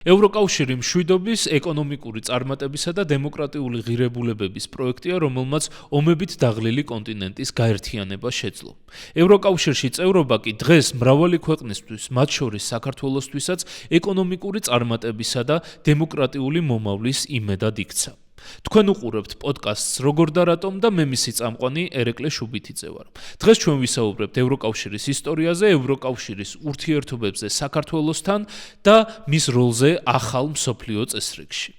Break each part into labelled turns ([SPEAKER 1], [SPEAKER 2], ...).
[SPEAKER 1] ევროკავშირი მშვიდობის, ეკონომიკური წარმატებისა და დემოკრატიული ღირებულებების პროექტია, რომელმაც ომებით დაღლილი კონტინენტის გაერთიანება შეძლო. ევროკავშირში წევრობა კი დღეს მრავალი ქვეყნისთვის, მათ შორის საქართველოსთვისაც ეკონომიკური წარმატებისა და დემოკრატიული მომავლის იმედად იქცა. თქვენ უყურებთ პოდკასტს როგორ და რატომ და მე მისი წამყვანი ერეკლე შუბითიძე ვარ. დღეს ჩვენ ვისაუბრებთ ევროკავშირის ისტორიაზე, ევროკავშირის ურთიერთობებზე საქართველოსთან და მის როლზე ახალ მსოფლიო წესრიგში.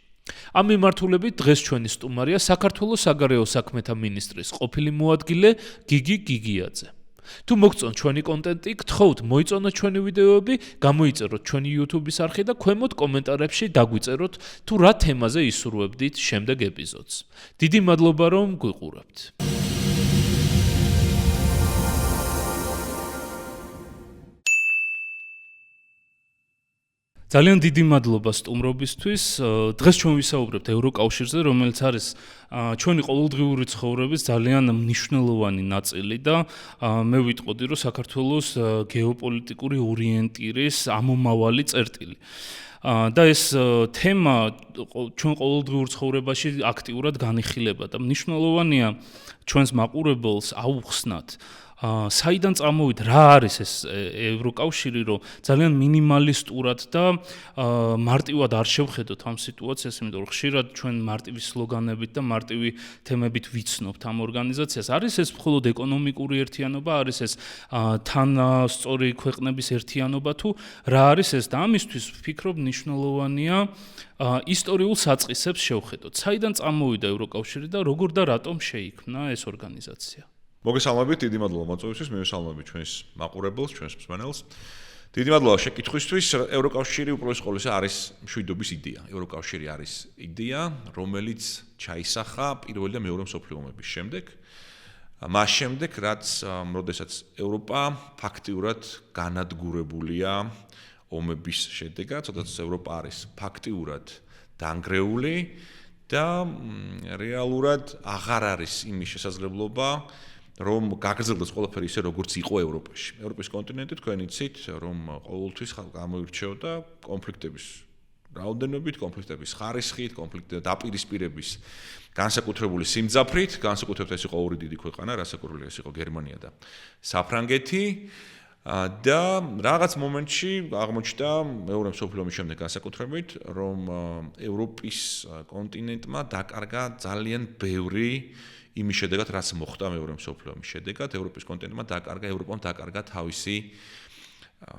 [SPEAKER 1] ამ მიმართულებით დღეს ჩვენი სტუმარია საქართველოს საგარეო საქმეთა მინისტრის ყოფილი მოადგილე გიგი გიგიაძე. თუ მოგწონთ ჩვენი კონტენტი, გთხოვთ მოიწონოთ ჩვენი ვიდეოები, გამოიწეროთ ჩვენი YouTube-ის არხი და ქვემოთ კომენტარებში დაგვიწეროთ თუ რა თემაზე ისურვებდით შემდეგ ეპიზოდს. დიდი მადლობა რომ გვიყურებთ. ძალიან დიდი მადლობა სტუმრობისთვის. დღეს ჩვენ ვისაუბრებთ ევროკავშირზე, რომელიც არის ჩვენი ყოველდღიური ცხოვრების ძალიან მნიშვნელოვანი ნაწილი და მე ვიტყოდი, რომ საქართველოს გეოპოლიტიკური ორიენტირის ამომავალი წერტილი. და ეს თემა ჩვენ ყოველდღიურ ცხოვრებაში აქტიურად განიხილება და მნიშვნელოვანია ჩვენს მაყურებელს აუხსნათ საიდან წამოვით, რა არის ეს ევროკავშირი, რომ ძალიან მინიმალისტურად და მარტივად არ შევხედოთ ამ სიტუაციას, იმიტომ რომ ხშირად ჩვენ მარტივი სლოგანებით და მარტივი თემებით ვიცნობთ ამ ორგანიზაციას. არის ეს მხოლოდ ეკონომიკური ერთიანობა, არის ეს თანასწორი ქვეყნების ერთიანობა თუ რა არის ეს და ამისთვის ვფიქრობ მნიშვნელოვანია ისტორიულ საწყისებს შევხედოთ. საიდან წამოვიდა ევროკავშირი და როგორ და რატომ შეიქმნა ეს ორგანიზაცია?
[SPEAKER 2] მოგესალმებით, დიდი მადლობა მოწვევისთვის, მივესალმებით ჩვენს მაყურებელს, ჩვენს მსმენელს. დიდი მადლობა შეკითხვისთვის. ევროკავშირი უპირველეს ყოვლისა არის მშვიდობის იდეა. ევროკავშირი არის იდეა, რომელიც ჩაისახა პირველი და მეორე მსოფლიო ომების შემდეგ. მას შემდეგ, როდესაც ევროპა ფაქტიურად განადგურებულია ომების შედეგად, სადაც ევროპა არის ფაქტიურად დანგრეული და რეალურად აღარ არის იმის შესაძლებლობა რომ გაგრძელდეს ყველაფერი ისე როგორც იყო ევროპაში. ევროპის კონტინენტი თქვენ იცით, რომ ყოველთვის გამოირჩეოდა კონფლიქტების რაოდენობით, კონფლიქტების ხარისხით, კონფლიქტების დაპირისპირების განსაკუთრებული სიმძაფრით, განსაკუთრებით ეს იყო ორი დიდი ქვეყანა, რასაკურველი ეს იყო გერმანია და საფრანგეთი. და რაღაც მომენტში აღმოჩნდა მეორე მსოფლიო ომის შემდეგ განსაკუთრებით, რომ ევროპის კონტინენტმა დაკარგა ძალიან ბევრი იმის შედეგად, რაც მოხდა მეორე მსოფლიო ომის შედეგად, ევროპის კონტინენტმა ევროპამ დაკარგა თავისი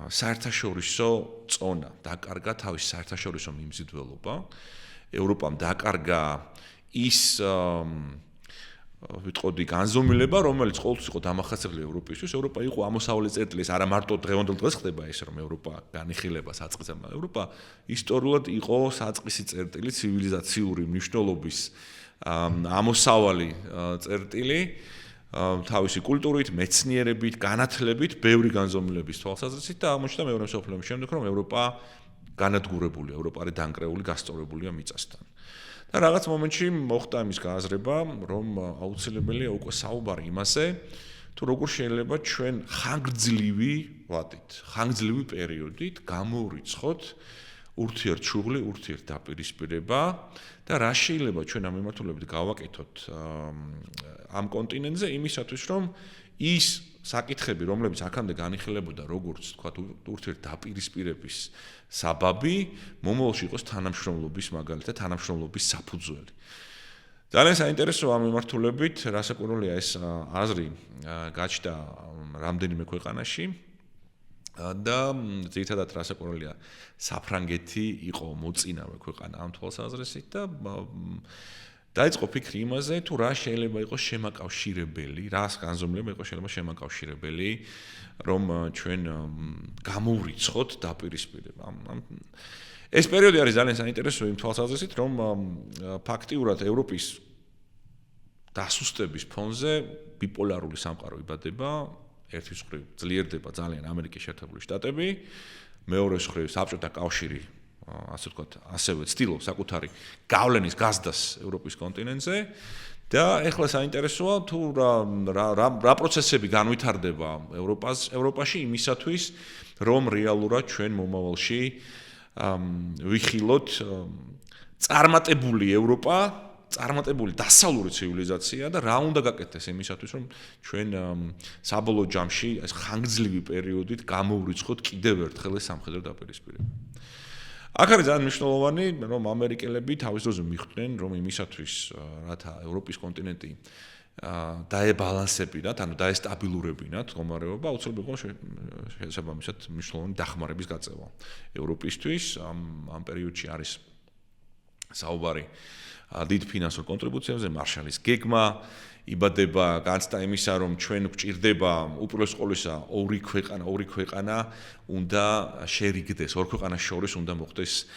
[SPEAKER 2] საერთაშორისო წონა, დაკარგა თავისი საერთაშორისო მიმზიდველობა, ევროპამ დაკარგა ის ვიტყოდი განზომილება, რომელიც ყოველთვის იყო დამახასიათებელი ევროპისთვის. ევროპა იყო ამოსავლის წერტილის, არა მარტო დღევანდელ დღეს ხდება ეს, რომ ევროპა განიხილება საწყისად, ევროპა ისტორიულად იყო საწყისი წერტილი, ცივილიზაციური მნიშვნელობის ამოსავალი წერტილი, თავისი კულტურით, მეცნიერებით, განათლებით, ბევრი განზომილების თვალსაზრისით და აღმოჩნდა მეორე მსოფლიო ომის შემდეგ, რომ ევროპა განადგურებულია, ევროპა არის დანგრეული, გასწორებულია მიწასთან. და რაღაც მომენტში მოხდა იმის გააზრება, რომ აუცილებელია უკვე საუბარი იმაზე, თუ როგორ შეიძლება ჩვენ ხანგრძლივი პერიოდით გამოვრიცხოთ ურთიერთშუღლი, ურთიერთდაპირისპირება და რა შეიძლება ჩვენ ამ მიმართულებით გავაკეთოთ ამ კონტინენტზე იმისათვის, რომ ის საკითხები, რომლებიც აქამდე განიხილებოდა როგორც თქვათ ურთიერთდაპირისპირების საბაბი, მომავალში იყოს თანამშრომლობის მაგალითად, თანამშრომლობის საფუძველი. ძალიან საინტერესოა ამ მიმართულებით, რასაკურველია ეს აზრი გაჩნდა რამდენიმე ქვეყანაში და ძირითადად რასაკურველია საფრანგეთი იყო მოწინავე ქვეყანა ამ თვალსაზრისით და დაიწყო ფიქრი იმაზე, თუ რა შეიძლება იყოს შემაკავშირებელი, რას განზომილება იყოს შეიძლება შემაკავშირებელი, რომ ჩვენ გამოვრიცხოთ დაპირისპირება. ეს პერიოდი არის ძალიან საინტერესო იმ თვალსაზრისით, რომ ფაქტიურად ევროპის დასუსტების ფონზე ბიპოლარული სამყარო იბადება, ერთის მხრივ ძლიერდება ძალიან ამერიკის შეერთებული შტატები, მეორეს მხრივ საბჭოთა კავშირი ასე ვთქვათ, ასევე ცდილობს საკუთარი გავლენის გაზდას ევროპის კონტინენტზე და ეხლა საინტერესოა თუ რა პროცესები განვითარდება ევროპაში იმისათვის, რომ რეალურად ჩვენ მომავალში ვიხილოთ წარმატებული ევროპა, წარმატებული დასავლური ცივილიზაცია და რა უნდა გაკეთდეს იმისათვის, რომ ჩვენ საბოლოო ჯამში ეს ხანგრძლივი პერიოდით გამოვრიცხოთ კიდევ ერთხელ ეს სამხედრო დაპირისპირება. აქ არის ძალიან მნიშვნელოვანი, რომ ამერიკელები თავის დროზე მიხვდნენ, რომ იმისათვის, რათა ევროპის კონტინენტი დაებალანსებინათ, ანუ დაესტაბილურებინათ მდგომარეობა, აუცილებლად იყო შესაბამისად მნიშვნელოვანი დახმარების გაწევა ევროპისთვის. ამ პერიოდში არის საუბარი დიდ ფინანსურ კონტრიბუციებზე, მარშალის გეგმა იბადება განცდა იმისა, რომ ჩვენ გვჭირდება უპირველეს ყოვლისა ორი ქვეყანა უნდა შერიგდეს, ორ ქვეყანას შორის უნდა მოხდეს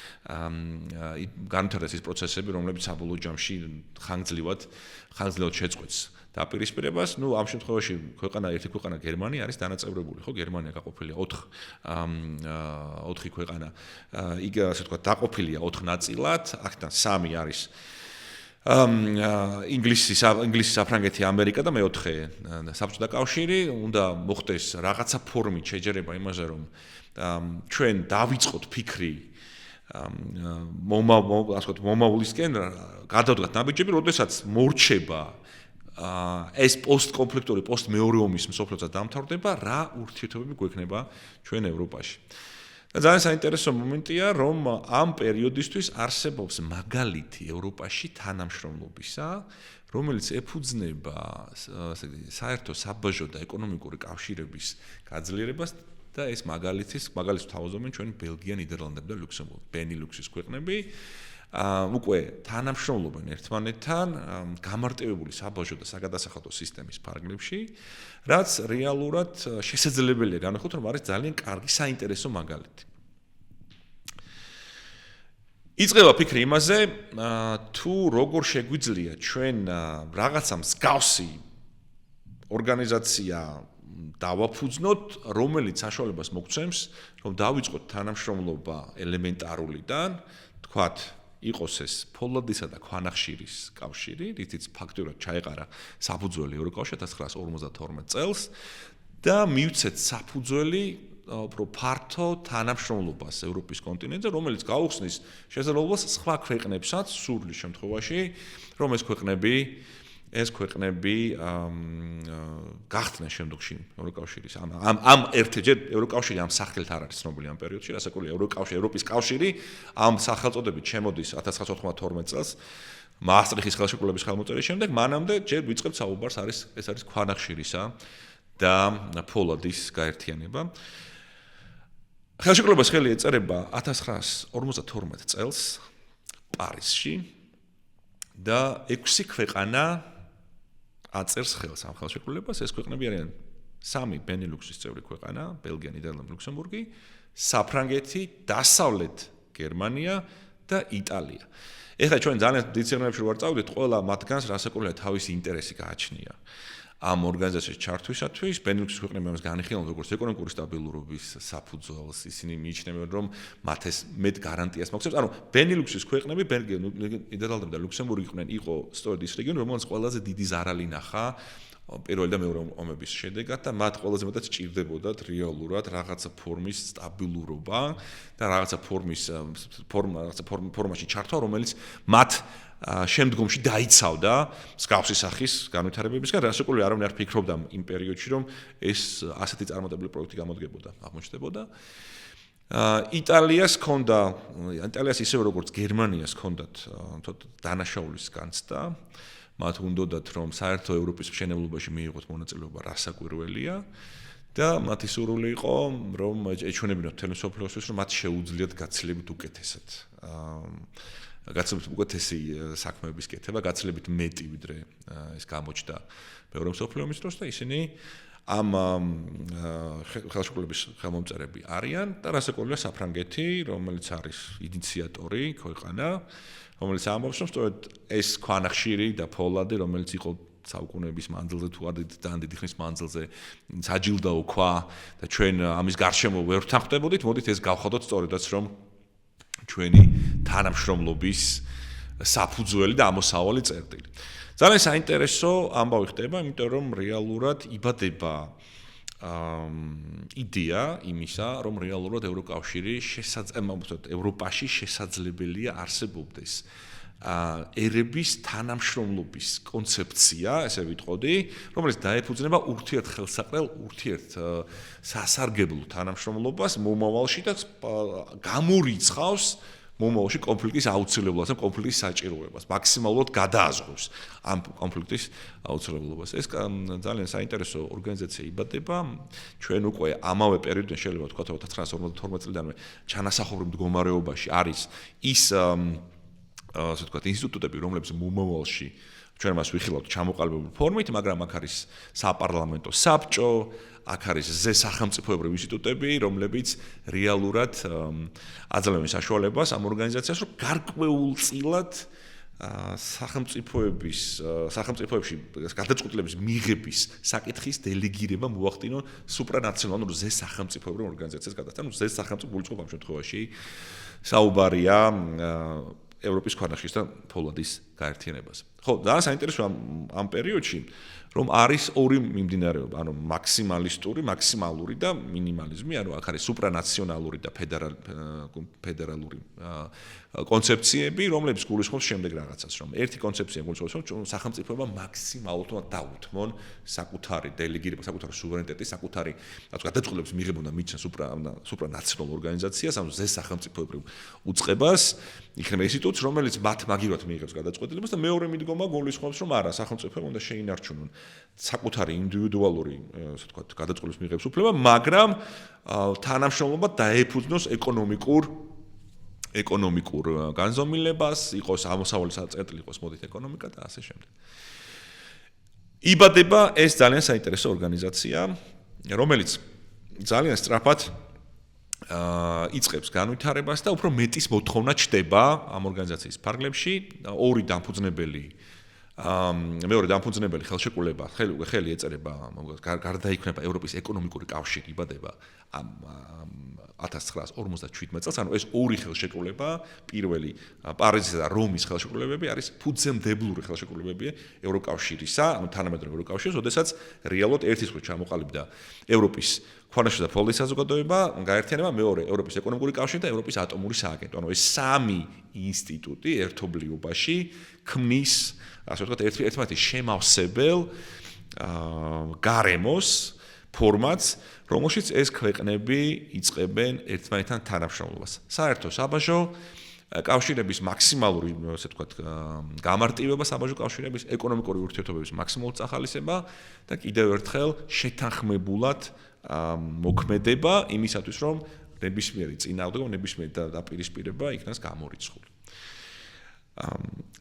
[SPEAKER 2] განვითარდეს ის პროცესები, რომლებიც საბოლოო ჯამში ხანგრძლივად შეწყვეტს დაპირისპირებას. ამ შემთხვევაში ერთი ქვეყანა გერმანია არის დანაწევრებული, ხო? გერმანია გაყოფილია 4 ქვეყანა. იგი ასე ვთქვათ, დაყოფილია 4 ნაწილად, აქედან 3 არის ინგლისი, საფრანგეთი, ამერიკა და მეოთხე საბჭოთა კავშირი. უნდა მოხდეს რაღაცა ფორმით შეჯერება იმაზე, რომ ჩვენ დავიწყოთ ფიქრი მომავლისკენ, გადავდგათ ნაბიჯები, როდესაც მორჩება ეს პოსტკონფლიქტური, პოსტმეორე ომის მსოფლიოსაც დამთავრდება, რა ურთიერთობები გვექნება ჩვენ ევროპაში. და ძალიან საინტერესო მომენტია, რომ ამ პერიოდისთვის არსებობს მაგალითი ევროპაში თანამშრომლობისა, რომელიც ეფუძნება საერთო საბაჟო და ეკონომიკური კავშირების გაძლიერებას და ეს მაგალითის თავაზობენ ჩვენ ბელგია, ნიდერლანდები და ლუქსემბურგი, ბენილუქსის ქვეყნები. უკვე თანამშრომლობენ ერთმანეთთან გამარტივებული საბაჟო და საგადასახადო სისტემის ფარგლებში, რაც რეალურად შესაძლებელია განვიხილოთ, რომ არის ძალიან კარგი საინტერესო მაგალითი. იწყება ფიქრი იმაზე, თუ როგორ შეგვიძლია ჩვენ რაღაცა მსგავსი ორგანიზაცია დავაფუძნოთ, რომელიც საშუალებას მოგცემს, რომ დავიწყოთ თანამშრომლობა ელემენტარულიდან, თქვათ, იყოს ეს ფოლადისა და ქვანახშირის კავშირი, რითიც ფაქტურად ჩაეყარა საფუძველი ევროკავშირში 1952 წელს და მივცეთ საფუძველი უფრო ფართო თანამშრომლობას ევროპის კონტინენტზე, რომელიც გაუხსნის შესაძლებლობას სხვა ქვეყნებსაც სურვლის შემთხვევაში, რომ ეს ქვეყნები გახდნენ შემდგომში ევროკავშირის ამ ერთჯერ ევროკავშირი ამ სახელით არ არის ცნობილი ამ პერიოდში, რასაკვირველია ევროპის კავშირი ამ სახელწოდებით შემოდის 1992 წელს მაასტრიხის ხელშეკრულების ხელმოწერის შემდეგ, მანამდე ჯერ ვიწყებთ საუბარს ეს არის ქვანახშირისა და ფოლადის გაერთიანება. ხელშეკრულებას ხელი ეწერება 1952 წელს პარიზში და 6 ქვეყანა აწერს ხელს ამ ხელშეკრულებას. ეს ქვეყნები არიან 3 ბენილუქსის წევრი ქვეყანა, ბელგია, ნიდერლანდი, ლუქსემბურგი, საფრანგეთი, დასავლეთ გერმანია და იტალია. ეხლა ჩვენ ძალიან დიდ ცერემონიებში ვარ წავიდეთ, ყველა მათგანს რასაკვირველია თავისი ინტერესი გააჩნია. ამ ორგანიზაციის ჩართვისათვის ბენილუქსის ქვეყნები ამას განიხილავენ როგორც ეკონომიკური სტაბილურობის საფუძველს, ისინი მიიჩნევენ, რომ მათ ეს მეტ გარანტიას მოგცემს. ანუ ბენილუქსის ქვეყნები, ბელგია, ნიდერლანდები და ლუქსემბურგი იყო სწორედ ის რეგიონი, რომელიც ყველაზე დიდი ზარალი ნახა პირველი და მეორე ომების შედეგად და მათ ყველაზე მეტად სჭირდებოდათ რეალურად რაღაცა ფორმის სტაბილურობა და რაღაცა ფორმაში ჩართვა, რომელიც მათ შემდგომში დაიცავდა მსგავსი სახის განვითარებებისგან, რასაკვირველია არავინ არ ფიქრობდა იმ პერიოდში, რომ ეს ასეთი წარმატებული პროექტი აღმოჩნდებოდა. იტალიას ისევე როგორც გერმანიას ჰქონდათ დანაშაულის განცდა, მათ უნდათ რომ საერთო ევროპის მშენებლობაში მიიღოთ მონაწილეობა რასაკვირველია და მათი სურვილი იყო, რომ ეჩვენებინათ მთელ მსოფლიოსთვის, რომ მათ შეუძლიათ გაცილებით უკეთესი საქმეების კეთება, გაცილებით მეტი ვიდრე ეს გამოჩნდა მეორე მსოფლიო ომის დროს და ისინი ამ ხელშეკრულების ხელმომწერები არიან და რასაკვირველია საფრანგეთი, რომელიც არის ინიციატორი ქვეყანა, რომელიც ამბობს, რომ სწორედ ეს ქვანახშირი და ფოლადი, რომელიც იყო საუკუნეების მანძილზე თუ არ დიდი ხნის მანძილზე საჯილდაო ქვა და ჩვენ ამის გარშემო ვერ ვთანხმდებოდით, მოდით ეს გავხადოთ სწორედაც, რომ ჩვენი თანამშრომლობის საფუძველი და ამოსავალი წერტილი. ძალიან საინტერესო ამბავი ხდება, იმიტომ რომ რეალურად იბადება იდეა იმისა, რომ რეალურად ევროკავშირი ევროპაში შესაძლებელია არსებობდეს ერების თანამშრომლობის კონცეფცია, ესე ვიტყოდი, რომელიც დაეფუძნება ურთიერთხელსაყრელ, სასარგებლო თანამშრომლობას მომავალში და გამორიცხავს მომავალში კონფლიქტის აუცილებლობას და კონფლიქტის საჭიროებას, მაქსიმალურად გადააზღვის ამ კონფლიქტის აუცილებლობას. ეს ძალიან საინტერესო ორგანიზაცია იბადება. ჩვენ უკვე ამავე პერიოდიდან შეიძლება ვთქვათ 1952 წლიდანვე ჩანასახობრივ მდგომარეობაში არის ის ასე ვთქვათ ინსტიტუტები, რომლებიც მომავალში ჩვენ მას ვიხილავთ ჩამოყალიბებულ ფორმით, მაგრამ აქ არის საპარლამენტო საბჭო, აქ არის სახელმწიფოებრივი ინსტიტუტები, რომლებიც რეალურად აძლევენ საშუალებას ამ ორგანიზაციას, რომ გარკვეულწილად სახელმწიფოებში გადაწყვეტილების მიღების საკითხის დელეგირება მოახდინონ სუპრანაციონალურ სახელმწიფოებრივ ორგანიზაციას გადასთან, სახელმწიფო გულისხმობ ამ შემთხვევაში საუბარია ევროპის ქვეყნახშის და ფოლადის გაერთიანებას. ხო, ძალიან საინტერესოა ამ პერიოდში, რომ არის ორი მიმდინარეობა, ანუ მაქსიმალური და მინიმალიზმი, ანუ აქ არის სუპრანაციონალური და ფედერალური კონცეფციები, რომლებიც გულისხმობს შემდეგ რაღაცას, რომ ერთი კონცეფცია გულისხმობს, რომ სახელმწიფოებმა მაქსიმალურად დაუთმონ საკუთარი დელეგირება, საკუთარი სუვერენიტეტი, საკუთარი გადაწყვეტილების მიღება და მიცემ სუპრანაციონალურ ორგანიზაციას, ანუ სახელმწიფოებრივ უწყებას, იქნება ინსტიტუტს, რომელიც მათ მაგივრად მიიღებს გადაწყვეტილებას და მეორე მიდგომა გულისხმობს, რომ არა, სახელმწიფოებმა უნდა შეინარჩუნონ საკუთარი ინდივიდუალური, ასე ვთქვათ, გადაწყვეტილების მიღების უფლება, მაგრამ თანამშრომლობა დაეფუძნოს ეკონომიკურ განზომილებას, იყოს ამოსავალი საწყეთილი, იყოს მოდით ეკონომიკა და ასე შემდეგ. იბადება ეს ძალიან საინტერესო ორგანიზაცია, რომელიც ძალიან სწრაფად იწყებს განვითარებას და უფრო მეტის მოთხოვნა ჩდება ამ ორგანიზაციის ფარგლებში, მეორე დამფუძნებელი ხელშეკრულება ხელი ეწერება გარდაიქმნება ევროპის ეკონომიკური კავშირი იბადება 1957 წელს, ანუ ეს ორი ხელშეკრულება, პირველი პარიზისა და რომის ხელშეკრულებები არის ფუძემდებლური ხელშეკრულებები ევროკავშირისა, ანუ თანამედროვე ევროკავშირის, როდესაც რეალურად ერთის მხრივ ჩამოყალიბდა ევროპის ქვეყნებში და ფოლადის საზოგადოება, გაერთიანება, მეორე ევროპის ეკონომიკური კავშირი და ევროპის ატომური სააგენტო. ანუ ეს სამი ინსტიტუტი ერთობლიობაში ქმნის, ასე ვთქვათ, ერთმანეთის შემავსებელ გარემოს ფორმატს, რომელშიც ეს ქვეყნები იწყებენ ერთმანეთთან თანამშრომლობას. საერთო საბაჟო კავშირების მაქსიმალური, ასე ვთქვათ, გამარტივება საბაჟო კავშირების, ეკონომიკური ურთიერთობების მაქსიმალური წახალისება და კიდევ ერთხელ შეთანხმებულად მოქმედება იმისათვის, რომ ნებისმიერი წინააღმდეგობა, ნებისმიერი დაპირისპირება იქნას გამორიცხული.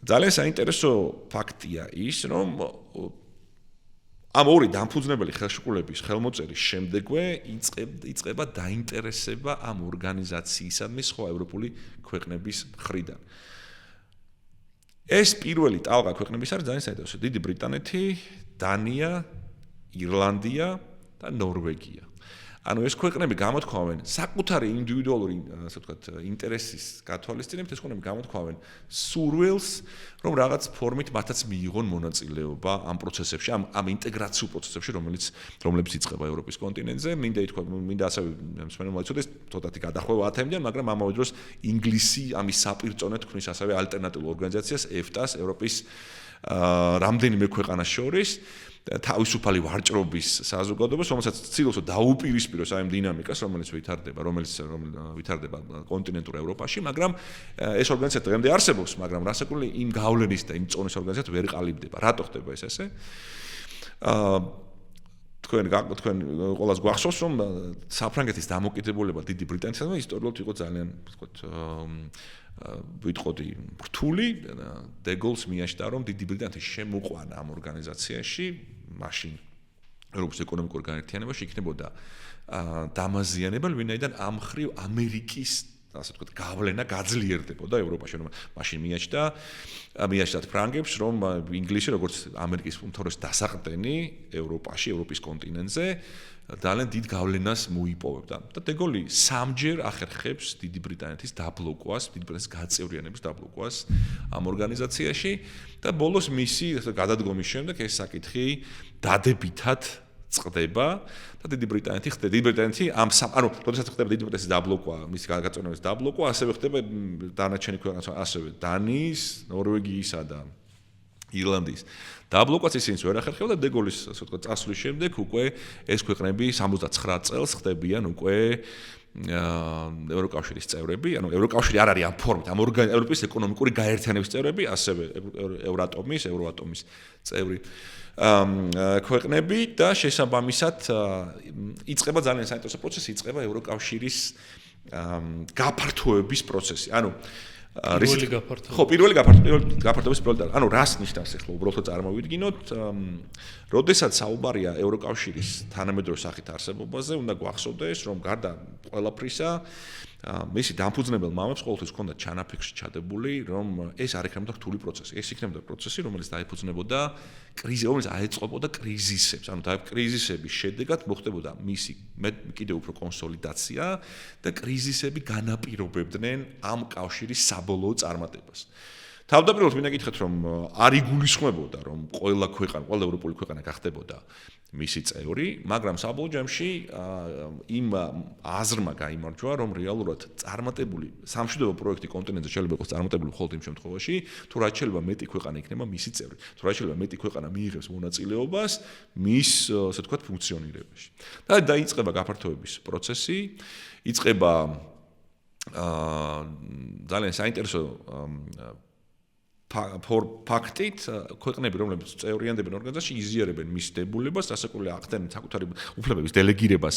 [SPEAKER 2] ძალიან საინტერესო ფაქტია ის, რომ ამ ორი დამფუძნებელი ხელშეკრულების ხელმოწერის შემდეგვე იწყება დაინტერესება ამ ორგანიზაციისადმი სხვა ევროპული ქვეყნების მხრიდან. ეს პირველი ტალღა ქვეყნების არის ძალიან საინტერესო. დიდი ბრიტანეთი, დანია, ირლანდია და ნორვეგია. ანუ ეს ქვეყნები გამოთქვამენ საკუთარი ინდივიდუალური, ასე ვთქვათ, ინტერესის გათვალისწინებით, ეს ქვეყნები გამოთქვამენ სურვილს, რომ რაღაც ფორმით მათაც მიიღონ მონაწილეობა ამ პროცესებში, ამ ინტეგრაციულ პროცესებში, რომლებიც იწყება ევროპის კონტინენტზე. მინდა ასევე მსმენელმა იცოდეს, ცოტათი გადახვევა ათემდან, მაგრამ ამავე დროს ინგლისი ამის საპირწონედ ქმნის ასევე ალტერნატიულ ორგანიზაციას, EFTA-ს, ევროპის რამდენიმე ქვეყანას შორის. თავისუფალი ვარჭრობის საზოგადოებას, რომელსაც ცდილობს დაუპირისპიროს აი ამ დინამიკას, რომელიც ვითარდება კონტინენტურ ევროპაში, მაგრამ ეს ორგანიზაცია დღემდე არსებობს, მაგრამ რასაკვირველია იმ გავლენის და იმ წონის ორგანიზაციად ვერ ყალიბდება. რატო ხდება ეს ესე? თქვენ ყველას გვახსოვს, რომ საფრანგეთის დამოკიდებულება დიდი ბრიტანეთისგან ისტორიულად იყო ძალიან, ვთქვათ, ვიტყოდი რთული, დეგოლს მიაჩნდა, რომ დიდი ბრიტანეთი შემოყვანა ამ ორგანიზაციაში, მაშინ ევროპის ეკონომიკურ გაერთიანებაში იქნებოდა დამაზიანებელი, ვინაიდან ამ მხრივ ამერიკის, ასე ვთქვათ, გავლენა გაძლიერდებოდა ევროპაში. მაშინ მიაჩნდათ ფრანგებს, რომ ინგლისი, როგორც ამერიკის უმთავრესი დასაყრდენი ევროპაში, ევროპის კონტინენტზე, ძალიან დიდ გავლენას მოიპოვებდა და დეგოლი სამჯერ ახერხებს დიდი ბრიტანეთის დაბლოკვას, დიდი ბრიტანეთის გაწევრიანების დაბლოკვას ამ ორგანიზაციაში და ბოლოს მისი გადადგომის შემდეგ ეს საკითხი დადებითად წყდება და დიდი ბრიტანეთი როდესაც ხდება დიდი ბრიტანეთის დაბლოკვა, მისი გაწევრების დაბლოკვა, ასევე ხდება დანარჩენი ქვეყნების, ასევე დანიის, ნორვეგიისა და ირლანდიის დაბლოკვაც ისინიც ვერ ახერხებდა და დეგოლის ასე ვთქვათ წასვლის შემდეგ უკვე ეს ქვეყნები 79 წელს ხდებიან უკვე ევროკავშირის წევრები, ანუ ევროკავშირი არ არის ამ ფორმით, ამ ევროპის ეკონომიკური გაერთიანების წევრები, ასევე ევროატომის წევრი ქვეყნები და შესაბამისად იწყება ძალიან საინტერესო პროცესი, იწყება ევროკავშირის გაფართოების პროცესი. ანუ პირველი გაფართოების პროცესი. ანუ რას ნიშნავს ახლა უბრალოდ წარმოვიდგინოთ, როდესაც საუბარია ევროკავშირის თანამედროვე სახით არსებობაზე, უნდა გვახსოვდეს, რომ გარდა ყველაფრისა მისი დამფუძნებელ მამებს ყოველთვის ჰქონდათ ჩანაფიქრში ჩადებული, რომ ეს არ იქნებოდა რთული პროცესი. ეს იქნებოდა პროცესი, რომელიც დაეფუძნებოდა რომელიც აეწყობოდა კრიზისებს. ანუ კრიზისების შედეგად მოხდებოდა მისი კიდევ უფრო კონსოლიდაცია და კრიზისები განაპირობებდნენ ამ კავშირის საბოლოო წარმატებას. თავდაპირველად მინდა გითხრათ, რომ არ იგულისხმებოდა, რომ ყველა ევროპული ქვეყანა გახდებოდა მისი წევრი, მაგრამ საბოლოო ჯამში იმ აზრმა გაიმარჯვა, რომ რეალურად წარმატებული სამშვიდობო პროექტი კონტინენტზე შეიძლება იყოს წარმატებული მხოლოდ იმ შემთხვევაში, თუ რაც შეიძლება მეტი ქვეყანა იქნება მისი წევრი, თუ რაც შეიძლება მეტი ქვეყანა მიიღებს მონაწილეობას მის, ასე ვთქვათ, ფუნქციონირებაში. და დაიწყება გაფართოების პროცესი, იწყება ძალიან საინტერესო ფაქტით ქვეყნები, რომლებიც წევრიანდებიან ორგანიზაციაში, იზიარებენ მის დებულებას, დასაკურველი ახდენენ საკუთარი უფლებების დელეგირებას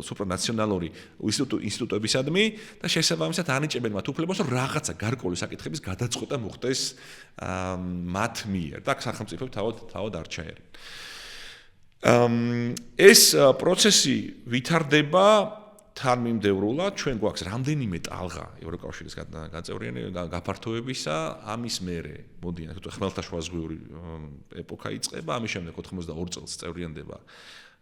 [SPEAKER 2] სუპრანაციონალური ინსტიტუტებისადმი და შესაბამისად ანიჭებენ მათ უფლებას, რომ რაღაცა გარკვეული საკითხების გადაწყვეტა მოხდეს მათ მიერ და სახელმწიფოები თავად არ ჩაერენ. ეს პროცესი ვითარდება თანმიმდევრულად, ჩვენ გვაქვს რამდენიმე ტალღა ევროკავშირის გაწევრიანებისა, ამის მერე მოდიან, ხმელთაშუაზღვიური ეპოქა იწყება, ამის შემდეგ 82 წელს წევრიანდება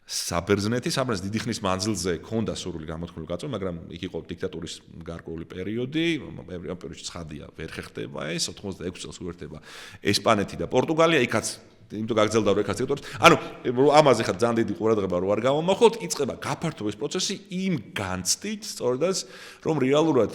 [SPEAKER 2] საბერძნეთი, საბრაზ დიდი ხნის მანძილზე ჰქონდა სურვილი გამოთქმული გაწევრა, მაგრამ იქ იყო დიქტატურის გარკვეული პერიოდი, ამ პერიოდში ცხადია, ვერ ხერხდება ეს, 86 წელს უერთდება ესპანეთი და პორტუგალია, იქაც იმიტომ გაგრძელდა რომ ეხაც დიქტატორს. ანუ ამაზე ხარ ძალიან დიდი ყურადღება რო არ გავამახოთ, იწყება გაფართოების პროცესი იმ განცდით, სწორედაც რომ რეალურად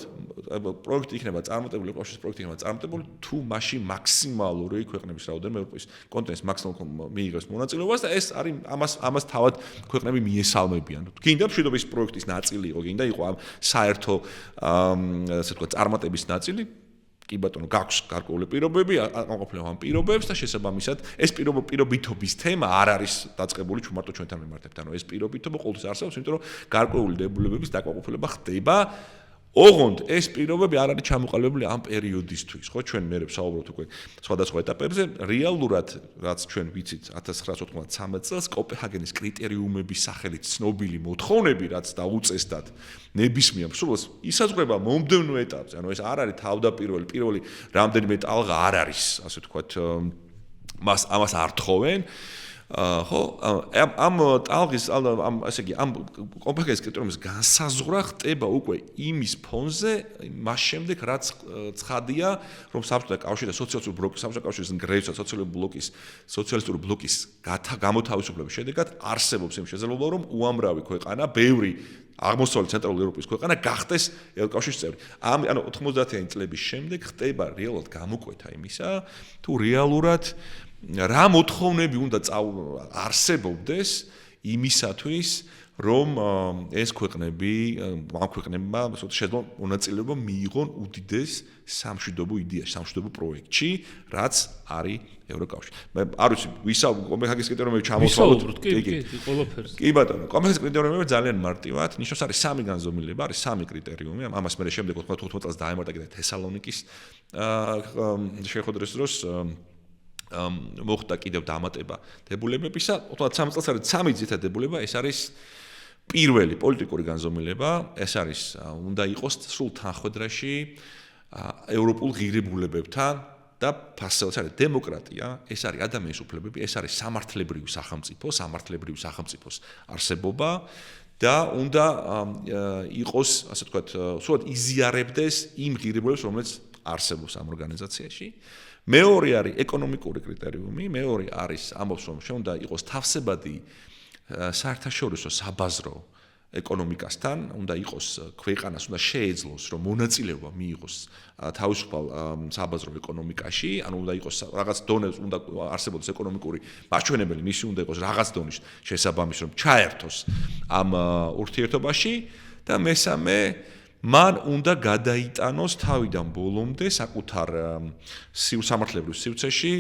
[SPEAKER 2] პროექტი იქნება წარმატებული, ევროკავშირის პროექტი იქნება წარმატებული, თუ მასში მაქსიმალური ქვეყნების რაოდენობა ევროპის კონტინენტს მაქსიმალურად მიიღებს მონაწილეობას და ეს არის ამას თავად ქვეყნები მიესალმებიან. გინდა მშვიდობის პროექტის ნაწილი იყო, გინდა იყო ამ საერთო ასე ვთქვათ წარმატების ნაწილი. კი ბატონო, გაქვს გარკვეული პირობები, ამყოფილებ ამ პირობებს და შესაბამისად ეს პირობითობის თემა არ არის დაწყებული მარტო ჩვენთან მიმართებთ. ანუ ეს პირობითობა ყოველთვის არსებობს, იმიტომ რომ გარკვეული დებულებების დაკმაყოფილება ხდება. ოღონდ ეს პირობები არ არის ჩამოყალიბებული ამ პერიოდისთვის, ხო? ჩვენ მერე ვსაუბრობთ უკვე სხვადასხვა ეტაპებზე. რეალურად, რაც ჩვენ ვიცით 1993 წელს კოპენჰაგენის კრიტერიუმების სახელით ცნობილი მოთხოვნები, რაც დაუწესდათ ნებისმიერ სულს, ისაზღვრება მომდევნო ეტაპზე. ანუ ეს არ არის პირველი რამდენიმე ტალღა არ არის, ასე ვთქვათ, ამას არ თხოვენ. ხო, ამ ტალღის ასე იგი ამ კოპენჰაგენის კრიტერიუმის განსაზღვრა ხდება უკვე იმის ფონზე, მას შემდეგ რაც ცხადია, რომ საბჭოთა კავშირის სოციალისტური ბლოკის, საბჭოთა კავშირის ნგრევისა სოციალისტური ბლოკის გამოთავისუფლების შედეგად არსებობს იმ შესაძლებლობა, რომ უამრავი ქვეყანა, ბევრი აღმოსავლეთ ცენტრალური ევროპის ქვეყანა გახდეს ევროკავშირის წევრი. ანუ 90-იანი წლების შემდეგ ხდება რეალურად გამოკვეთა იმისა, თუ რეალურად რა მოთხოვნები უნდა არსებობდეს იმისათვის, რომ ეს ქვეყნები, ამ ქვეყნებმა შეძლო მონაწილეობა მიიღონ უდიდეს სამშვიდობო იდეაში, სამშვიდობო პროექტში, რაც არის ევროკავშირი. მე არ ვიცი, კოპენჰაგენის კრიტერიუმები ჩამოთვალოთ,
[SPEAKER 1] ყველაფერს.
[SPEAKER 2] კი ბატონო, კოპენჰაგენის კრიტერიუმები ძალიან მარტივად, ნიშნავს არის სამი განზომილება, არის სამი კრიტერიუმი, ამას მე შემდეგ 95 წელს დაემართა კიდე თესალონიკის შეხვედრის დროს მოხდა კიდევ დამატება დებულებებისა. 93 წელს არის სამი ძირითადი დებულება, ეს არის პირველი პოლიტიკური განზომილება, ეს არის უნდა იყოს სრულ თანხმედრაში ევროპულ ღირებულებებთან და ფასეულს არის დემოკრატია, ეს არის ადამიანის უფლებები, ეს არის სამართლებრივი სახელმწიფოს არსებობა და უნდა იყოს, ასე ვთქვათ, სულად იზიარებდეს იმ ღირებულებებს, რომელიც არსებობს ამ ორგანიზაციაში. მეორე არის ეკონომიკური კრიტერიუმი, მეორე არის ამბობს რომ უნდა იყოს თავსებადი საერთაშორისო საბაზრო ეკონომიკასთან, უნდა იყოს ქვეყანას უნდა შეეძლოს რომ მონაწილეობა მიიღოს თავისუფალ საბაზრო ეკონომიკაში, ანუ უნდა იყოს რაღაც დონეზე უნდა არსებობდეს ეკონომიკური მაჩვენებელი, მისი უნდა იყოს რაღაც დონის შესაბამის რომ ჩაერთოს ამ ურთიერთობაში და მესამე მან უნდა გადაიტანოს თავიდან ბოლომდე საკუთარ სამართლებრივ სივრცეში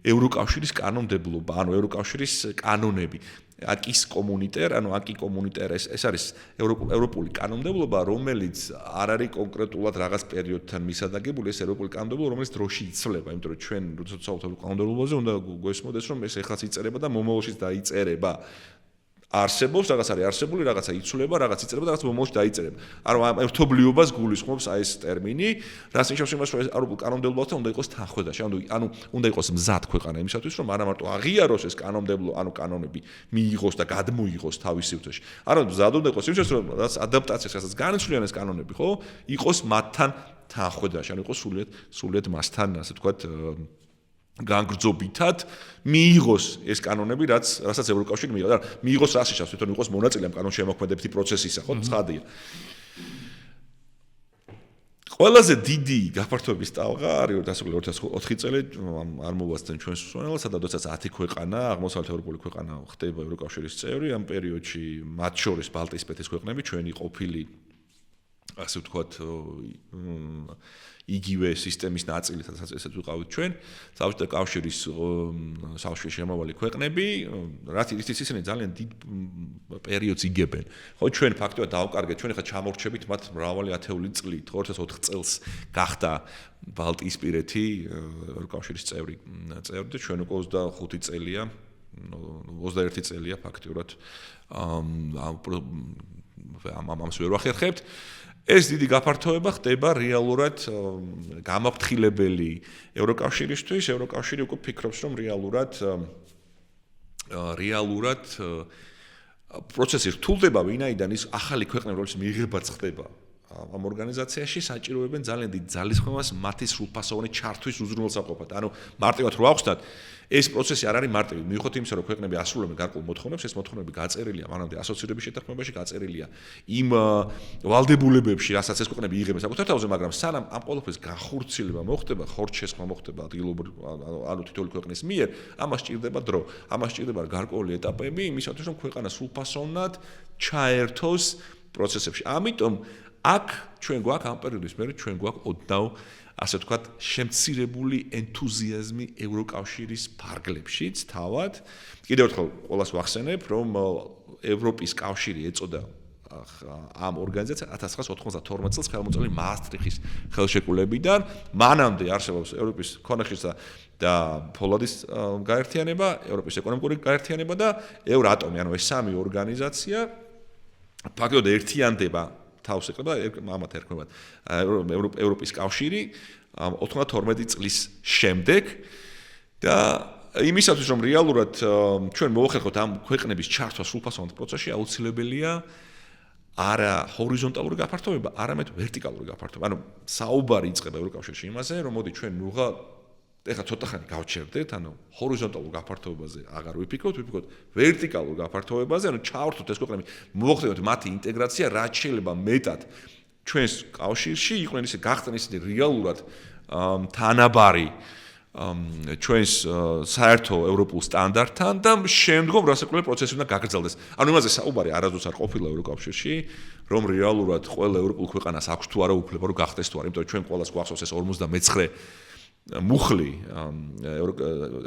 [SPEAKER 2] ევროკავშირის კანონმდებლობა, ანუ ევროკავშირის კანონები. აკის კომუნიტერ, ანუ აკი კომუნიტერ ეს არის ევროპული კანონმდებლობა, რომელიც არ არის კონკრეტულად რაღაც პერიოდთან მისადაგებული, ეს ევროპული კანონმდებლობა, რომელიც დროში იცვლება, იმიტომ რომ ჩვენ როდესაც საუბრობთ კანონმდებლობაზე, უნდა გვესმოდეს, რომ ეს ეხლაც იწერება და მომავალშიც დაიწერება. არსებობს, რაღაც არის არსებული, რაღაცა იცვლება, რაღაც იწერება და რაღაც მომავალში დაიწერება. ანუ ამ ერთობლიობას გულისხმობს ეს ტერმინი, რაც ნიშნავს იმას, რომ ევროპულ კანონმდებლობასთან უნდა იყოს თანხმდაში, ანუ უნდა იყოს მზად ქვეყანა იმისათვის, რომ არა მარტო აღიაროს ეს კანონმდებლო, ანუ კანონები მიიღოს და გადმოიღოს თავის სივრცეში. არამედ მზად უნდა იყოს იმისათვის, რომ რაც ადაპტაციას, რასაც განიცვლიან ეს კანონები, ხო, იყოს მათთან თანხმდაში, ანუ იყოს სრულიად მასთან, ასე ვთქვათ, განგრძობითად მიიღოს ეს კანონები, რასაც ევროკავშირი მიიღო. და მიიღოს რა შეშავს, თვითონ იყოს მონაწილე ამ კანონშემოქმედებითი პროცესისა, ხო, ცხადია. ყველაზე დიდი გაფართოების ტალღა არის 2004 წელი, არ მოვასწრებთ ჩვენს მსმენელს, და როდესაც 10 ქვეყანა, აღმოსავლეთ ევროპული ქვეყანა ხდება ევროკავშირის წევრი, ამ პერიოდში მათ შორის ბალტიისპირეთის ქვეყნები, ჩვენი ყოფილი ასე ვთქვათ იგივე სისტემის ნაწილი, სადაც ესეც ვიყავით ჩვენ, საბჭოთა კავშირის სავშე შემავალი ქვეყნები, რაც ისინი ძალიან დიდ პერიოდს იგებენ. ხო, ჩვენ ფაქტობრივად დავკარგეთ, ჩვენ ხა ჩამორჩებით მათ მრავალი ათეული წლით, 2004 წელს გახდა ბალტიისპირეთი ევროკავშირის წევრი და ჩვენ უკვე 25 წელია, 21 წელია ფაქტობრივად ამას ვერ ვახერხებთ. ეს დიდი გაფართოება ხდება რეალურად გამაფრთხილებელი ევროკავშირისთვის. ევროკავშირი უკვე ფიქრობს, რომ რეალურად პროცესი რთულდება, ვინაიდან ის ახალი ქვეყნები, რომელიც მიიღებაც ხდება ამ ორგანიზაციაში, საჭიროებენ ძალიან დიდ ძალისხმევას მათი სრულფასოვანი ჩართვის უზრუნველსაყოფად. ანუ მარტივად რო ავხსნათ, ეს პროცესი არ არის მარტივი. მიუხედავად იმისა, რომ ქვეყნები ასრულებენ გარკვეულ მოთხოვნებს, ეს მოთხოვნები გაწერილია მანამდე ასოცირების შეთანხმებაში, გაწერილია იმ ვალდებულებებში, რასაც ეს ქვეყნები იღებენ საკუთარ თავზე, მაგრამ სანამ ამ ყოველფრის განხორციელება მოხდება, ხორცშესხმა მოხდება ადგილობრივ, ანუ თითოეული ქვეყნის მიერ, ამას სჭირდება დრო, ამას სჭირდება გარკვეული ეტაპები, იმისათვის, რომ ქვეყანა სრულფასოვნად ჩაერთოს პროცესებში. ამიტომ აქ ჩვენ გვაქვს ამ პერიოდის მერე ჩვენ გვაქვს ოდნავ ასე ვთქვათ შემცირებული ენთუზიაზმი ევროკავშირის ფარგლებშიც თავად. კიდევ ერთხელ ყველას ვახსენებ, რომ ევროპის კავშირი ეწოდა ამ ორგანიზაციას 1992 წელს ხელმოწერილი მაასტრიხის ხელშეკრულებიდან. მანამდე არსებობს ევროპის ქონახის და ფოლადის გაერთიანება, ევროპის ეკონომიკური გაერთიანება და ევრატომი, ანუ ეს სამი ორგანიზაცია ფაქტობრივად ერთიანდება თავს ეკრება ამათ ერქმევათ ევროპის კავშირი 92 წლის შემდეგ და იმისათვის რომ რეალურად ჩვენ მოახერხოთ ამ ქვეყნების ჩართვა სრულფასოვან პროცესში აუცილებელია არა ჰორიზონტალური გაფართოება, არამედ ვერტიკალური გაფართოება. ანუ საუბარი იწყება ევროკავშირში იმაზე, რომ მოდი ჩვენ ნუღა ეხლა ცოტა ხანი გავჩერდეთ, ანუ ჰორიზონტალურ გაფართოებაზე აღარ ვიფიქროთ, ვიფიქროთ ვერტიკალურ გაფართოებაზე, ანუ ჩავართოთ ეს ქვეყნები, მოვხდეთ მათი ინტეგრაცია, რაც შეიძლება მეტად ჩვენს კავშირში იყვნენ ისე გახდნენ ისინი რეალურად თანაბარი ჩვენს საერთო ევროპულ სტანდარტთან და შემდგომ რასაკვირველი პროცესი უნდა გაგრძელდეს. ანუ იმაზე საუბარი არასდროს არ ყოფილა ევროკავშირში, რომ რეალურად ყველა ევროპულ ქვეყანას აქვს თუ არა უფლება რომ გახდეს თუ არა, იმიტომ რომ ჩვენ ყველას გვახსოვს ეს 59 მუხლი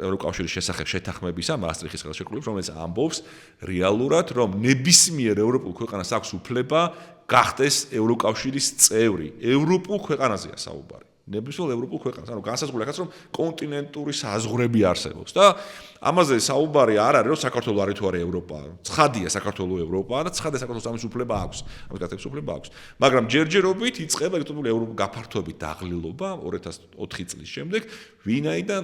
[SPEAKER 2] ევროკავშირის შესახებ შეთანხმებისა მაასტრიხის ხელშეკრულების, რომელიც ამბობს რეალურად, რომ ნებისმიერ ევროპულ ქვეყანას აქვს უფლება გახდეს ევროკავშირის წევრი. ევროპულ ქვეყანაზეა საუბარი. ნებისმიერ ევროპულ ქვეყანას, ანუ განსაზღვრული აქაც რომ კონტინენტური საზღვრები არსებობს და ამაზე საუბარი არ არის, რომ საქართველოს არის თუ არა ევროპა. ცხადია საქართველოს ევროპაა და ცხადია საქართველოს ამის უფლება აქვს. ამის გატეხის უფლება აქვს. მაგრამ ჯერჯერობით იწყება ერთობლივ ევროპულ გაფართოების დაღლილობა 2004 წლის შემდეგ, ვინაიდან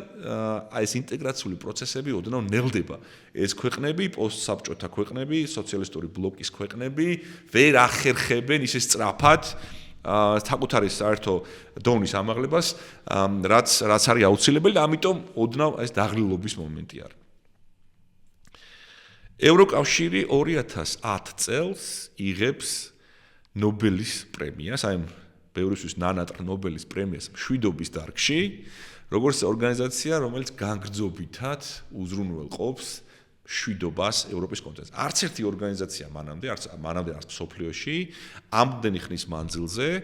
[SPEAKER 2] ეს ინტეგრაციული პროცესები ოდნავ ნელდება. ეს ქვეყნები, პოსტსაბჭოთა ქვეყნები, სოციალისტური ბლოკის ქვეყნები ვერ ახერხებენ ისე სწრაფად საკუთარი საერთო დონის ამაღლებას, რაც არის აუცილებელი და ამიტომ ოდნავ ეს დაღლილობის მომენტი არის. ევროკავშირი 2010 წელს იღებს ნობელის პრემიას, აი ბევრისთვის ნანატრ ნობელის პრემიას მშვიდობის დარგში, როგორც ორგანიზაცია, რომელიც განგრძობითად უზრუნველყოფს მშვიდობას ევროპის კონტექსტში. არც ერთი ორგანიზაცია მანამდე არც მსოფლიოში ამდენი ხნის მანძილზე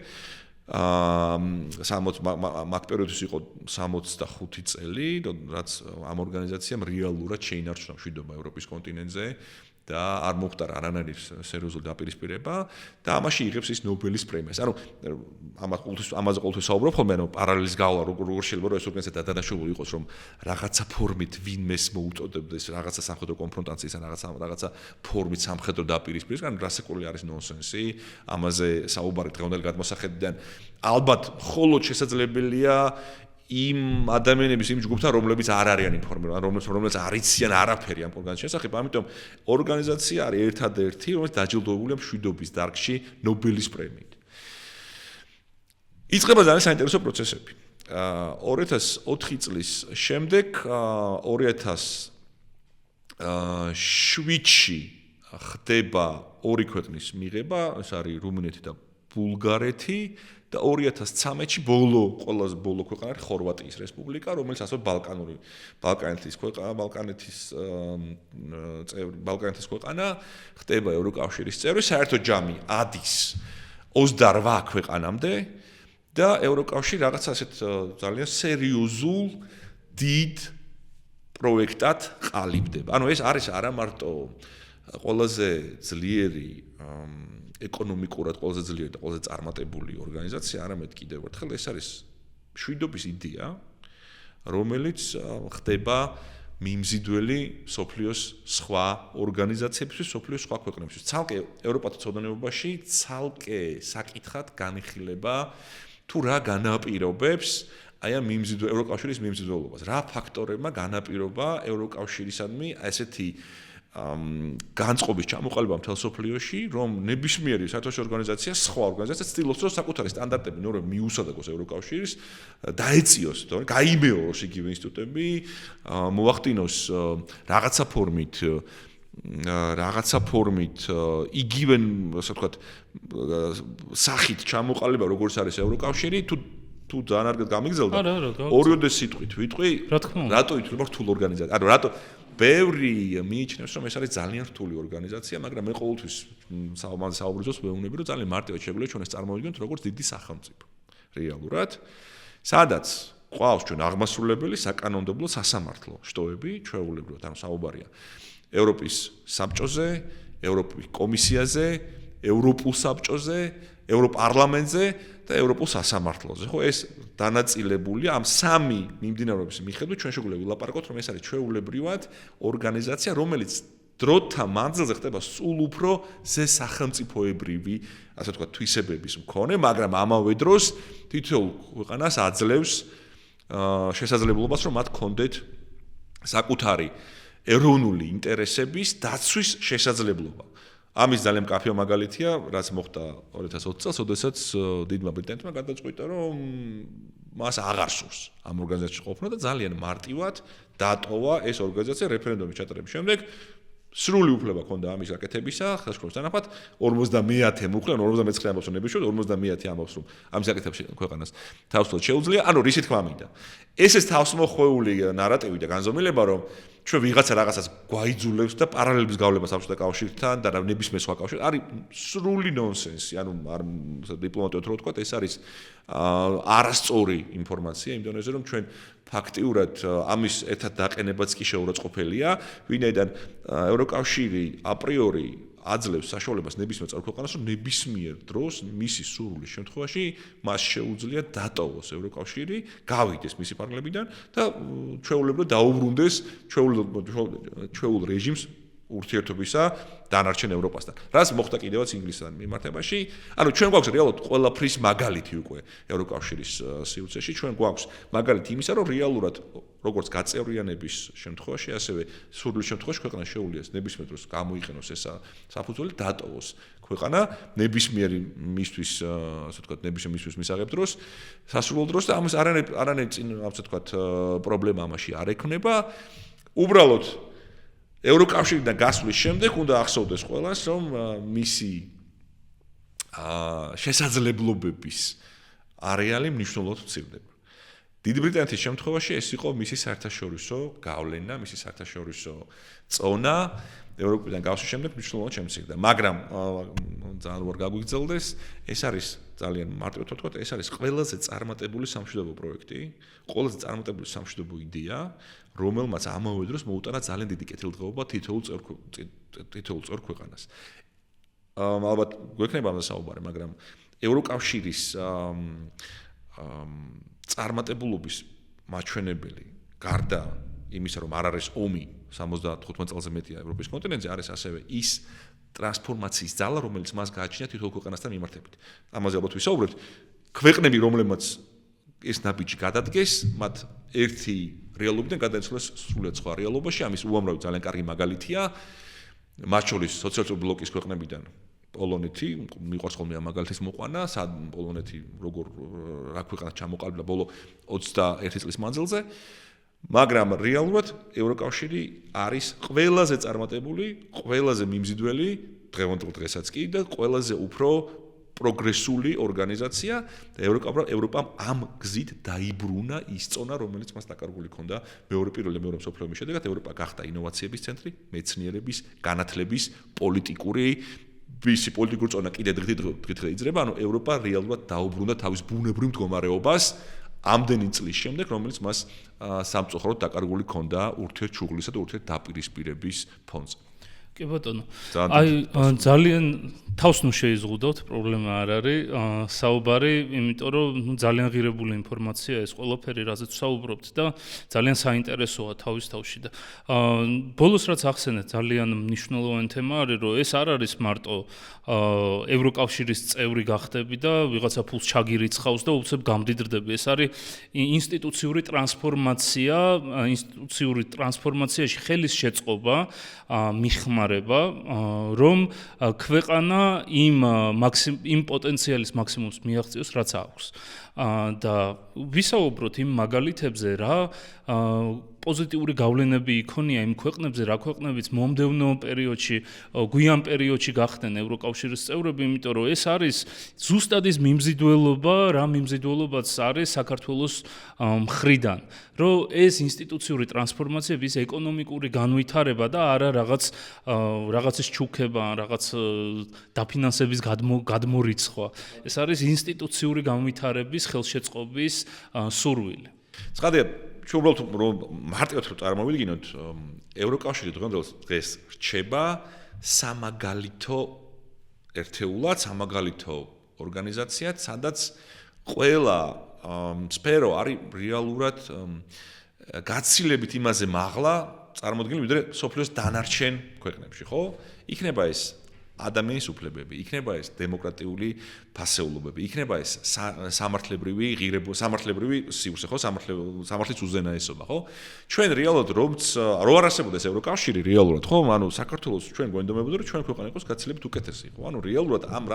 [SPEAKER 2] მაგ პერიოდში იყო 65 წელი, რაც ამ ორგანიზაციამ რეალურად შეინარჩუნა მშვიდობა ევროპის კონტინენტზე და არ მოხდა არანაირი სერიოზული დაპირისპირება და ამაში იღებს ის ნობელის პრემიას. ანუ ამაზე ყოველთვის საუბრობ ხოლმე, ანუ პარალელის გავლა როგორ შეიძლება რომ ეს ორგანიზაცია დადანაშაული იყოს, რომ რაღაცა ფორმით ვინმეს მოუწოდებდეს რაღაცა სამხედრო კონფრონტაციის ან რაღაცა ფორმით სამხედრო დაპირისპირებას, ან რასაკურველი არის ნონსენსი. ამაზე საუბარი დღევანდელი გადმოსახედიდან ალბათ მხოლოდ შესაძლებელია იმ ადამიანების იმ ჯგუფთან, რომლებიც არ არიან ინფორმირებული, რომლებიც არ იციან არაფერი ამ ორგანიზაციის შესახებ, ამიტომ ორგანიზაცია არის ერთადერთი, რომელიც დაჯილდოებულია მშვიდობის დარგში ნობელის პრემიით. იწყება ძალიან საინტერესო პროცესები. 2004 წლის შემდეგ 2007-ში ხდება ორი ქვეყნის მიღება, ეს არის რუმინეთი და ბულგარეთი. და 2013-ში ყველაზე ბოლო ქვეყანა არის ხორვატიის რესპუბლიკა, რომელიც ასევე ბალკანეთის ქვეყანა ხდება ევროკავშირის წევრი, საერთო ჯამი ადის 28 ქვეყანამდე და ევროკავშირი რაღაც ასეთ ძალიან სერიოზულ დიდ პროექტად ყალიბდება. ანუ ეს არის არა მარტო ყველაზე ძლიერი ეკონომიკურად ყველაზე ძლიერი და ყველაზე წარმატებული ორგანიზაცია, არამედ კიდევ ერთხელ ეს არის მშვიდობის იდეა, რომელიც ხდება მიმზიდველი სოფლიოს სხვა ორგანიზაციებისთვის, სოფლიოს სხვა ქვეყნებისთვის. ცალკე ევროპათო ცოდნეობაში ცალკე საკითხად განიხილება თუ რა განაპირობებს აი ამ ევროკავშირის მიმზიდველობას. რა ფაქტორებმა განაპირობა ევროკავშირისადმი ესეთი განწყობის ჩამოყალიბება მთელ სოფლიოში, რომ ნებისმიერი საერთაშორისო ორგანიზაცია, სხვა ორგანიზაცია ცდილობს, რომ საკუთარი სტანდარტები, ნორმები მიუსადაგოს ევროკავშირის, დაეციოს, გაიმეოროს იგივე ინსტიტუტები, მოახდინოს რაღაცა ფორმით იგივე, ასე ვთქვათ, სახით ჩამოყალიბება, როგორც არის ევროკავშირი, თუ ძალიან არ გამიგზელდა, ორიოდე სიტყვით ვიტყვი, რატო ითვლება რთულ ორგანიზაციად? ანუ რატო ბევრი მიიჩნევს, რომ ეს არის ძალიან რთული ორგანიზაცია, მაგრამ მე ყოველთვის საუბრობს ვეუბნები, რომ ძალიან მარტივად შეგვიძლია ჩვენ ეს წარმოვიდგინოთ როგორც დიდი სახელმწიფო. რეალურად, სადაც ყავს ჩვენ აღმასრულებელი საკანონმდებლო სასამართლო შტოები, ჩვეულებრივად, ანუ საუბარია ევროპის საბჭოზე, ევროპის კომისიაზე, ევროპულ საბჭოზე, ევროპარლამენტზე და ევროპულ სასამართლოზე. ხო, ეს დანაწილებულია ამ სამი მიმდინარეობის მიხედვით ჩვენ შეგვიძლია ვილაპარაკოთ, რომ ეს არის ჩვეულებრივად ორგანიზაცია, რომელიც დროთა მანძილზე ხდება სულ უფრო სახელმწიფოებრივი, ასე ვთქვათ, თვისებების მქონე, მაგრამ ამავე დროს თითოეულ ქვეყანას აძლევს შესაძლებლობას, რომ მათ ჰქონდეთ საკუთარი ეროვნული ინტერესების დაცვის შესაძლებლობა. ამის ძალიან მკაფიო მაგალითია, რაც მოხდა 2020 წელს, როდესაც დიდმა ბრიტანეთმა გადაწყვიტა, რომ მას აღარ სურს ამ ორგანიზაციაში ყოფნა და ძალიან მარტივად დატოვა ეს ორგანიზაცია რეფერენდუმის ჩატარების შემდეგ. სრული უფლება ჰქონდა ამის გაკეთებისა, ხელშეკრულების თანახმად 50-ე მუხლი, 59 ამბობს რომ ნებისმიერ 50-ე ამბობს რომ ამის გაკეთებაში ქვეყანას თავისუფლად შეუძლია, ანუ რისი თქმა მინდა. ეს თავსმოხვეული ნარატივი და განზომილება, რომ ჩვენ რაღაცას გვაიძულებს და პარალელების გავლება საბჭოთა კავშირთან და ნებისმიერ სხვა კავშირთან, არის სრული ნონსენსი, ანუ არ დიპლომატიურად რო ვთქვა, ეს არის არასწორი ინფორმაცია, იმიტომ რომ ჩვენ ფაქტიურად ამის ერთად დაყენებაც კი შეურაცხყოფელია, ვინაიდან ევროკავშირი აპრიორი აძლევს საშუალებას ნებისმიერ წევრ-ქვეყანას, რომ ნებისმიერ დროს მისი სურვილის შემთხვევაში მას შეუძლია დატოვოს ევროკავშირი, გავიდეს მისი პარლამენტიდან და ჩვეულებრივად დაუბრუნდეს ჩვეულ რეჟიმს ურთიერთობისა დანარჩენ ევროპასთან. რას მოხდა კიდევაც ინგლისთან მიმართებაში? ანუ ჩვენ გვაქვს რეალურად ყველაფრის მაგალითი უკვე ევროკავშირის სივრცეში. ჩვენ გვაქვს მაგალითი იმისა, რომ რეალურად როგორც გაწევრიანების შემთხვევაში, ასევე სურვილის შემთხვევაში ქვეყანა შეუძლიათ ნებისმიერ დროს გამოიყენოს ეს საფუძველი, დატოვოს ქვეყანა ნებისმიერი მისთვის, ასე ვთქვათ, ნებისმიერ მისთვის მისაღებ დროს, სასურველ დროს და ამას არანაირი წინ, ასე ვთქვათ, პრობლემა ამაში არ ექნება. უბრალოდ ევროკავშირიდან გასვლის შემდეგ უნდა ახსოვდეს ყველას, რომ მისი შესაძლებლობების არეალი მნიშვნელოვნად მცირდება. დიდი ბრიტანეთის შემთხვევაში ეს იყო მისი საერთაშორისო გავლენა, მისი საერთაშორისო წონა ევროპიდან გასვლის შემდეგ მნიშვნელოვნად შემცირდა. მაგრამ ძალიან უარ გაგვიგრძელდეს, ეს არის ძალიან მარტივად ვთქვათ, ეს არის ყველაზე წარმატებული სამშვიდობო პროექტი, ყველაზე წარმატებული სამშვიდობო იდეა, რომელმაც ამავე დროს მოუტანა ძალიან დიდი კეთილდღეობა თითოეულ წევრ ქვეყანას. ალბათ გვექნება ამაზე საუბარი, მაგრამ ევროკავშირის წარმატებულობის მაჩვენებელი გარდა იმისა, რომ არ არის ომი 75 წელზე მეტია ევროპის კონტინენტზე, არის ასევე ის ტრანსფორმაციის ძალა, რომელიც მას გააჩნია თითოეულ ქვეყანასთან მიმართებით. ამაზე ალბათ ვისაუბრებთ. ქვეყნები, რომლებმაც ეს ნაბიჯი გადადგეს, მათ ერთი რეალობიდან გადაეცვალეს სრულიად სხვა რეალობაში. ამის უამრავი ძალიან კარგი მაგალითია. მათ შორის სოციალისტური ბლოკის ქვეყნებიდან პოლონეთი, მიყვარს ხოლმე ამ მაგალითის მოყვანა, პოლონეთი როგორ რა ქვეყანას ჩამოყალიბდა ბოლო 21 წლის მანძილზე. მაგრამ რეალურად ევროკავშირი არის ყველაზე წარმატებული, ყველაზე მიმზიდველი დღევანდელ დღესაც კი და ყველაზე უფრო პროგრესული ორგანიზაცია და ევროპამ ამ გზით დაიბრუნა ის წონა, რომელიც მას დაკარგული ჰქონდა პირველი მსოფლიო ომის შედეგად. ევროპა გახდა ინოვაციების ცენტრი, მეცნიერების, განათლების, პოლიტიკური წონა კიდე დღით იძრება. ანუ ევროპა რეალურად დაუბრუნდა თავის ბუნებრივ მდგომარეობას ამდენი წლის შემდეგ, რომელიც მას სამწუხაროდ დაკარგული ჰქონდა ურთიერთშუღლისა და ურთიერთდაპირისპირების ფონზე.
[SPEAKER 1] კი ბატონო. აი ძალიან თავს ნუ შეიზღუდოთ, პრობლემა არ არის. საუბარი, იმიტომ რომ ძალიან ღირებული ინფორმაცია ეს ყველაფერი, რაზეც ვსაუბრობთ და ძალიან საინტერესოა თავის თავში და ბოლოს რაც ახსენეთ, ძალიან მნიშვნელოვანი თემა არის, რომ ეს არ არის მარტო ევროკავშირის წევრი გახდები და ვიღაცა ფულს ჩაგირიცხავს და უცებ გამდიდრდები. ეს არის ინსტიტუციური ტრანსფორმაციაში ხელის შეწყობა, მიხმარება, რომ ქვეყანა იმ პოტენციალის მაქსიმუმს მიაღწიოს, რაც აქვს. და ვისაუბროთ იმ მაგალითებზე, რა პოზიტიური გავლენები იქონია იმ ქვეყნებზე, რა ქვეყნებიც მომდევნო პერიოდში, გვიან პერიოდში გახდნენ ევროკავშირის წევრები, იმიტომ რომ ეს არის ზუსტად ის მიმზიდველობა, რა მიმზიდველობაც არის საქართველოს მხრიდან, რომ ეს ინსტიტუციური ტრანსფორმაცია, ის ეკონომიკური განვითარება და არა რაღაცის ჩუქება, რაღაც დაფინანსების გადმორიცხვა. ეს არის ინსტიტუციური განვითარების ხელშეწყობის სურვილი.
[SPEAKER 2] ცხადია, ჩვენ უბრალოდ მარტივად რომ წარმოვიდგინოთ, ევროკავშირი დღეს რჩება სამაგალითო ერთეულად, სამაგალითო ორგანიზაციად, სადაც ყველა სფერო არის რეალურად გაცილებით იმაზე მაღლა წარმოდგენილი, ვიდრე სოფლიოს დანარჩენ ქვეყნებში, ხო? იქნება ეს ადამიანის უფლებები, იქნება ეს დემოკრატიული ფასეულობები, იქნება ეს სამართლებრივი სივრცე, ხო, სამართლის უზენაესობა, ხო? ჩვენ რეალურად რო არ არსებობდეს ევროკავშირი რეალურად, ხო? ანუ საქართველოს ჩვენ გვენდომებოდა, რომ ჩვენ ქვეყანა იყოს გაცილებით უკეთესი, ხო? ანუ რეალურად ამ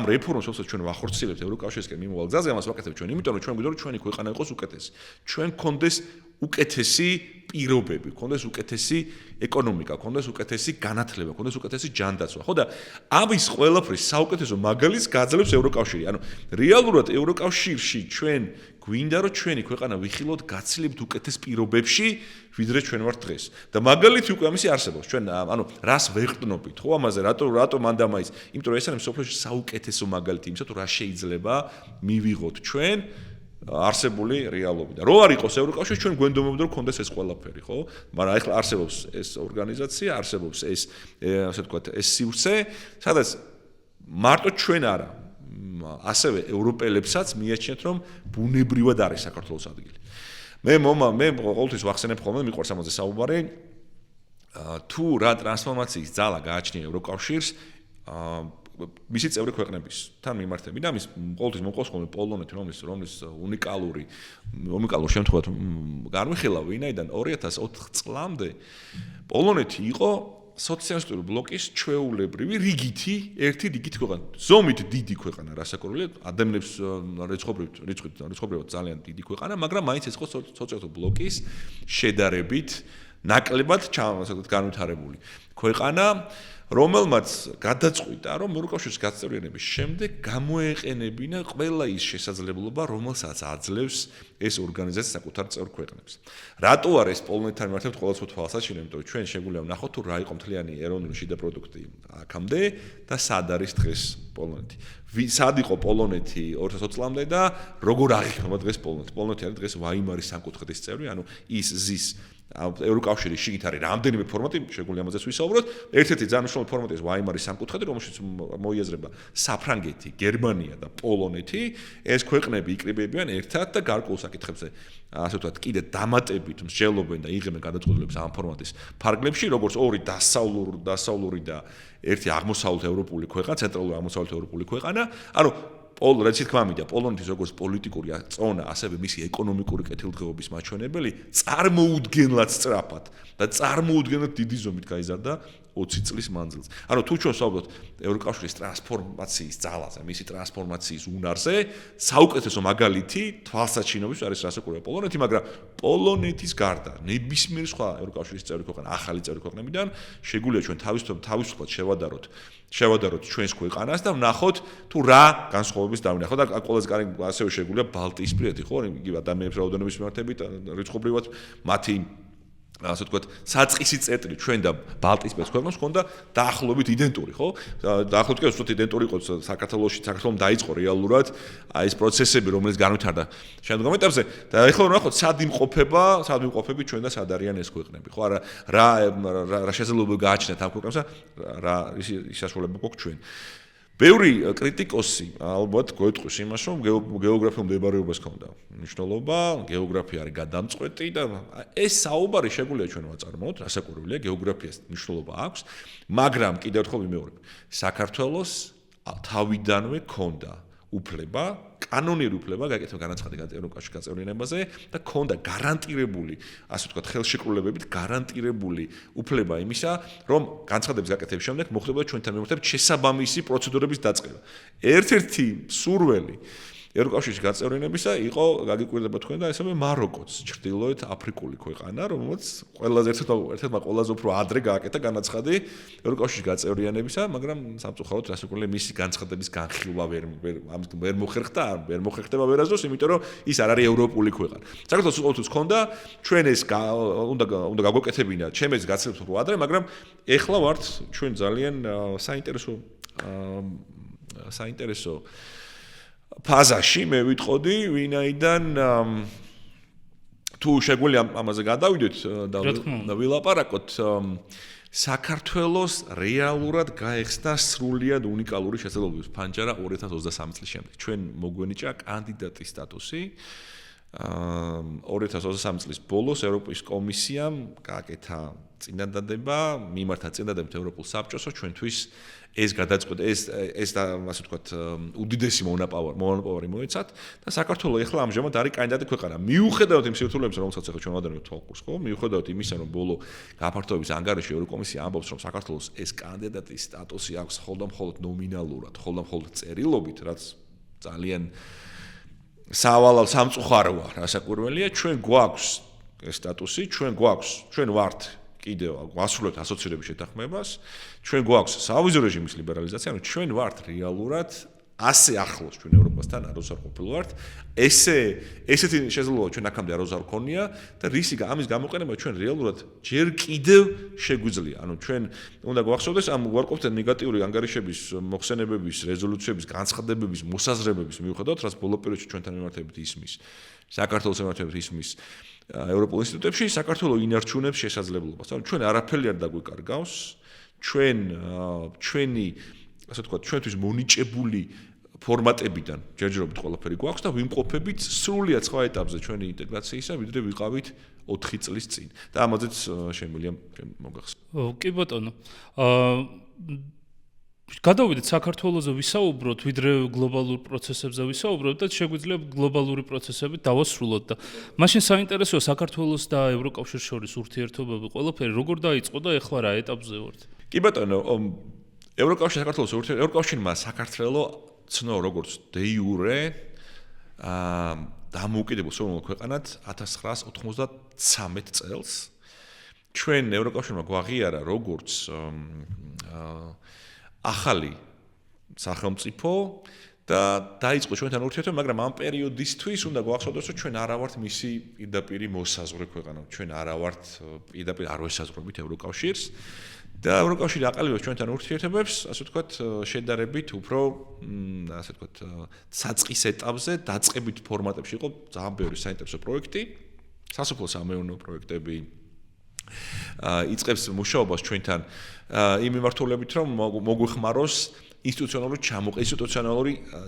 [SPEAKER 2] რეფორმას, რომელსაც ჩვენ ვახორციელებთ ევროკავშირისკენ მიმოვალ გზაზე, ამას ვაკეთებთ ჩვენ, იმიტომ რომ ჩვენ გვინდა, რომ ჩვენი ქვეყანა იყოს უკეთესი. ჩვენ გქონდეს უკეთესი პირობები, გქონდეს უკეთესი ეკონომიკა, გქონდეს უკეთესი განათლება, გქონდეს უკეთესი ჯანდაცვა, ხო და ამის ყველაფრის საუკეთესო მაგალითს გაძლევს ევროკავშირი. ანუ რეალურად ევროკავშირში ჩვენ გვინდა რომ ჩვენი ქვეყანა ვიხილოთ გაცილებით უკეთეს პირობებში, ვიდრე ჩვენ ვართ დღეს. და მაგალითი უკვე ამისი არსებობს. ჩვენ ანუ რას ვეყრდნობით, ხო ამაზე, რატო მანდამაის? იმიტომ რომ ეს არის სოფლიოში საუკეთესო მაგალითი იმისა, თუ რა შეიძლება მივიღოთ ჩვენ არსებული რეალობიდან. რო არ იყოს ევროკავშირი, ჩვენ გვენდომებოდა რომ კონდეს ეს ყველაფერი, ხო? მაგრამ ახლა არსებობს ეს ორგანიზაცია, არსებობს ეს ასე ვთქვათ, ეს სივრცე, სადაც მარტო ჩვენ არა, ასევე ევროპელებსაც მიაჩნიათ, რომ ბუნებრივად არის საქართველოს ადგილი. მე ყოველთვის ვახსენებ ხოლმე, მიყვარს ამაზე საუბარი, თუ რა ტრანსფორმაციის ძალა გააჩნია ევროკავშირს მისი წევრი ქვეყნებისთან მიმართები და მის ყოველთვის მოყავს ხოლმე პოლონეთი რომლის უნიკალურ შემთხვევით განვიხილა ვინაიდან 2004 წლამდე პოლონეთი იყო სოციალისტური ბლოკის ჩვეულებრივი ერთი რიგით ქვეყანა ზომით დიდი ქვეყანა რასაკურველია ადამიანებს რიცხობრივად ძალიან დიდი ქვეყანა მაგრამ მაინც ეს იყო სოციალისტური ბლოკის შედარებით ნაკლებად განვითარებული ქვეყანა რომელმაც გადაწყვიტა რომ ევროკავშირის გაწევრიანების შემდეგ გამოეყენებინა ყველა ის შესაძლებლობა რომელსაც აძლევს ეს ორგანიზაცია საკუთარ წევრ ქვეყნებს. რატო არ ეს პოლონეთთან მიმართებით ყოველთვის თვალსაჩინო, იმიტომ რომ ჩვენ შეგვიძლია ვნახოთ თუ რა იყო მთლიანი ეროვნული შიდა პროდუქტი აქამდე და სად არის დღეს პოლონეთი. სად იყო პოლონეთი 2020 წლამდე და როგორ აღიქმება დღეს პოლონეთი. პოლონეთი არის დღეს ვაიმარის სამკუთხედის წევრი, ანუ ის ზის ევროკავშირის შიგით არის რამდენიმე ფორმატი, შეგვიძლია ამაზე ვისაუბროთ. ერთ-ერთი ძალიან მნიშვნელოვანი ფორმატია ეს ვაიმარის სამკუთხედი, რომელშიც მოიაზრება საფრანგეთი, გერმანია და პოლონეთი. ეს ქვეყნები იკრიბებიან ერთად და გარკვეულ საკითხებზე, ასე ვთქვათ, კიდე დამატებით მსჯელობენ და იღებენ გადაწყვეტილებას ამ ფორმატის ფარგლებში, როგორც ორი დასავლური და ერთი აღმოსავლეთ ევროპული ქვეყანა, ცენტრალური აღმოსავლეთ ევროპული ქვეყანა. ანუ რაც თქმა მინდა, პოლონეთის როგორც პოლიტიკური წონა, ასევე მისი ეკონომიკური კეთილდღეობის მაჩვენებელი წარმოუდგენლად სწრაფად და წარმოუდგენლად დიდი ზომით გაიზარდა 20 წლის მანძილზე. ანუ თუ ჩვენ ვსაუბრობთ ევროკავშირის ტრანსფორმაციის ძალაზე, მისი ტრანსფორმაციის უნარზე, საუკეთესო მაგალითი თვალსაჩინობის არის რასაკურველია პოლონეთი, მაგრამ პოლონეთის გარდა ნებისმიერ სხვა ევროკავშირის წევრი ქვეყანა, ახალი წევრი ქვეყნებიდან შეგვიძლია ჩვენ თავისუფლად შევადაროთ ჩვენს ქვეყანას და ვნახოთ თუ რა განსხვავებებს დავინახოთ და ყველაზე კარგი ასევე შეგვიძლია ბალტიისპირეთი, ხო, იგი ადამიანების რაოდენობის მიმართებით რიცხობრივად მათი ასე ვთქვათ, საწყისი წერტილი ჩვენ და ბალტიისპირეთის ქვეყნებს ჰქონდა დაახლოებით იდენტური, ხო? დაახლოებით კი უბრალოდ იდენტური იყო საქართველომ დაიწყო რეალურად ეს პროცესები, რომელიც განვითარდა შემდგომ ეტაპზე და ეხლა ვნახოთ სად იმყოფები ჩვენ და სად არიან ეს ქვეყნები, ხო? რა შესაძლებლობა გააჩნიათ ამ ქვეყნებს და რა საშუალება გვაქვს ჩვენ. ბევრი კრიტიკოსი ალბათ გვეტყვის იმას, რომ გეოგრაფიულ მდებარეობას ჰქონდა მნიშვნელობა, გეოგრაფია არის გადამწყვეტი და ეს საუბარი შეგვიძლია ჩვენ ვაწარმოოთ, რასაკურველია, გეოგრაფიას მნიშვნელობა აქვს, მაგრამ კიდევ ერთხელ ვიმეორებ, საქართველოს თავიდანვე ჰქონდა უფლება, კანონიერი უფლება გააკეთა განაცხადი ევროკავშირის გაწევრიანებაზე და ჰქონდა გარანტირებული, ასე ვთქვათ, ხელშეკრულებებით გარანტირებული უფლება იმისა, რომ განცხადების გაკეთების შემდეგ მოხდებოდა ჩვენთან მიმართებით შესაბამისი პროცედურების დაწყება. ერთ-ერთი სურველი ევროკავშირის გაწევრიანებისა იყო გაგიკვირდება თქვენ და ესაა მაროკოც, ჩრდილოეთ აფრიკული ქვეყანა, რომელიც ერთადერთმა ყველაზე უფრო ადრე გააკეთა განაცხადი ევროკავშირის გაწევრიანებისა, მაგრამ სამწუხაროდ რასაკურველია მისი განცხადების განხილვა ვერ მოხერხდება ვერასდროს, იმიტომ რომ ის არ არის ევროპული ქვეყანა. საქართველოს უყურთუს ჰქონდა, ჩვენ ეს უნდა გაგვეკეთებინა, ჩემ ეს გაცილებით უფრო ადრე, მაგრამ ეხლა ვართ ჩვენ ძალიან საინტერესო ფაზაში მე ვიტყოდი, ვინაიდან თუ შეგვიძლია ამაზე გადავიდეთ და ვილაპარაკოთ, საქართველოს რეალურად გაეხსნა სრულიად უნიკალური შესაძლებლობის ფანჯარა 2023 წლის შემდეგ. ჩვენ მოგვენიჭა კანდიდატის სტატუსი. 2023 წლის ბოლოს ევროპის კომისიამ გააკეთა წინადადება, მიმართა წინადადებით ევროპულ საბჭოს, რომ ჩვენთვის ეს გადაწყვეტა, ეს ასე ვთქვათ, უდიდესი მონოპოლარი მოეცათ და საქართველოს ეხლა ამჟამად არის კანდიდატი ქვეყანა. მიუხედავად იმ სირთულეების, რომელსაც ეხლა ჩვენ ვადარებთ თვალყურს, ხო? მიუხედავად იმისა, რომ ბოლო გაფართოების ანგარიში ევროკომისია ამბობს, რომ საქართველოს ეს კანდიდატის სტატუსი აქვს მხოლოდ ნომინალურად, მხოლოდ წერილობით, რაც ძალიან სავალალ სამწუხაროა, რასაკურველია, ჩვენ გვაქვს ეს სტატუსი, ჩვენ ვართ კიდევ გვასრულებთ ასოცირების შეთანხმებას, ჩვენ გვაქვს სავიზო რეჟიმის ლიბერალიზაცია, ანუ ჩვენ ვართ რეალურად ასე ახლოს ჩვენ ევროპასთან არასდროს არ ყოფილვართ. ესეთი შესაძლებლობა ჩვენ აქამდე არასდროს არ გქონია და ამის გამოყენება ჩვენ რეალურად ჯერ კიდევ შეგვიძლია. ანუ ჩვენ უნდა გვახსოვდეს ამ უარყოფითად ნეგატიური ანგარიშების, მოხსენებების, რეზოლუციების, განცხადებების, მოსაზრებების მიუხედავად, რაც ბოლო პერიოდში ჩვენთან მიმართებით ისმის, საქართველოს მიმართებით ისმის ევროპულ ინსტიტუტებში, საქართველოს ინარჩუნებს შესაძლებლობას. ანუ ჩვენ არაფერი არ დაგვიკარგავს, ჩვენი ასე ვთქვათ, ჩვენთვის მონიჭებული ფორმატებიდან ჯერჯერობით ყველაფერი გვაქვს და ვიმყოფებით სრულიად სხვა ეტაპზე ჩვენი ინტეგრაციისა, ვიდრე ვიყავით 4 წლის წინ. და ამაზეც შემიძლია მოგახსოვს.
[SPEAKER 1] კი ბატონო. გადავიდეთ საქართველოზე ვისაუბროთ, ვიდრე გლობალურ პროცესებზე ვისაუბროთ და შეგვიძლია გლობალური პროცესები დავასრულოთ და მაშინ საინტერესოა საქართველოს და ევროკავშირის შორის ურთიერთობები ყველაფერი როგორ დაიწყო და ეხლა რა ეტაპზე ვართ?
[SPEAKER 2] კი ბატონო, ევროკავშირმა საქართველოს ცნო როგორც de jure დამოუკიდებელ სოციალურ ქვეყანად 1993 წელს ჩვენ ევროკავშირმა გვაღიარა როგორც ახალი სახელმწიფო და დაიწყო ჩვენთან ურთიერთობა, მაგრამ ამ პერიოდისთვის უნდა გვახსოვდეს, რომ ჩვენ არა ვართ მისი პირდაპირი მოსაზღვრე ქვეყანა, ჩვენ არა ვართ პირდაპირ არ ვესაზღვრებით ევროკავშირს და ევროკავშირი აყალიბებს ჩვენთან ურთიერთობებს, ასე ვთქვათ, შედარებით უფრო, ასე ვთქვათ, საწყის ეტაპზე, დაწყებით ფორმატებში იყო ძალიან ბევრი საინტერესო პროექტი, სასოფლო-სამეურნეო პროექტები იწყებს მუშაობას ჩვენთან იმ მიმართულებით, რომ მოგვეხმაროს ინსტიტუციონალური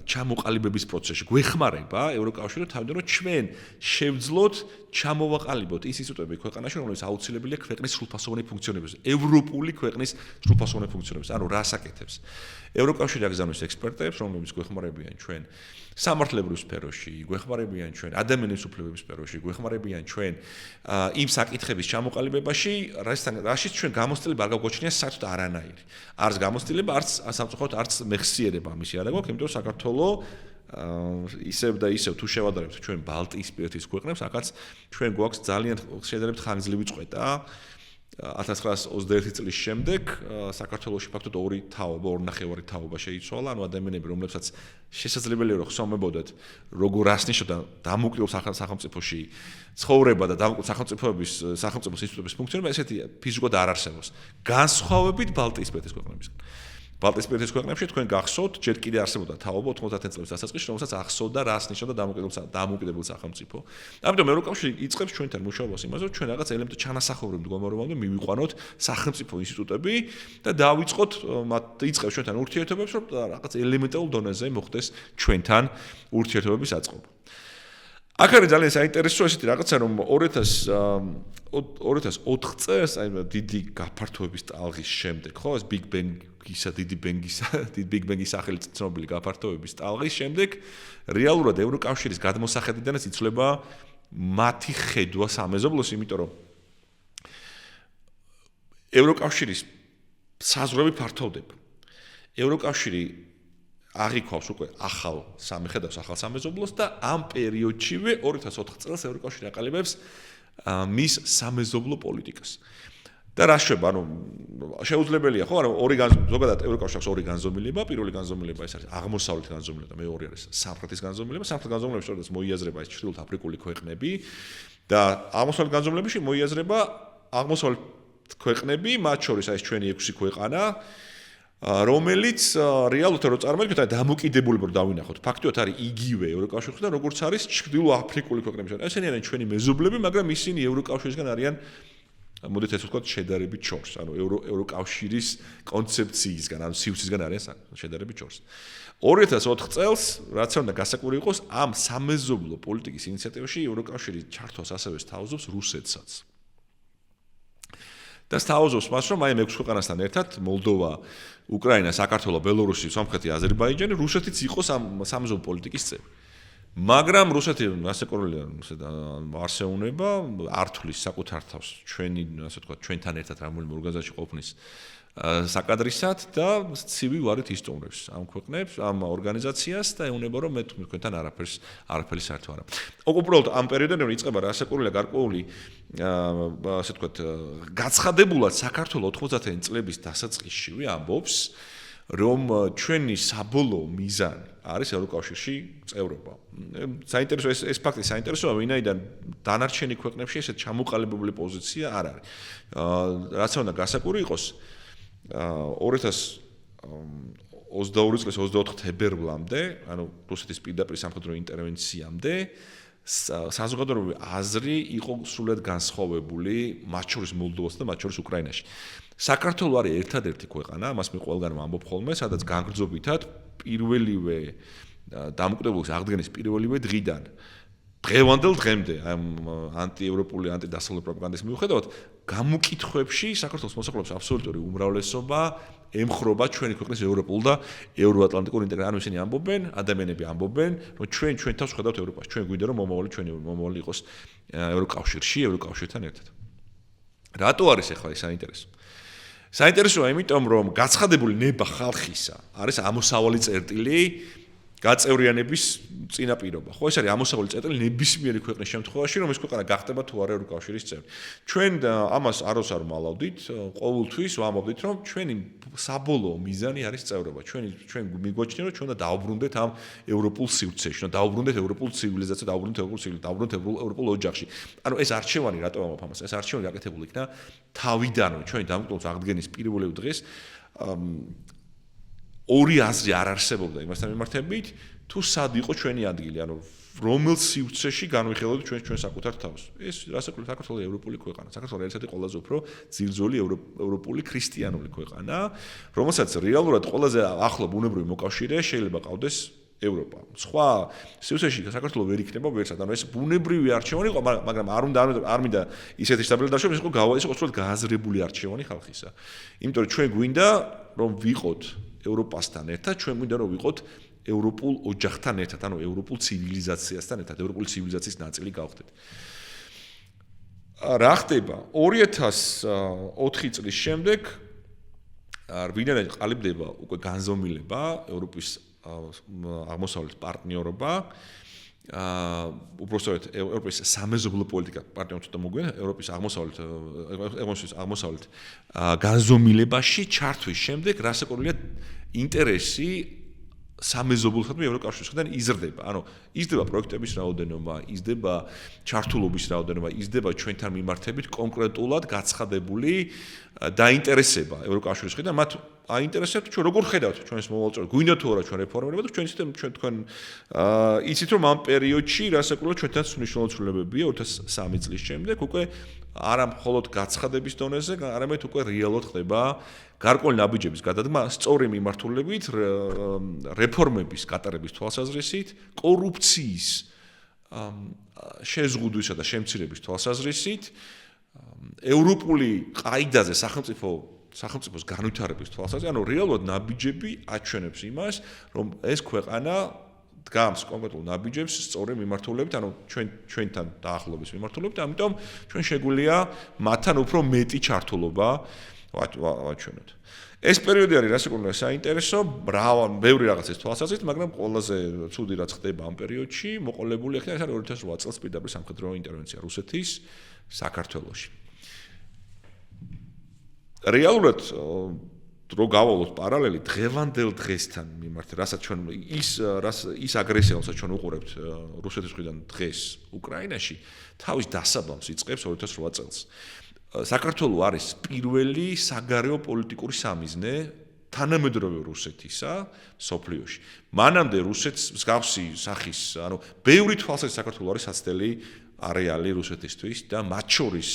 [SPEAKER 2] ჩამოყალიბების პროცესში. გვეხმარება ევროკავშირი თავიდან რომ ჩვენ შევძლოთ ჩამოვაყალიბოთ ის ინსტიტუტები ქვეყანაში, რომლებიც აუცილებელია ქვეყნის სრულფასოვანი ფუნქციონირების, ევროპული ქვეყნის სრულფასოვანი ფუნქციონირების. ანუ რას აკეთებს? ევროკავშირი აგზავნის ექსპერტებს, რომლებიც გვეხმარებიან ჩვენ სამართლებრივ სფეროში, გვეხმარებიან ჩვენ ადამიანის უფლებების სფეროში, გვეხმარებიან ჩვენ იმ საკითხების ჩამოყალიბებაში, რაშიც ჩვენ გამოცდილება არ გავგვაჩნია საერთოდ არანაირი. არც გამოცდილება, არც სამწუხაროდ არც მეხსიერება ამისი არ აქვს, იმიტომ რომ საქართველოს ისევ და ისევ თუ შევადარებთ ჩვენ ბალტიისპირეთის ქვეყნებს, აქაც ჩვენ გვაქვს ძალიან შედარებით ხანგრძლივი წყვეტა. 1921 წლის შემდეგ საქართველოში ფაქტობრივად ორი თაობა, ორ ნახევარი თაობა შეიცვალა, ანუ ადამიანები, რომლებსაც შესაძლებელია რომ ხსომებოდათ, როგორ ასნიშნავდა დამოუკიდებელ სახელმწიფოში ცხოვრება და დამოუკიდებელ სახელმწიფოს ინსტიტუტების ფუნქციონირება, ესეთი ფიზიკურად არ არსებობს. განსხვავებით ბალტიისპირეთის ქვეყნებისგან. ბალტიისპირეთის ქვეყნებში თქვენ გახსოვთ, ჯერ კიდე არსებობდა თაობა 90 წლების დასაწყისში, რომელსაც ახსოვდა რა ასნიშნავდა დამოუკიდებელ სახელმწიფო. ამიტომ ევროკავშირი იწყებს ჩვენთან მუშაობას იმაზე, რომ ჩვენ რაღაც ელემენტ ჩანასახოვნებ მდგომარეობამდე მივიყვანოთ სახელმწიფო ინსტიტუტები და დავიწყოთ იწყებს ჩვენთან ურთიერთობებს, რომ რაღაც ელემენტარულ დონეზე მოხდეს ჩვენთან ურთიერთობების აწყობა. აქ არის ძალიან საინტერესო ესეთი რაღაცა, რომ 2004 წელს, აი დიდი გაფართოების ტალღის შემდეგ, ხო, ეს Big Bang-ის სახელით ცნობილი გაფართოების ტალღის შემდეგ, რეალურად ევროკავშირის გადმოსახედიდანაც იცვლება მათი ხედვა სამეზობლოს, იმიტომ რომ ევროკავშირის საზღვრები ფართოვდება. ევროკავშირი აღიქვავს უკვე ახალ სამხედროს, ახალ სამეზობლოს და ამ პერიოდშივე 2004 წელს ევროკავშირი აყალიბებს მის სამეზობლო პოლიტიკას. და რა შვება, ანუ შეუძლებელია, ხო, ანუ ზოგადად ევროკავშირს აქვს ორი განზომილება, პირველი განზომილება ეს არის აღმოსავლეთ განზომილება და მეორე არის სამხრეთის განზომილება. სამხრეთ განზომილებას შორის მოიაზრება ეს ჩრდილოეთ აფრიკული ქვეყნები და აღმოსავლეთ განზომილებაში მოიაზრება აღმოსავლეთ ქვეყნები, მათ შორის არის ჩვენი 6 ქვეყანა, რომელიც რეალურად რო წარმოვიდგინოთ, აი დამოკიდებულება რო დავინახოთ, ფაქტობრივად არის იგივე ევროკავშირიდან, როგორც არის ჩრდილო აფრიკული ქვეყნები. ესენი არიან ჩვენი მეზობლები, მაგრამ ისინი ევროკავშირისგან არიან მოდით ეს ვთქვათ შედარებით შორს, ანუ ევროკავშირის კონცეფციისგან, ანუ სივრცისგან არიან შედარებით შორს. 2004 წელს, რაც უნდა გასაკვირი იყოს, ამ სამეზობლო პოლიტიკის ინიციატივაში ევროკავშირი ჩართვას ასევე სთავაზობს რუსეთსაც. და სთავაზობს მას, რომ აი 6 ქვეყანასთან ერთად მოლდოვა, უკრაინა, საქართველო, ბელორუსი, სომხეთი, აზერბაიჯანი, რუსეთიც იყოს ამ სამეზობლო პოლიტიკის წევრი. მაგრამ რუსეთი გასაკვირველია, არ შეუნება ართulis საკუთარ თავს ჩვენი, ასე ვთქვათ, ჩვენთან ერთად რომელიმე ორგანიზაციაში ყოფნის საკადრისად და ცივი ვარით ისტუმრებს ამ ქვეყნებს, ამ ორგანიზაციას და ეუბნება, რომ მე თქვენთან არაფერი საერთო არა. უბრალოდ ამ პერიოდიდან იწყება გასაკვირველია გარკვეული, ასე ვთქვათ, გაცხადებულად საქართველოს 90-იანი წლების დასაწყისშივე ამბობს, რომ ჩვენი საბოლოო მიზანი არის ევროკავშირში წევრობა. საინტერესო ეს ფაქტი საინტერესოა, ვინაიდან დანარჩენი ქვეყნებში ესეთ ჩამოყალიბებული პოზიცია არ არის. რაც უნდა გასაკვირი იყოს, 2022 წლის 24 თებერვლამდე, ანუ რუსეთის პირდაპირ სამხედრო ინტერვენციამდე, საზოგადოებრივი აზრი იყო სრულად განსხვავებული, მათ შორის მოლდოვასა და მათ შორის უკრაინაში. საქართველო არის ერთადერთი ქვეყანა, მას მე ყველგან ვამბობ ხოლმე, სადაც განგრძობითად პირველივე დამოკიდებულების აღდგენის პირველივე დღიდან დღევანდელ დღემდე ამ ანტიევროპული, ანტიდასავლური პროპაგანდის მიუხედავად გამოკითხვებში საქართველოს მოსახლეობის აბსოლუტური უმრავლესობა ემხრობა ჩვენი ქვეყნის ევროპულ და ევროატლანტიკურ ინტეგრაციას. ანუ ისინი ამბობენ, ადამიანები ამბობენ, რომ ჩვენ თავს ხედავთ ევროპაში. ჩვენ გვინდა რომ ჩვენი მომავალი იყოს ევროკავშირში, ევროკავშირთან ერთად. რატო არის ახლა ეს საინტერესო? საინტერესოა იმიტომ, რომ გაცხადებული ნება ხალხისა არის ამოსავალი წერტილი გაწევრიანების წინაპირობა. ხო, ეს არის ამოსავალი წერტილი ნებისმიერი ქვეყნის შემთხვევაში, რომ ეს ქვეყანა გახდება თუ არა ევროკავშირის წევრი. ჩვენ ამას აროს არ მალავდით, ყოველთვის ვამბობდით, რომ ჩვენი საბოლოო მიზანი არის წევრობა. ჩვენ მიგვაჩნია, რომ ჩვენ უნდა დავბრუნდეთ ამ ევროპულ სივრცეში, უნდა დავბრუნდეთ ევროპულ ცივილიზაციას, დავბრუნდეთ ევროპულ ცივილიზაციას, დავბრუნდეთ ევროპულ ოჯახში. ანუ ეს არჩევანი რატო ამბობ ამას? ეს არჩევანი გაკეთებული იქნა თავიდანვე, ჩვენი დამკვიდრების აღდგენის პირველივე დღეს ორი აზრი არ არსებობდა იმასთან მიმართებით, თუ სად იყო ჩვენი ადგილი, ანუ რომელ სივრცეში განვიხილავთ ჩვენ საკუთარ თავს. ეს რასაკვირველია, საქართველოს ევროპული ქვეყანა. საქართველოს ერთ-ერთი ყველაზე უფრო ძირძველი ევროპული ქრისტიანული ქვეყანა, რომელსაც რეალურად ყველაზე ახლო ბუნებრივი მოკავშირე შეიძლება ყავდეს ევროპა. სხვა სივრცეში საქართველოს ვერ იქნება ვერცად. ანუ ეს ბუნებრივი არჩევანი იყო, მაგრამ არ მინდა ისეთი სტაბილურობა დავშევ, ეს იყო უბრალოდ გააზრებული არჩევანი ხალხისა. იმიტომ რომ ჩვენ გვინდა რომ ვიყოთ ევროპასთან ერთად, ჩვენ გვინდა რომ ვიყოთ ევროპულ ოჯახთან ერთად, ანუ ევროპულ ცივილიზაციასთან ერთად, ევროპული ცივილიზაციის ნაწილი გავხდეთ. რა ხდება? 2004 წლის შემდეგ ვინაიდან ყალიბდება უკვე განზომილება ევროპის აღმოსავლეთ პარტნიორობა, უბრალოდ ევროპის სამეზობლო პოლიტიკა პარტნიორობა ცოტა მოგვია, ევროპის აღმოსავლეთ განზომილებაში ჩართვის შემდეგ რასაკვირველია ინტერესი სამეზობლოთადმი ევროკავშირისგან იზრდება. ანუ იზრდება პროექტების რაოდენობა, იზრდება ჩართულობის რაოდენობა, იზრდება ჩვენთან მიმართებით კონკრეტულად გაცხადებული დაინტერესება ევროკავშირისგან. მათ აინტერესებთ ჩვენ როგორ ხედავთ ჩვენს მოვალწილეობას, გვინდა თუ არა ჩვენ რეფორმირება და თქვენ იცით რომ ამ პერიოდში რასაკვირველია ჩვენთან მნიშვნელოვანი ცვლილებებია 2003 წლის შემდეგ უკვე არა მხოლოდ გაცხადების დონეზე, არამედ უკვე რეალურად ხდება გარკვეული ნაბიჯების გადადგმა სწორი მიმართულებით რეფორმების გატარების თვალსაზრისით, კორუფციის შეზღუდვისა და შემცირების თვალსაზრისით, ევროპული ყაიდაზე სახელმწიფოს განვითარების თვალსაზრისით, ანუ რეალურად ნაბიჯები აჩვენებს იმას, რომ ეს ქვეყანა დგამს კონკრეტულ ნაბიჯებს სწორი მიმართულებით, ანუ ჩვენთან დაახლოების მიმართულებით, ამიტომ ჩვენ შეგვიძლია მათთან უფრო მეტი ჩართულობა ვაჩვენოთ. ეს პერიოდი არის რასაკვირველია საინტერესო, ბევრი რაღაცის თვალსაზრისით, მაგრამ ყველაზე ცუდი რაც ხდება ამ პერიოდში, მოყოლებული იქნა ეს არის 2008 წელს პირდაპირ სამხედრო ინტერვენცია რუსეთის საქართველოში. რეალურად რო გავალოთ პარალელი დღევანდელ დღესთან მიმართ, რასაც ჩვენ ის აგრესია, რასაც ჩვენ უყურებთ რუსეთის მხრიდან დღეს უკრაინაში, თავის დასაბამს იწყებს 2008 წელს. საქართველო არის პირველი საგარეო პოლიტიკური სამიზნე თანამედროვე რუსეთისა სოფლიოში. მანამდე რუსეთს მსგავსი სახის, ანუ ბევრი თვალსაზრისით საქართველო არის საცდელი არეალი რუსეთისთვის და მათ შორის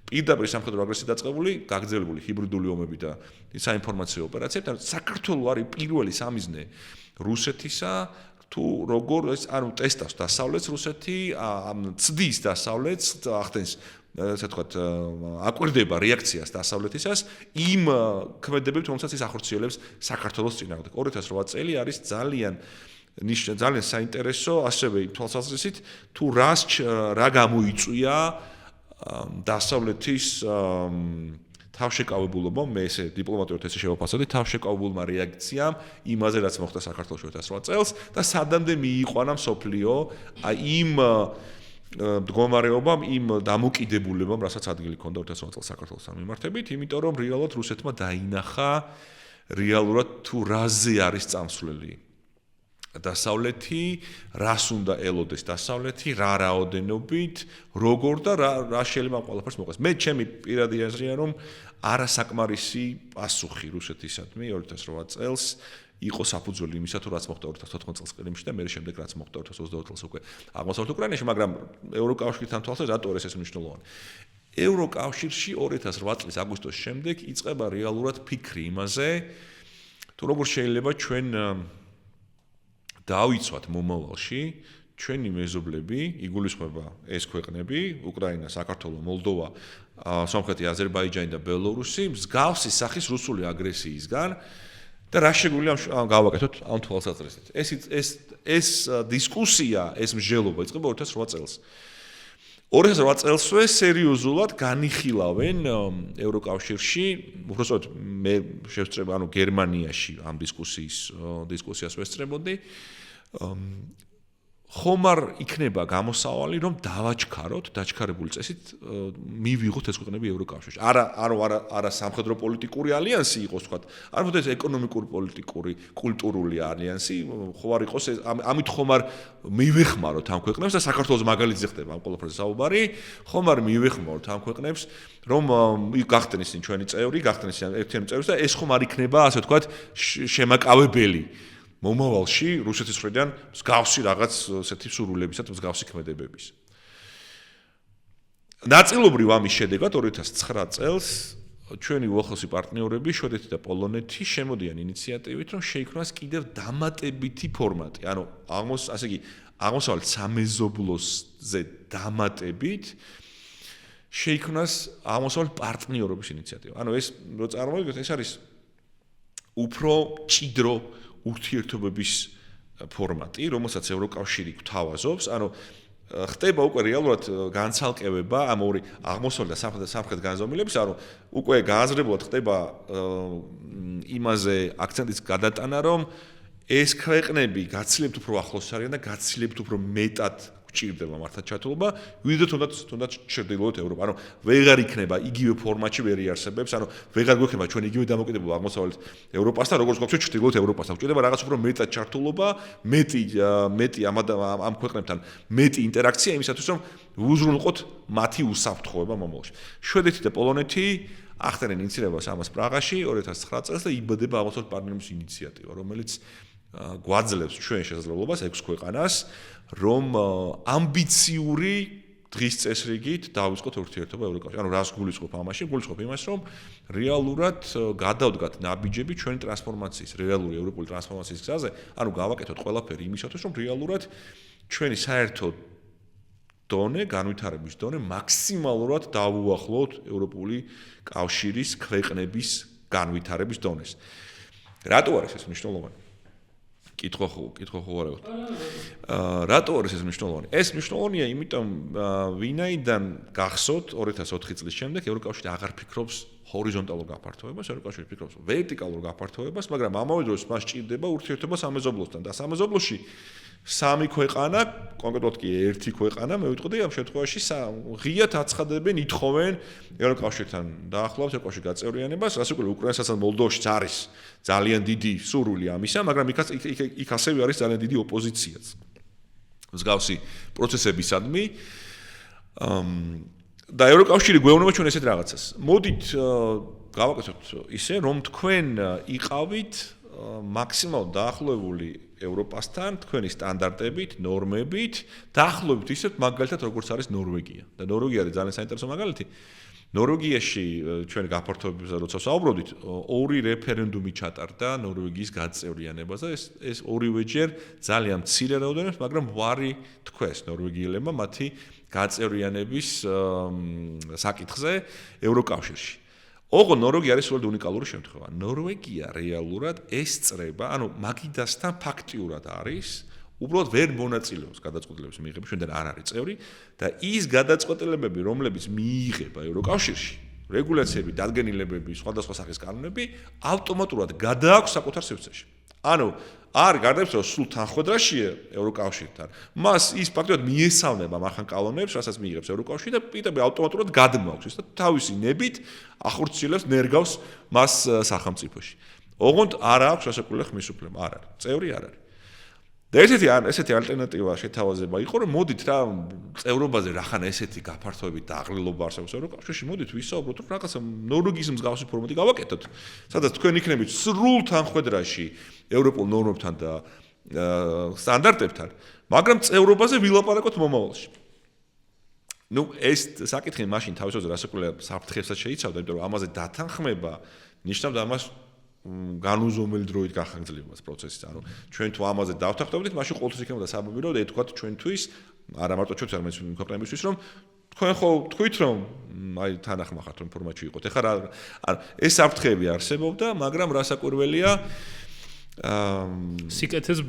[SPEAKER 2] პირდაპირ სამხედრო აგრესია დაწყებული, გაგრძელებული ჰიბრიდული ომები და საინფორმაციო ოპერაციები, ანუ საქართველო არის პირველი სამიზნე რუსეთისა, თუ როგორ ეს ანუ ტესტავს დასავლეთს რუსეთი, ცდის დასავლეთს, ახდენს ასე ვთქვათ, აკვირდება რეაქციას დასავლეთისას იმ ქმედებებით, რომელსაც ის ახორციელებს საქართველოს წინააღმდეგ. 2008 წელი არის ძალიან საინტერესო ასევე თვალსაზრისით, თუ რა გამოიწვია დასავლეთის თავშეკავებულობამ, მე ესე დიპლომატიურად ესე შევაფასებდი, თავშეკავებულმა რეაქციამ იმაზე, რაც მოხდა საქართველოში 2008 წელს და სადამდე მიიყვანა მსოფლიო იმ მდგომარეობამ, იმ დამოკიდებულებამ, რასაც ადგილი ჰქონდა 2008 წელს საქართველოსთან მიმართებით, იმიტომ რომ რეალურად რუსეთმა დაინახა რეალურად თუ რაზე არის წამსვლელი დასავლეთი, რას უნდა ელოდეს დასავლეთი, რა რაოდენობით, როგორ და რა შეიძლება ამ ყველაფერს მოყეს. მე ჩემი პირადი აზრია, რომ არასაკმარისი პასუხი რუსეთისადმი 2008 წელს იყო საფუძველი იმისა, თუ რაც მოხდა 2014 წელს ყირიმში და მე შემდეგ რაც მოხდა 2022 წელს უკვე აღმოსავლეთ უკრაინაში, მაგრამ ევროკავშირთან თვალსაზრისით რატო არის ეს მნიშვნელოვანი? ევროკავშირში 2008 წლის აგვისტოს შემდეგ იწყება რეალურად ფიქრი იმაზე, თუ როგორ შეიძლება ჩვენ დავიცვათ მომავალში ჩვენი მეზობლები, იგულისხმება ეს ქვეყნები, უკრაინა, საქართველო, მოლდოვა, სომხეთი, აზერბაიჯანი და ბელორუსი, მსგავსი სახის რუსული აგრესიისგან და რა შეგვიძლია გავაკეთოთ ამ თვალსაზრისით. ეს დისკუსია, ეს მსჯელობა იწყება 2008 წელს. 2008 წელსვე სერიოზულად განიხილავენ ევროკავშირში, უბრალოდ მე შევსწრებ, გერმანიაში ამ დისკუსიას ვესწრებოდი. ხომ არ იქნება გამოსავალი, რომ დავაჩქაროთ, დაჩქარებული წესით მივიღოთ ეს ქვეყნები ევროკავშირში. არა სამხედრო პოლიტიკური ალიანსი იყოს, თქვათ, არამედ ეს ეკონომიკური პოლიტიკური, კულტურული ალიანსი, ხო არ იყოს, ამით ხომ არ მივეხმაროთ ამ ქვეყნებს და საქართველოს მაგალითზე ხდება ამ ყველაფერზე საუბარი, ხომ არ მივეხმაროთ ამ ქვეყნებს, რომ გახდნენ ისინი ჩვენი წევრი, გახდნენ ისინი ერთიანი წევრი და ეს ხომ არ იქნება, ასე ვთქვათ, შემაკავებელი მომავალში რუსეთის მხრიდან მსგავსი რაღაც ესეთი სურვილებისა და მსგავსი ქმედებების. ნაწილობრივ ამის შედეგად 2009 წელს ჩვენი უახლოესი პარტნიორები შვედეთი და პოლონეთი შემოდიან ინიციატივით, რომ შეიქმნას კიდევ დამატებითი ფორმატი. ანუ ასე იგი აღმოსავლეთ სამეზობლოზე დამატებით შეიქმნას აღმოსავლეთ პარტნიორობის ინიციატივა. ანუ ეს რო წარმოვიდგინოთ, ეს არის უფრო ჭიდრო ურთიერთობების ფორმატი, რომელსაც ევროკავშირი გვთავაზობს, ხდება უკვე რეალურად განცალკევება ამ ორი აღმოსავლეთ და სამხრეთ განზომილების, უკვე გააზრებულად ხდება იმაზე აქცენტის გადატანა, რომ ეს ქვეყნები გაცილებთ უფრო ახლოს არიან და გაცილებთ უფრო მეტად ჭირდება მართლა ჩათვლობა, ვიდრე თუნდაც ჩრდილოეთ ევროპა. ვეღარ იქნება იგივე ფორმატში ვერ იარსებებს, ვეღარ გვექნება ჩვენ იგივე დამოკიდებულება აღმოსავლეთ ევროპასთან, როგორც გვაქვს ჩრდილოეთ ევროპასთან. ჭირდება რაღაც უფრო მეტად ჩართულობა, მეტი ამ ქვეყნებთან მეტი ინტერაქცია იმისათვის, რომ ვუზრუნველყოთ მათი უსაფრთხოება მომავალში. შვედეთი და პოლონეთი ახდენენ ინიციირებას ამას პრაღაში 2009 წელს და იბადება აღმოსავლეთ პარტნიორობის ინიციატივა, რომელიც გვაძლევს ჩვენ შესაძლებლობას 6 ქვეყანას, რომ ამბიციური დღის წესრიგით დავიწყოთ ურთიერთობა ევროკავშირში. რას გულისხმობ ამაში? გულისხმობ იმას, რომ რეალურად გადავდგათ ნაბიჯები ჩვენი ტრანსფორმაციის, რეალური ევროპული ტრანსფორმაციის გზაზე, გავაკეთოთ ყველაფერი იმისათვის, რომ რეალურად ჩვენი საერთო დონე, განვითარების დონე მაქსიმალურად დავუახლოთ ევროპული კავშირის ქვეყნების განვითარების დონეს. რატო არის ეს მნიშვნელოვანი? კითხვა ხო არა. რატო არის ეს მნიშვნელოვანი? ეს მნიშვნელოვანია, იმიტომ ვინაიდან გახსოვთ 2004 წლის შემდეგ ევროკავშირი აღარ ფიქრობს ჰორიზონტალურ გაფართოებას, ევროკავშირი ფიქრობს ვერტიკალურ გაფართოებას, მაგრამ ამავე დროს მას ჭირდება ურთიერთობა სამეზობლოსთან და სამეზობლოში სამი ქვეყანა, კონკრეტულად კი ერთი ქვეყანა, მე ვიტყოდი ამ შემთხვევაში ღიად აცხადებენ, ითხოვენ ევროკავშირთან დაახლოებით ევროკავშირის გაწევრიანებას, რაც უკვე უკრაინასაც და მოლდოვაშიც არის ძალიან დიდი სურვილი ამისა, მაგრამ იქ ასევე არის ძალიან დიდი ოპოზიციაც. მსგავსი პროცესებისადმი და ევროკავშირი გვეუბნება ჩვენ ესეთ რაღაცას. მოდით გავაკეთოთ ისე, რომ თქვენ იყავით მაქსიმალურად დაახლოებული ევროპასთან, თქვენი სტანდარტებით, ნორმებით, დაახლოებით ისეთ მაგალითად როგორც არის ნორვეგია. და ნორვეგია არის ძალიან საინტერესო მაგალითი. ნორვეგიაში ჩვენ გაფართოებებზე როცა საუბრობდით, ორი რეფერენდუმი ჩატარდა ნორვეგიის გაწევრიანებაზე. ეს ორივეჯერ ძალიან მცირე რაოდენობით, მაგრამ ვარი თქვეს ნორვეგიელებმა მათი გაწევრიანების საკითხზე ევროკავშირში. ოღონდ ნორვეგია არის სულ უნიკალური შემთხვევა. ნორვეგია რეალურად ესწრება, მაგიდასთან ფაქტიურად არის, უბრალოდ ვერ მონაწილეობს გადაწყვეტილებების მიღებაში, ჩვენთან არ არის წევრი და ის გადაწყვეტილებები, რომლებიც მიიღება ევროკავშირში, რეგულაციები, დადგენილებები, სხვადასხვა სახის კანონები, ავტომატურად გადააქვს საკუთარ სივრცეში. არ გარდაებს, რომ სულ თანხმედრაშია ევროკავშირთან. მას ის ფაქტობრივად მიესალმება მახან კანონებს, რასაც მიიღებს ევროკავშირი და პირდაპირ ავტომატურად გადმოაქვს და თავისი ნებით ახორციელებს ნერგავს მას სახელმწიფოში. ოღონდ არ აქვს რასაკვირველი ხმის უფლება, არ არის. წევრი არ არის. და ესეთი ალტერნატივა შეთავაზება იყო, რომ მოდით რა წევრობაზე რახან ესეთი გაფართოებით და აღლილობა არსებობს ევროკავშირში, მოდით ვისაუბროთ, რომ რაღაცა ნორვეგიის მსგავსი ფორმატი გავაკეთოთ, სადაც თქვენ იქნებით სრულ თანხმედრაში ევროპულ ნორმებთან და სტანდარტებთან, მაგრამ წევრობაზე ვილაპარაკოთ მომავალში. ეს საკითხი მაშინ თავისთავად რასაკვირველია საფრთხეებსაც შეიცავდა, იმიტომ რომ ამაზე დათანხმება ნიშნავდა ამას განუზომელი დროით გახანგრძლივებას პროცესის. ანუ ჩვენ თუ ამაზე დავთანხმდით, მაშინ ყოველთვის იქნება დასაბამი, რომ ეთქვათ ჩვენთვის, არა მარტო ჩვენთვის, არამედ იმ ქვეყნებისთვის, რომ თქვენ ხო თქვით, რომ აი თანახმა ხართ რომ ფორმატში იყოთ. ეხლა რა ეს საფრთხეები არსებობდა, მაგრამ რასაკვირველია
[SPEAKER 1] სიკეთეს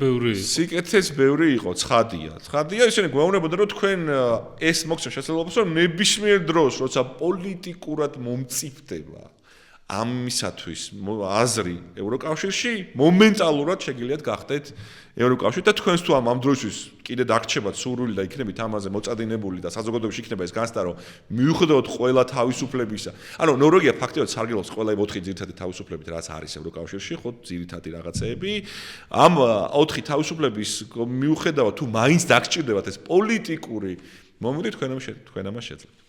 [SPEAKER 1] ბევრი იყო, ცხადია. ისინი გვეუბნებოდნენ, რომ თქვენ ეს მოგცემ შესაძლებლობას, რომ ნებისმიერ დროს, როცა პოლიტიკურად მომწიფდება ამისათვის აზრი ევროკავშირში, მომენტალურად შეგიძლიათ გახდეთ ევროკავშირში და თქვენს თუ ამ დროისთვის კიდე დაგრჩებათ სურვილი და იქნებით ამაზე მოწადინებული და საზოგადოებაში იქნება ეს განცდა, რომ მიუხედავად ყველა თავისუფლებისა, ანუ ნორვეგია ფაქტობრივად სარგებლობს ყველა 4 ძირითადი თავისუფლებით, რაც არის ევროკავშირში, ხო, ძირითადი რაღაცეები. ამ 4 თავისუფლების მიუხედავად თუ მაინც დაგჭირდებათ ეს პოლიტიკური მომენტი, თქვენ ამას შეძლებთ.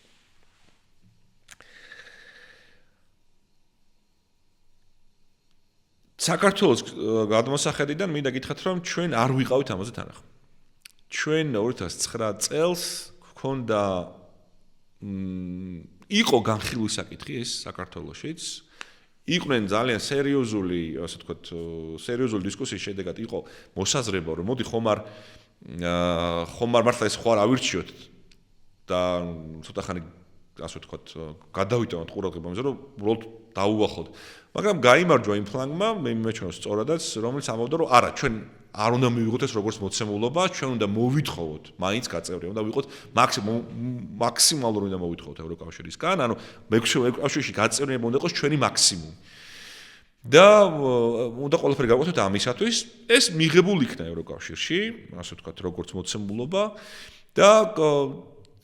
[SPEAKER 1] საქართველოს გადმოსახედიდან მინდა გითხრათ, რომ ჩვენ არ ვიყავით ამაზე თანახმად. ჩვენ 2009 წელს გქონდა იყო განხილვის საკითხი ეს საქართველოშიც. იყვნენ ძალიან სერიოზული, ასე ვთქვათ, სერიოზული დისკუსიის შედეგად იყო მოსაზრება, რომ მოდი ხომ არ მართლა ეს ხო არ ავირჩიოთ და ცოტა ხანი ასე ვთქვათ, გადავიტანოთ ყურადღება ამაზე, რომ უბრალოდ დაუახლოთ. მაგრამ გაიმარჯვა იმ ფლანგმა, მე მიმეჩნევს სწორადაც, რომელიც ამბობდა, რომ არა, ჩვენ არ უნდა მივიღოთ ეს როგორც მოცემულობა, ჩვენ უნდა მოვითხოვოთ, მაინც გაწევრია, უნდა ვიყოთ მაქსიმალურად უნდა მოვითხოვოთ ევროკავშირისგან, ანუ ევროკავშირში გაწევრიანება უნდა იყოს ჩვენი მაქსიმუმი. და უნდა ყველაფერი გავაკეთოთ ამისათვის, ეს მიღებულ იქნა ევროკავშირში, ასე ვთქვათ, როგორც მოცემულობა და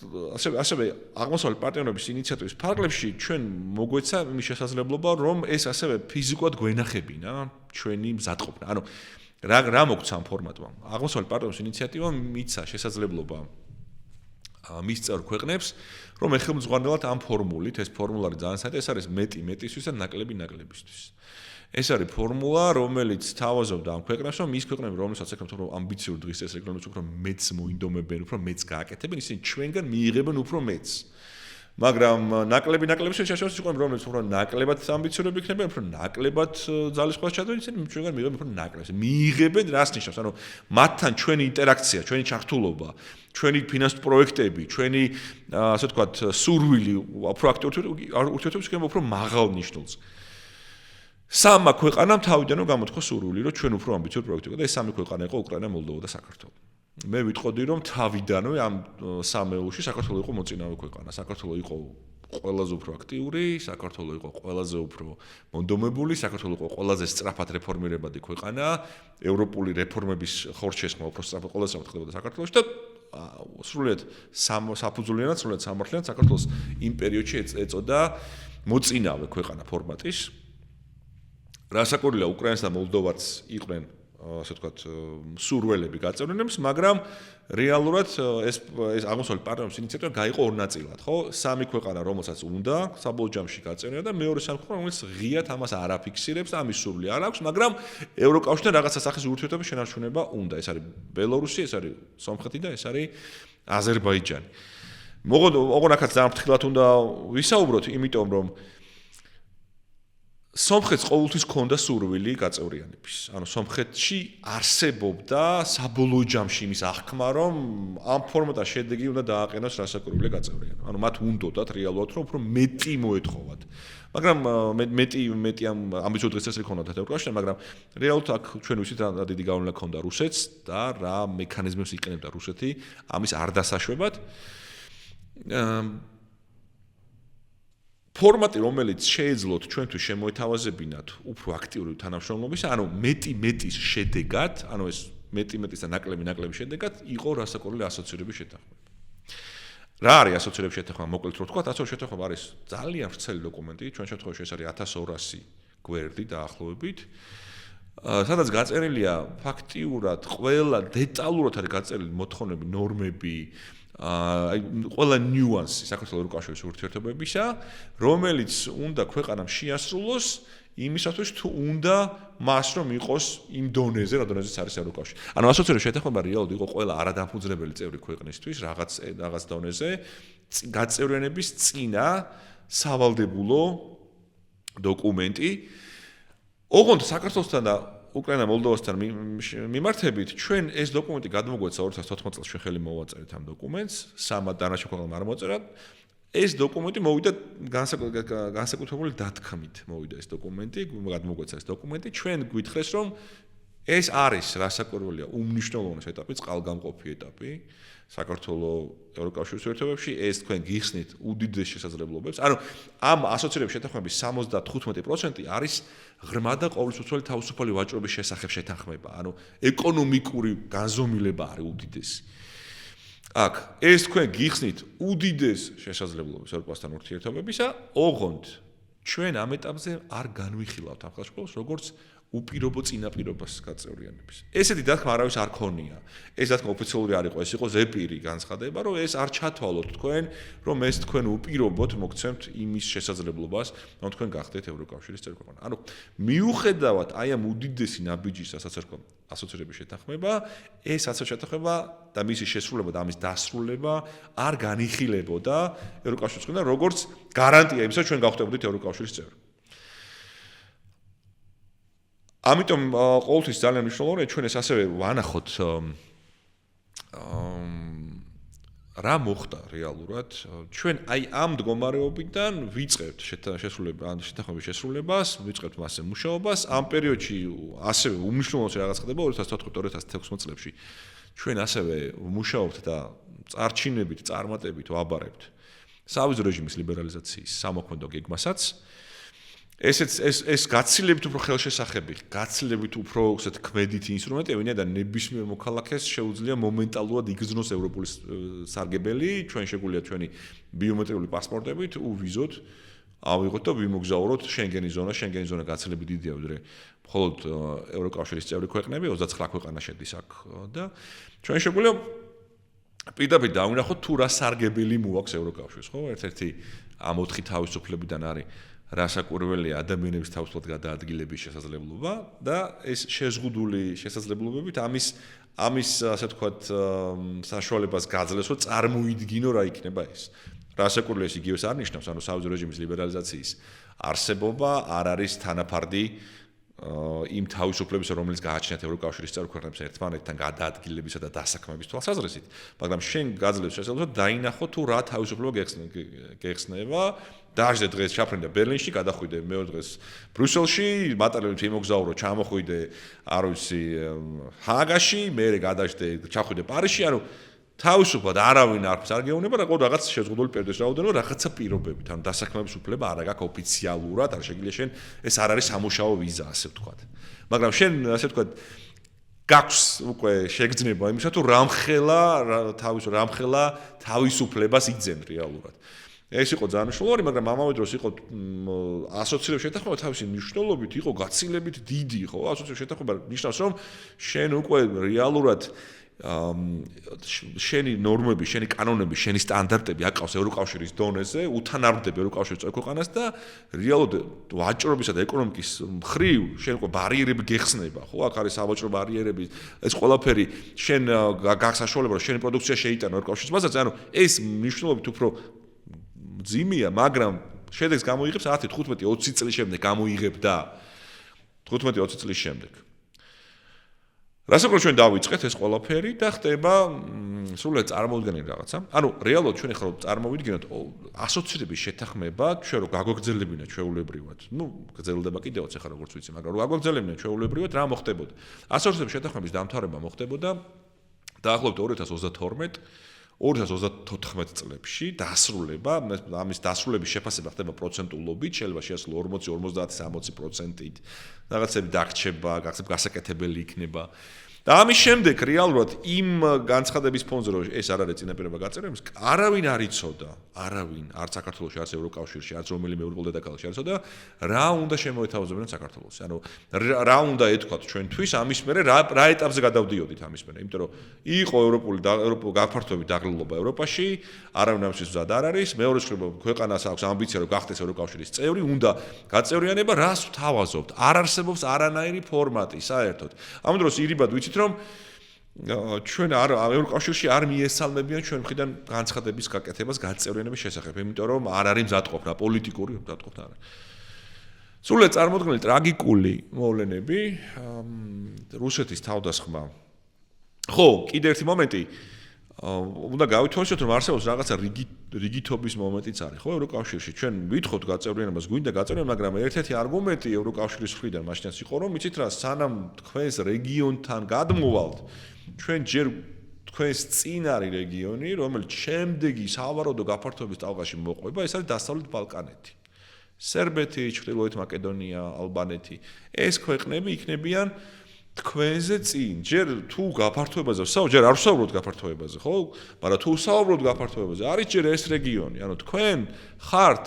[SPEAKER 1] ასევე აღმოსავლეთ პარტნიორების ინიციატივის ფარგლებში ჩვენ მოგვეცა იმის შესაძლებლობა, რომ ეს ასევე ფიზიკურად გვენახებინა ჩვენი მზადყოფნა. ანუ რა მოგცა ამ ფორმატმა? აღმოსავლეთ პარტნიორების ინიციატივამ მიცა შესაძლებლობა მის წევრ ქვეყნებს, რომ ეხელმძღვანელად ამ ფორმულით, ეს ფორმულა არის ძალიან საინტერესო, ეს არის მეტისთვის და ნაკლები ნაკლებისთვის. ეს არის ფორმულა, რომელიც თავაზობდა ამ ქვეყნებს, რომ ის ქვეყნები, რომელსაც ეკრებთ უფრო ამბიციური დღის წესრიგი, რომელიც უფრო მეც მოინდომებენ, უფრო მეც გააკეთებენ, ისინი ჩვენგან მიიღებენ უფრო მეც. მაგრამ ნაკლების შეშაშოს იყვნენ, რომელიც უფრო ნაკლებად ამბიციურები იქნებიან, უფრო ნაკლებად ძალისხმევას ჩადեն, ისინი ჩვენგან მიიღებენ უფრო ნაკლებს. მიიღებენ რას ნიშნავს? ანუ მათთან ჩვენი ინტერაქცია, ჩვენი ჩართულობა, ჩვენი ფინანსური პროექტები, ჩვენი ასე ვთქვათ, სურვილი, უფრო აქტიური ურთიერთობებს იქნება უფრო მაღალ ნიშნულს. სამმა ქვეყანამ თავიდანვე გამოთქვა სურვილი, რომ ჩვენ უფრო ამბიციური პროექტი გქონდა და ეს სამი ქვეყანა იყო უკრაინა, მოლდოვა და საქართველო. მე ვიტყოდი, რომ თავიდანვე ამ სამეულში საქართველო იყო მოწინავე ქვეყანა. საქართველო იყო ყველაზე უფრო აქტიური, საქართველო იყო ყველაზე უფრო მონდომებული, საქართველო იყო ყველაზე სწრაფად რეფორმირებადი ქვეყანა, ევროპული რეფორმების ხორცშესხმა უფრო სწრაფად ყველაზე სწრაფად ხდებოდა საქართველოში და სრულიად საფუძვლიანად, სრულიად სამართლიანად საქართველოს იმ პერიოდში ეწოდა მოწინავე ქვეყანა ფორმატის. რასაკვირველია, უკრაინას და მოლდოვაც იყვნენ, ასე ვთქვათ, სურველები გაწევრიანების, მაგრამ რეალურად ეს აღმოსავლეთ პარტნიორების ინიციატივა გაიყო ორ ნაწილად, ხო? სამი ქვეყანა, რომელსაც უნდა საბოლოო ჯამში გაწევრიანება და მეორე სამი ქვეყანა, რომელიც ღიად ამას არ აფიქსირებს, ამის სურვილი არ აქვს, მაგრამ ევროკავშირთან რაღაცა სახის ურთიერთობის შენარჩუნება უნდა. ეს არის ბელორუსი, ეს არის სომხეთი და ეს არის აზერბაიჯანი. ოღონდ ძალიან ფრთხილად უნდა ვისაუბროთ, იმიტომ რომ სომხეთს ყოველთვის ჰქონდა სურვილი გაწევრიანების. ანუ სომხეთში არსებობდა საბოლოო ჯამში იმის აღქმა, რომ ამ ფორმატას შედეგი უნდა დააყენოს რასაკვირველია გაწევრიანება. ანუ მათ უნდოდათ რეალურად, რომ უფრო მეტი მოეთხოვათ. მაგრამ მეტი ამ ამბიციური დღესასწაული ჰქონდათ ევროკავშირთან, მაგრამ რეალურად აქ ჩვენ ვიცით რა დიდი გავლენა ჰქონდა რუსეთს და რა მექანიზმებს იყენებდა რუსეთი ამის არ დასაშვებად. ფორმატი, რომელიც შეეძლოთ ჩვენთვის შემოეთავაზებინათ უფრო აქტიური თანამშრომლობის, ანუ მეტის შედეგად, ანუ ეს მეტის და ნაკლების შედეგად იყო რასაკვირველი ასოცირების შეთანხმება. რა არის ასოცირების შეთანხმება? მოკლედ რო ვთქვათ, ასოცირების შეთანხმება არის ძალიან ვრცელი დოკუმენტი, ჩვენ შემთხვევაში ეს არის 1200 გვერდი დაახლოებით. სადაც გაწერილია ფაქტიურად ყველა დეტალურად არის გაწერილი მოთხოვნები, ნორმები, ყველა ნიუანსი საქართველოს ევროკავშირის ურთიერთობებისა, რომელიც უნდა ქვეყანამ შეასრულოს იმისათვის, თუ უნდა მას რომ იყოს იმ დონეზე, რა დონეზეც არის ევროკავშირი. ანუ ასოცირების შეთანხმება რეალურად იყო ყველა არადამფუძნებელი წევრი ქვეყნისთვის რაღაც დონეზე გაწევრიანების წინა სავალდებულო დოკუმენტი.
[SPEAKER 2] ოღონდ საქართველოსთან და უკრაინა მოლდოვასთან მიმართებით ჩვენ ეს დოკუმენტი გადმოგვეცა 2014 წელს ჩვენ ხელი მოვაწერეთ ამ დოკუმენტს, სამად დანარჩენ ქვეყნებმა არ მოაწერათ. ეს დოკუმენტი მოვიდა განსაკუთრებული დათქმით მოვიდა ეს დოკუმენტი, გადმოგვეცა ეს დოკუმენტი, ჩვენ გვითხრეს რომ ეს არის რასაკვირველია უმნიშვნელოვანესი ეტაპი, წყალგამყოფი ეტაპი საქართველოს ევროკავშირის ურთიერთობებში, ეს თქვენ გიხსნით უდიდეს შესაძლებლობებს. ანუ ამ ასოცირების შეთანხმების 75% არის ღრმა და ყოვლისუცვლელი თავისუფალი ვაჭრობის შესახებ შეთანხმება. ანუ ეკონომიკური განზომილება არის უდიდესი. აქ ეს თქვენ გიხსნით უდიდეს შესაძლებლობებს ევროპასთან ურთიერთობებისა, ოღონდ ჩვენ ამ ეტაპზე არ განვიხილავთ ამ ხელშეკრულებას, როგორც უპირობო წინაპირობას გაწევრიანების. ესეთი დათქმა არავის არ ქონია. ეს დათქმა ოფიციალური არ იყო, ეს იყო ზეპირი განცხადება, რომ ეს არ ჩათვალოთ თქვენ, რომ ეს თქვენ უპირობოდ მოგცემთ იმის შესაძლებლობას, რომ თქვენ გახდეთ ევროკავშირის წევრი. ანუ მიუხედავად აი ამ უდიდესი ნაბიჯის ასოცირების შეთანხმება, ეს შეთანხმება და მისი შესრულება და ამის დასრულება არ განიხილებოდა ევროკავშირის წევრებთან, როგორც გარანტია იმისა, ჩვენ გავხდებოდით ევროკავშირის წევრი. ამიტომ ყოველთვის ძალიან მნიშვნელოვანია ჩვენ ეს ასევე ვანახოთ რა მოხდა რეალურად ჩვენ აი ამ მდგომარეობიდან ვიწყებთ შეთანხმების შესრულებას, ვიწყებთ მასზე მუშაობას. ამ პერიოდში ასევე უმნიშვნელოვანესი რაღაც ხდება 2014-2016 წლებში. ჩვენ ასევე ვმუშაობთ და წარჩინებით, წარმატებით ვაბარებთ სავიზო რეჟიმის ლიბერალიზაციის სამოქმედო გეგმასაც. ეს გაცილებით უფრო ხელშესახები, გაცილებით უფრო უცეთ ქმედითი ინსტრუმენტებია და ნებისმიერ მოქალაქეს შეუძლია მომენტალურად იგრძნოს ევროპული სარგებელი, ჩვენ შეგვიძლია ჩვენი ბიომეტრიული პასპორტებით ვიზოთ ავიღოთ და ვიმოგზაუროთ შენგენის ზონა. შენგენის ზონა გაცილებით დიდია, ვიდრე მხოლოდ ევროკავშირის წევრი ქვეყნები, 29 ქვეყანა შედის აქ და ჩვენ შეგვიძლია პირდაპირ დავინახოთ თუ რა სარგებელი მოაქვს ევროკავშირს, ხო? ერთ-ერთი ამ 4 თავისუფლებიდან არის რასაკვირველია ადამიანების თავისუფლად გადაადგილების შესაძლებლობა და ეს შეზღუდული შესაძლებლობებით ამის ასე ვთქვათ საშუალებას გაძლევს, რომ წარმოიდგინო რა იქნება ეს. რასაკვირველია ეს იგივეს არ ნიშნავს, ანუ სავიზო რეჟიმის ლიბერალიზაციის არსებობა არ არის თანაფარდი იმ თავისუფლებისა, რომელიც გააჩნიათ ევროკავშირის წევრ ქვეყნებს ერთმანეთთან გადაადგილებისა და დასაქმების თვალსაზრისით, მაგრამ შენ გაძლევს შესაძლებლობა დაინახო თუ რა თავისუფლება გეხსნება. დაჟე დღეს ჩაფრინდა ბერლინში, გადახვიდე მეორე დღეს ბრიუსელში, მატარებლით იმოგზაურო, ჩამოხვიდე, არ ვიცი, ჰააგაში, მერე გადაждე, ჩახვიდე პარიზში, ანუ თავისუფლად არავინ არ გეუბნება და ყოველ რაღაც შეზღუდული პერიოდის რაოდენობა რაღაცა პირობებით, ანუ დასაქმების უფლება არ აქვს ოფიციალურად, არ შეგიძლია შენ ეს არ არის სამუშაო ვიზა, ასე ვთქვათ. მაგრამ შენ ასე ვთქვათ გაქვს უკვე შეგრძნება იმისა თუ რამხელა თავისუფლებას იძენ რეალურად. ეს იყო ძალიან მნიშვნელოვანი, მაგრამ ამავე დროს იყო ასოცირების შეთანხმება თავისი მნიშვნელობით იყო გაცილებით დიდი, ხო? ასოცირების შეთანხმება ნიშნავს, რომ შენ უკვე რეალურად შენი ნორმები, შენი კანონები, შენი სტანდარტები აკავს ევროკავშირის დონეზე, უთანაბრდები ევროკავშირის წევრ ქვეყანას და რეალურად ვაჭრობისა და ეკონომიკის მხრივ შენ უკვე ბარიერები გეხსნება, ხო? აქ არის სავაჭრო ბარიერები, ეს ყველაფერი შენ გაქვს საშუალება, რომ შენი პროდუქცია შეიტანო ევროკავშირის ბაზარზე, ანუ ეს მნიშვნელობით უფრო ძიმია, მაგრამ შედეგს გამოიღებს 10-15-20 წლის შემდეგ გამოიღებდა 15-20 წლის შემდეგ. რასაკვირველია ჩვენ დავიწყეთ ეს ყველაფერი და ხდება სრულად წარმოუდგენელი რაღაცა. ანუ რეალურად ჩვენ ახლა წარმოვიდგინოთ ასოცირების შეთანხმება, ჩვენ რო გაგვეგზელებინა ჩვეულებრივად. გრძელდება კიდევაც ახლა როგორც ვიცი, მაგრამ რო გაგვეგზელებინა ჩვეულებრივად რა მოხდებოდა? ასოცირების შეთანხმების დამთავრება მოხდებოდა დაახლოებით 2024 წლებში დასრულება, ამის დასრულების შეფასება ხდება პროცენტულობით, შეიძლება შეასრულო 40-50-60%-ით. რაღაცები დაგრჩება, გასაკეთებელი იქნება. და ამის შემდეგ რეალურად იმ განცხადების ფონზე რომ ეს არ არის წინაპირობა გაწერების, არავინ არ იცოდა, არც საქართველოში, არც ევროკავშირში, არც რომელიმე ევროპულ დედაქალაქში არ იცოდა, რა უნდა შემოეთავაზებინოთ საქართველოს. ანუ რა უნდა ეთქვათ ჩვენთვის ამის მერე რა ეტაპზე გადავდიოდით ამის მერე, იმიტომ რომ იყო ევროპული გაფართოების დაღლილობა ევროპაში, არავინ ამისთვის მზად არ არის, მეორე მხრივ ქვეყანას აქვს ამბიცია რომ გახდეს ევროკავშირის წევრი, უნდა გაწევრიანება, რას ვთავაზობთ? არ არსებობს არანაირი ფორმატი საერთოდ. ამ დროს ირიბად ვიცით რომ ჩვენ ევროკავშირში არ მიესალმებიან ჩვენ მხრიდან განცხადების გაკეთებას გაწევრიანების შესახებ, იმიტომ რომ არ არის მზადყოფნა, პოლიტიკური მზადყოფნა არ არის. სრულად წარმოქმნილი ტრაგიკული მოვლენები, რუსეთის თავდასხმა. ხო, კიდე ერთი მომენტი უნდა გავითვალისწინოთ, რომ არსებობს რაღაცა რიგითობის მომენტიც არის, ხო, ევროკავშირში. ჩვენ ვითხოვთ გაწევრიანებას, გვინდა გაწევრიანება, მაგრამ ერთ-ერთი არგუმენტი ევროკავშირის მხრიდან მაშინაც იყო, რომ იცით რა, სანამ თქვენს რეგიონთან გადმოვალთ, ჩვენ ჯერ თქვენს წინ არის რეგიონი, რომელიც შემდეგი სავარაუდო გაფართოების ტალღაში მოყვება, ეს არის დასავლეთ ბალკანეთი. სერბეთი, ჩრდილოეთ მაკედონია, ალბანეთი. ეს ქვეყნები იქნებიან თქვენზე წინ. ჯერ თუ გაფართოებაზე, ჯერ არ ვსაუბრობთ გაფართოებაზე, ხო? მაგრამ თუ ვსაუბრობთ გაფართოებაზე, არის ჯერ ეს რეგიონი. ანუ თქვენ ხართ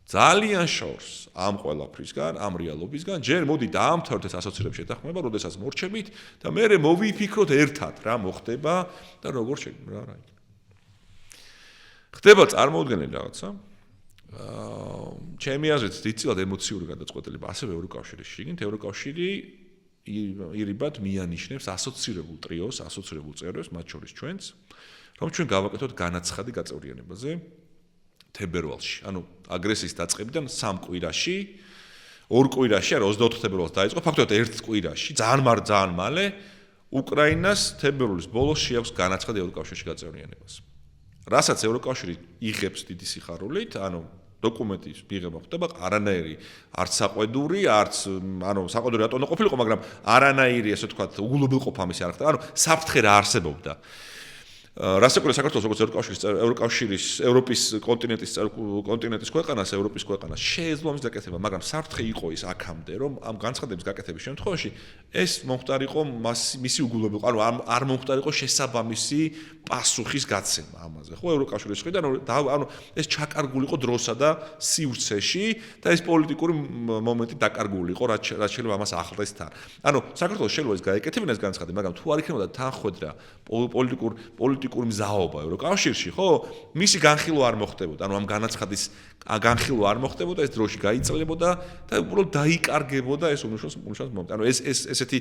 [SPEAKER 2] ძალიან შორს ამ ყველაფრისგან, ამ რეალობისგან. ჯერ მოდი დაამთავროთ ეს ასოცირების შეთანხმება, როდესაც მორჩებით და მე მოვიფიქროთ ერთად რა მოხდება და როგორ შეგვიძლია რა. ხდება წარმოუდგენელი რაღაცა. ჩემი აზრით დიდწილად ემოციური გადაწყვეტილება ასევე ევროკავშირის შიგნით. ევროკავშირი ირიბად მიანიშნებს ასოცირებულ ტრიოს, ასოცირებულ წევრებს, მათ შორის ჩვენს, რომ ჩვენ გავაკეთოთ განაცხადი გაწევრიანებაზე თებერვალში. ანუ აგრესიის დაწყებიდან 3 კვირაში, 2 კვირაში, არა 24 თებერვალს დაიწყო, ფაქტობრივად 1 კვირაში, ძალიან მალე უკრაინას თებერვლის ბოლოს შეაქვს განაცხადი ევროკავშირში გაწევრიანებას. რასაც ევროკავშირი იღებს დიდი სიხარულით, ანუ დოკუმენტის მიღება ხდება არანაირი არც საყვედური, არც საყვედური რატომ უნდა ყოფილიყო, მაგრამ არანაირი ესე ვთქვათ, უგულობილყოფა ამისი არ ხდება. ანუ საფრთხე რა არსებობდა. რასაკვირველია საქართველოს როგორც ევროკავშირის ევროპის კონტინენტის ქვეყანას, ევროპის ქვეყანას შეეძლო ამის გაკეთება, მაგრამ საფრთხე იყო ის აქამდე, რომ ამ განცხადების გაკეთების შემთხვევაში ეს მომხდარიყო მისი უგულობილობა, ანუ არ მომხდარიყო შესაბამისი პასუხის გაცემა ამაზე. ხო, ევროკავშირის მხრიდან, ანუ ეს ჩაკარგულიყო დროსა და სივრცეში და ეს პოლიტიკური მომენტი დაკარგულიყო, რაც შეიძლება ამას ახლდეს თან. ანუ საქართველოს შეიძლება ეს გაეკეთებინა ეს განცხადი, მაგრამ თუ არ იქნებოდა თანხმდრა პოლიტიკური მზაობა ევროკავშირში, ხო? მისი განხილვა არ მოხდებოდა. ანუ ამ განაცხადის განხილვა არ მოხდებოდა, ეს დროში გაიწლებოდა და უბრალოდ დაიკარგებოდა ეს უმნიშვნელოვანესი მომენტი. ანუ ესეთი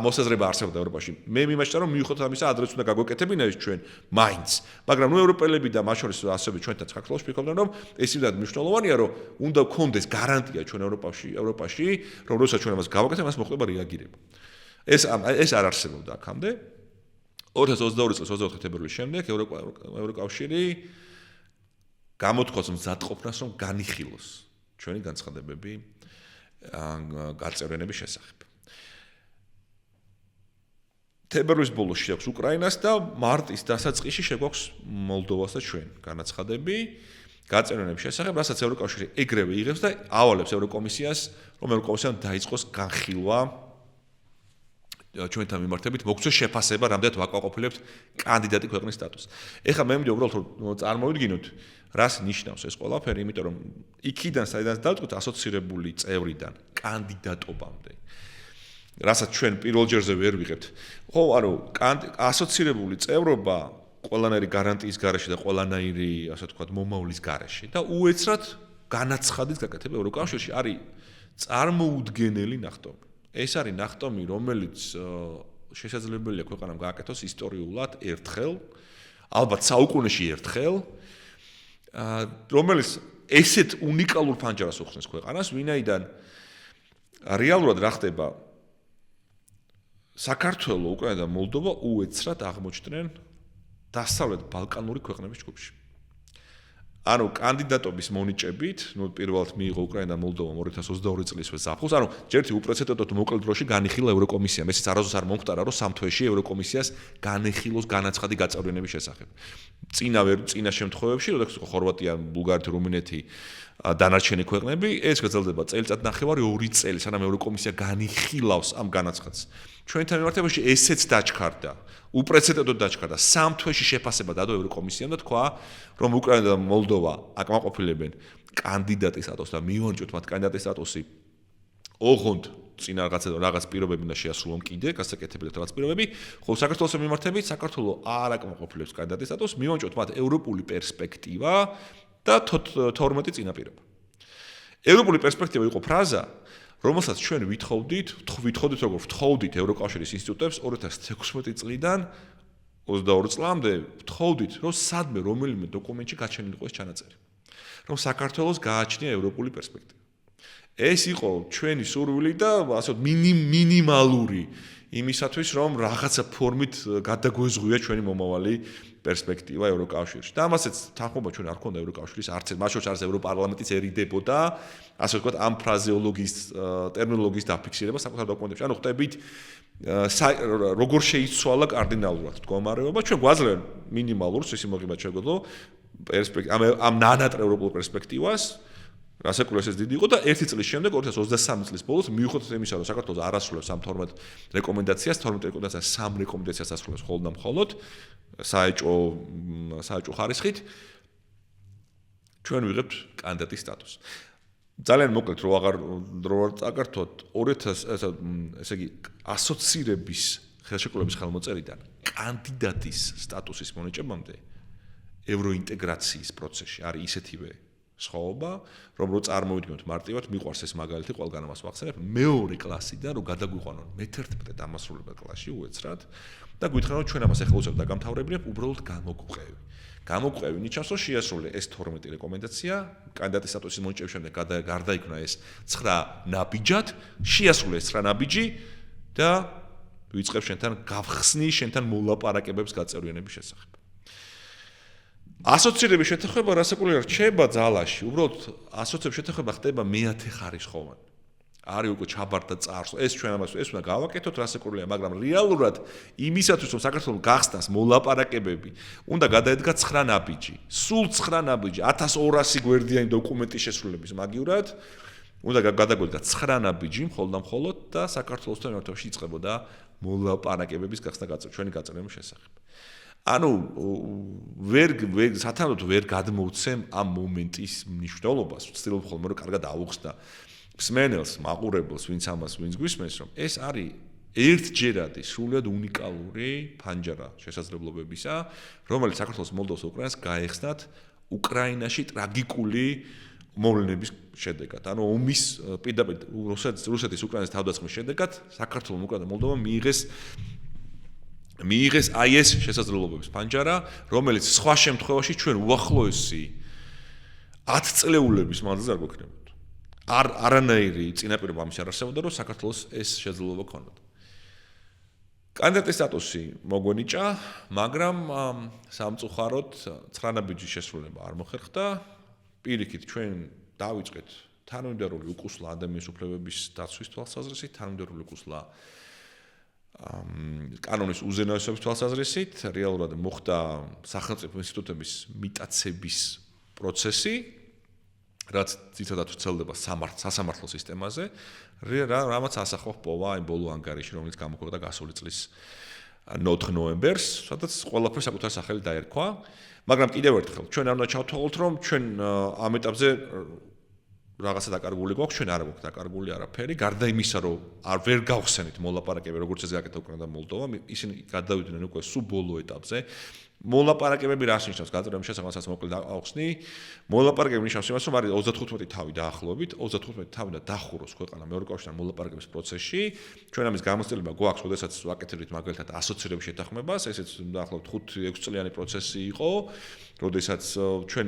[SPEAKER 2] მოსაზრება არსებობდა ევროპაში. მე მიმაჩნია, რომ მიუხედავად ამისა, ადრეც უნდა გაგვეკეთებინა ეს ჩვენ მაინც. მაგრამ ნუ ევროპელები და მათ შორის ასევე ჩვენთან საქართველოს ფიქრობდნენ, რომ ეს იმდანაც მნიშვნელოვანია, რომ უნდა გქონდეს გარანტია ჩვენ ევროპაში, რომ როდესაც ჩვენ ამას გავაკეთებთ, მას მოხდება რეაგირება. ეს არ არსებობდა აქამდე. 2022 წლის 24 თებერვლის შემდეგ ევროკავშირი გამოთქვას მზადყოფნას, რომ განიხილოს ჩვენი განცხადებები გაწევრიანების შესახებ. თებერვლის ბოლოს შეაქვს უკრაინას და მარტის დასაწყისში შეგვაქვს მოლდოვას და ჩვენ განაცხადები გაწევრიანების შესახებ, რასაც ევროკავშირი ეგრევე იღებს და ავალებს ევროკომისიას, რომ ევროკომისიამ დაიწყოს განხილვა ჩვენთან მიმართებით, მოგცეს შეფასება, რამდენად ვაკმაყოფილებთ კანდიდატი ქვეყნის სტატუსს. ეხლა მე მინდა უბრალოდ წარმოვიდგინოთ, რას ნიშნავს ეს ყველაფერი, იმიტომ რომ იქიდან საიდანაც დავწყოთ ასოცირებული წევრიდან კანდიდატობამდე. რასაც ჩვენ პირველ ჯერზე ვერ ვიღებთ. ხო, ანუ ასოცირებული წევრობა ყველანაირი გარანტიის გარეშე და ყველანაირი, ასე ვთქვათ, მომავლის გარეშე და უეცრად განაცხადის გაკეთება ევროკავშირში არის წარმოუდგენელი ნახტომი. ეს არის ნახტომი, რომელიც შესაძლებელია ქვეყანამ გააკეთოს ისტორიულად ერთხელ, ალბათ საუკუნეში ერთხელ, რომელიც ესეთ უნიკალურ ფანჯარას უხსნეს ქვეყანას, ვინაიდან რეალურად რა ხდება საქართველოს, უკრაინა და მოლდოვა უეცრად აღმოჩნდნენ დასავლეთ ბალკანური ქვეყნების ჯგუფში. ანუ კანდიდატობის მონიჭებით, ნუ პირველად მიიღო უკრაინა და მოლდოვამ 2022 წლისვე ზაფხულს, ანუ ჯერთი უპრეცედენტოდ მოკლე დროში განიხილა ევროკომისიამ. ესეც არასდროს არ მომხდარა, რომ სამ თვეში ევროკომისიას განეხილოს განაცხადი გაწევრიანების შესახებ. წინა შემთხვევებში, როდესაც იყო ხორვატია, ბულგარეთი, რუმინეთი, დანარჩენი ქვეყნები, ეს გრძელდება წელიწად-ნახევარი, 2 წელი, სანამ ევროკომისია განიხილავს ამ განაცხადს. ჩვენთან მიმართებაში ესეც დაჩქარდა, უპრეცედენტოდ დაჩქარდა. სამ თვეში შეფასება დადო ევროკომისიამ და თქვა, რომ უკრაინა და მოლდოვა აკმაყოფილებენ კანდიდატის სტატუსს და მივანიჭოთ მათ კანდიდატის სტატუსი. ოღონდ წინა რაღაც პირობები უნდა შეასრულონ კიდე, გასაკეთებელი რაღაც პირობები, ხოლო საქართველოს მიმართებით საქართველოს არ აკმაყოფილებს კანდიდატის სტატუსს, მივანიჭოთ მათ ევროპული პერსპექტივა და 12 წინაპირობა. ევროპული პერსპექტივა იყო ფრაზა, რომელსაც ჩვენ ვითხოვდით როგორ ვთხოვდით ევროკავშირის ინსტიტუტებს 2016 წლიდან 22 წლამდე ვთხოვდით, რომ სადმე რომელიმე დოკუმენტში გაჩენილიყო ეს ჩანაწერი. რომ საქართველოს გააჩნია ევროპული პერსპექტივა. ეს იყო ჩვენი სურვილი და ასე მინიმალური იმისათვის რომ რაღაცა ფორმით გადაგვეზღვია ჩვენი მომავალი პერსპექტივა ევროკავშირში. და ამასაც თანხმობა ჩვენ არ ქონდა ევროკავშირის არც მაშინ არც ევროპარლამენტიც ერიდებოდა ასე ვთქვათ ამ ფრაზეოლოგიის ტერმინოლოგიის დაფიქსირება საკუთარ დოკუმენტებში. ანუ ხტებით როგორ შეიცვალა კარდინალურად მდგომარეობა ჩვენ გვაძლევენ მინიმალურს ისე მოგიბათ შეგვეძლო ამ ნანატრ ევროპულ პერსპექტივას რასაკვირველია ეს დიდი იყო და 1 წლის შემდეგ 2023 წლის ბოლოს მიუხედავად იმისა რომ საქართველოს არ ასრულებს ამ 12 რეკომენდაციას 12 რეკომენდაციას 3 რეკომენდაციას ასრულებს მხოლოდ და მხოლოდ საეჭვო ხარისხით ჩვენ ვიღებთ კანდიდატის სტატუსს. ძალიან მოკლედ რო არ წაკართოთ 2000 ესე იგი ასოცირების ხელშეკრულების ხელმოწერიდან კანდიდატის სტატუსის მონიჭებამდე ევროინტეგრაციის პროცესში არის ისეთივე სხვაობა, რომ რო წარმოვიდგინოთ მარტივად, მიყვარს ეს მაგალითი, ყველგან ამას ვახსენებ, მეორე კლასიდან რო გადაგვიყვანონ მე-11 დამასრულებელ კლასში უეცრად და გვითხრათ რომ ჩვენ ამას ახლა უწევთ და გამთავრებინებ უბრალოდ გამოგვყევი. გამოგვყევი ნიშნავს რომ შეასრულე ეს 12 რეკომენდაცია, კანდიდატის სტატუსის მონიჭების შემდეგ გარდაიქმნა ეს 9 ნაბიჯად, შეასრულე ეს 9 ნაბიჯი და ვიწყებ შენთან გავხსნი შენთან მოლაპარაკებებს გაწევრიანების შესახებ. ასოცირების შეთანხმება რასაკვირველია რჩება ძალაში, უბრალოდ ასოცირების შეთანხმება ხდება მე-10 ხარისხოვანი. არის უკვე ჩაბარდა წარსულს, ეს ჩვენ ამას ეს უნდა გავაკეთოთ რასაკვირველია, მაგრამ რეალურად იმისათვის რომ საქართველოს გახსნას მოლაპარაკებები, უნდა გადაედგა 9 ნაბიჯი. სულ 9 ნაბიჯი, 1200 გვერდიანი დოკუმენტის შესრულების მაგივრად უნდა გადაგვედგა 9 ნაბიჯი მხოლოდ და საქართველოსთან ერთობაში იწყებოდა მოლაპარაკებების გახსნა ჩვენი გაწევრიანების შესახებ. ანუ სათანადოდ ვერ გადმოვცემ ამ მომენტის მნიშვნელობას, ვცდილობ ხოლმე რომ კარგად ავუხსნა მსმენელს, მაყურებელს, ვინც გვისმენს, რომ ეს არის ერთჯერადი, სრულიად უნიკალური ფანჯარა შესაძლებლობებისა, რომელიც საქართველოს, მოლდოვას, უკრაინას გაეხსნათ უკრაინაში ტრაგიკული მოვლენების შედეგად. ანუ ომის პირდაპირ რუსეთის უკრაინის თავდასხმის შედეგად საქართველოს, უკრაინამ, მოლდოვამ მიიღეს აი ეს შესაძლებლობების ფანჯარა, რომელიც სხვა შემთხვევაში ჩვენ უახლოესი 10 წლეულების მანძილზე არ გვექნებოდა. არანაირი წინაპირობა ამის არ არსებობდა, რომ საქართველოს ეს შესაძლებლობა ქონოდა. კანდიდატის სტატუსი მოგვენიჭა, მაგრამ სამწუხაროდ 9 ნაბიჯის შესრულება არ მოხერხდა. პირიქით ჩვენ დავიწყეთ თანამედროვე უკუსლა ადამიანის უფლებების დაცვის თვალსაზრისით, თანამედროვე უკუსლა კანონის უზენაესობის თვალსაზრისით, რეალურად მოხდა სახელმწიფო ინსტიტუტების მიტაცების პროცესი, რაც ძირითადად ვრცელდება სასამართლო სისტემაზე, რამაც ასახვა პოვა აი ბოლო ანგარიში, რომელიც გამოქვეყნდა გასული წლის 4 ნოემბერს, სადაც ყველაფერს საკუთარ სახელი დაერქვა, მაგრამ კიდევ ერთხელ ჩვენ არ უნდა ჩავთვალოთ, რომ ჩვენ ამ ეტაპზე რაღაცა დაკარგული გვაქვს, ჩვენ არ გვაქვს დაკარგული არაფერი, გარდა იმისა, რომ არ ვერ გავხსენით მოლაპარაკებები, როგორც ეს გაკეთა უკრაინა და მოლდოვა, ისინი გადავიდნენ უკვე სულ ბოლო ეტაპზე. მოლაპარაკებები რას ნიშნავს? გაწევრიანების შესაძლებლობასაც მოკლედ ავხსნი. მოლაპარაკებები ნიშნავს იმას, რომ არის 35 თავი დაახლოებით, 35 თავი და დახუროს ქვეყანა ევროკავშირთან მოლაპარაკების პროცესში. ჩვენ ამის გამოცდილება გვაქვს, როდესაც ვაკეთებთ მაგალითად ასოცირების შეთანხმებას, ესეც დაახლოებით 5-6 წლიანი პროცესი იყო, როდესაც ჩვენ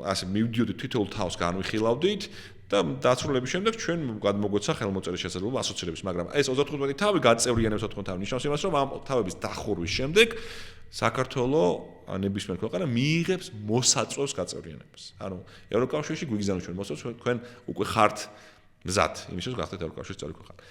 [SPEAKER 2] ასე მივდიოდით თითოეულ თავს განვიხილავდით და დაწრულების შემდეგ ჩვენ გადმოგვეცა ხელმოწერის შესაძლებლობა ასოცირების, მაგრამ ეს 35 თავი გაწევრიანებს 80 თავი ნიშნავს იმას, რომ ამ თავების დახურვის შემდეგ საქართველოს ნებისმიერ ქვეყანა მიიღებს მოსაწვევს გაწევრიანებას. ანუ ევროკავშირში გვიგზავნოს ჩვენ მოსაწვევს, თქვენ უკვე ხართ მზად იმისთვის გახდეთ ევროკავშირის წევრი ქვეყანა.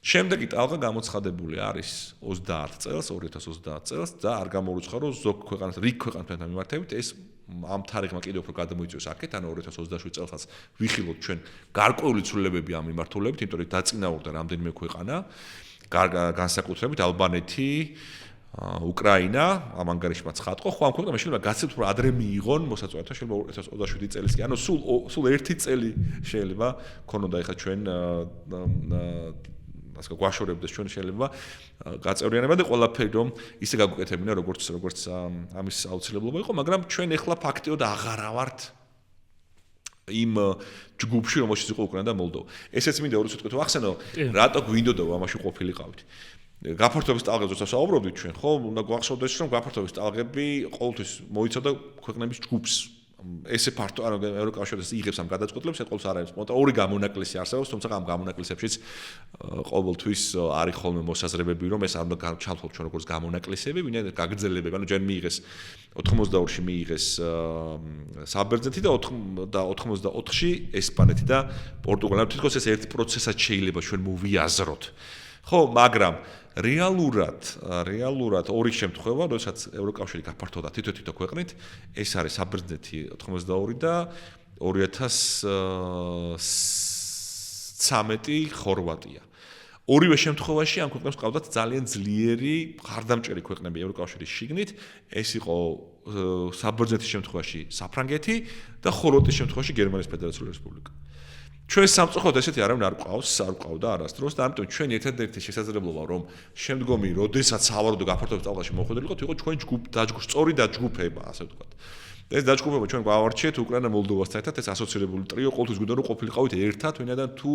[SPEAKER 2] შემდეგი ტალღა გამოცხადებული არის 30 წელს, 2030 წელს და არ გამორიცხა, რომ ზოგ ქვეყანას, რიგ ქვეყანასთან მიმართებით ეს ამ თარიღმა კიდევ უფრო გადამოიწევს აქეთ, ანუ 2027 წელსაც ვიხილოთ ჩვენ გარკვეული ცვლილებები ამ მიმართულებით, იმიტომ რომ დაწინაურდა რამდენიმე ქვეყანა, განსაკუთრებით ალბანეთი, უკრაინა, ამ ანგარიშში მათ ხატყო, ხო ამ ქვეყნამ შეიძლება გაცილებით უფრო ადრე მიიღონ მოსაწვევთა, შეიძლება 2027 წელს კი, ანუ სულ 1 წელი შეიძლება ქონოდა ეხლა ჩვენ ასე გვაშორებდეს ჩვენ შეიძლება გაწევრიანება და ყველაფერი რომ ისე გაგვეკეთებინა როგორც ამის აუცილებლობა იყო, მაგრამ ჩვენ ეხლა ფაქტიოდ აღარა ვართ იმ ჯგუფში, რომელშიც იყო უკრაინა და მოლდოვა. ესეც მინდა ორი სიტყვით ვახსენო, რატო გვინდოდა ამაში ყოფილიყავით. გაფართოების ტალღებზე როცა საუბრობდით ჩვენ, ხო, უნდა გვახსოვდეს, რომ გაფართოების ტალღები ყოველთვის მოიცავდა ქვეყნების ჯგუფს. ესე ფართო ანუ ევროკავშირის იღებს ამ გადაწყვეტილებას ეთყობს არ არის პონტა ორი გამონაკლისი არსებობს თუმცა ამ გამონაკლისებშიც ყოველთვის არის ხოლმე მოსაზრებები რომ ეს არ უნდა ჩავთვალოთ ჩვენ როგორც გამონაკლისები ვინაიდან გაგრძელებები ანუ ჯერ მიიღეს 82-ში მიიღეს საბერძნეთი და 84-ში ესპანეთი და პორტუგალია თითქოს ეს ერთ პროცესად შეიძლება ჩვენ მოვიაზროთ ხო მაგრამ რეალურად ორი შემთხვევა, როდესაც ევროკავშირი გაფართოვდა თითო ქვეყნით, ეს არის საბერძნეთი 82 და 2013 ხორვატია. ორივე შემთხვევაში ამ ქვეყნებს ყავდათ ძალიან ძლიერი ხარდამჭერი ქვეყნები ევროკავშირის შიგნით, ეს იყო საბერძნეთის შემთხვევაში საფრანგეთი და ხორვატიის შემთხვევაში გერმანიის ფედერაციული რესპუბლიკა. ჩვენ სამწუხაროდ ესეთი არავინ არ ყავდა არასდროს და ამიტომ ჩვენ ერთადერთი შესაძლებლობა რომ შემდგომი როდესაც სავარაუდო გაფართოების წავლა მოხვედრილიყოთ იყო ჩვენ სწორი დაჯგუფება ასე ვთქვათ. ეს დაჯგუფება ჩვენ გვავარჩიეთ უკრაინა მოლდოვასთან ერთად ეს ასოცირებული ტრიო ყოველთვის გვინდა რომ ყოფილიყავით ერთად ვინაიდან თუ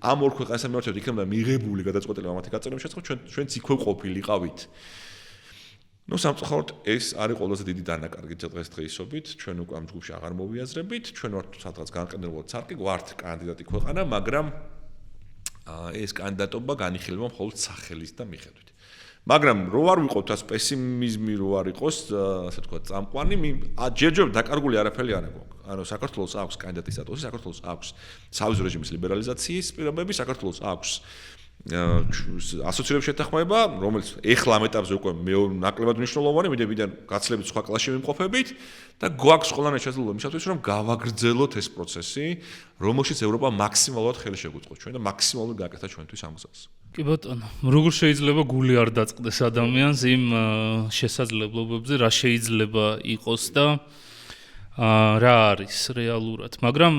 [SPEAKER 2] ამ ორ ქვეყანას ამერჩევთ იქნებოდა მიღებული გადაწყვეტილება მათი გაწევრების შესახებ ჩვენც იქვე ყოფილიყავით. ნუ სამწუხაროდ ეს არის ყველაზე დიდი დანაკარგი დღესდღეობით ჩვენ უკვე ამ ჯგუფში აღარ მოვიაზრებით ჩვენ ვართ სადღაც განყენებულად ცალკე ვართ კანდიდატი ქვეყანა მაგრამ ეს კანდიდატობა განიხილება მხოლოდ სახელის და მიხედვით მაგრამ რო არ ვიყოთ ეს პესიმიზმი რო არ იყოს ასე ვთქვათ წამყვანი ჯერჯერობით დაკარგული არაფერი არ აქვს ანუ საქართველოს აქვს კანდიდატის სტატუსი საქართველოს აქვს სავიზო რეჟიმის ლიბერალიზაციის პირობები საქართველოს აქვს ასოცირების შეთანხმება, რომელიც ეხლა ამ ეტაპზე უკვე ნაკლებად მნიშვნელოვანი, ვიდრე გაცილებით სხვა კლასში ვიმყოფებით და გვაქვს ყველანაირი შესაძლებლობა იმისათვის, რომ გავაგრძელოთ ეს პროცესი, რომელშიც ევროპა მაქსიმალურად ხელი შეგვიწყოს ჩვენ და მაქსიმალურად გააკეთა ჩვენთვის ამ გზას.
[SPEAKER 1] კი ბატონო, როგორ შეიძლება გული არ დაწყდეს ადამიანს იმ შესაძლებლობებზე, რა შეიძლება იყოს და რა არის რეალურად, მაგრამ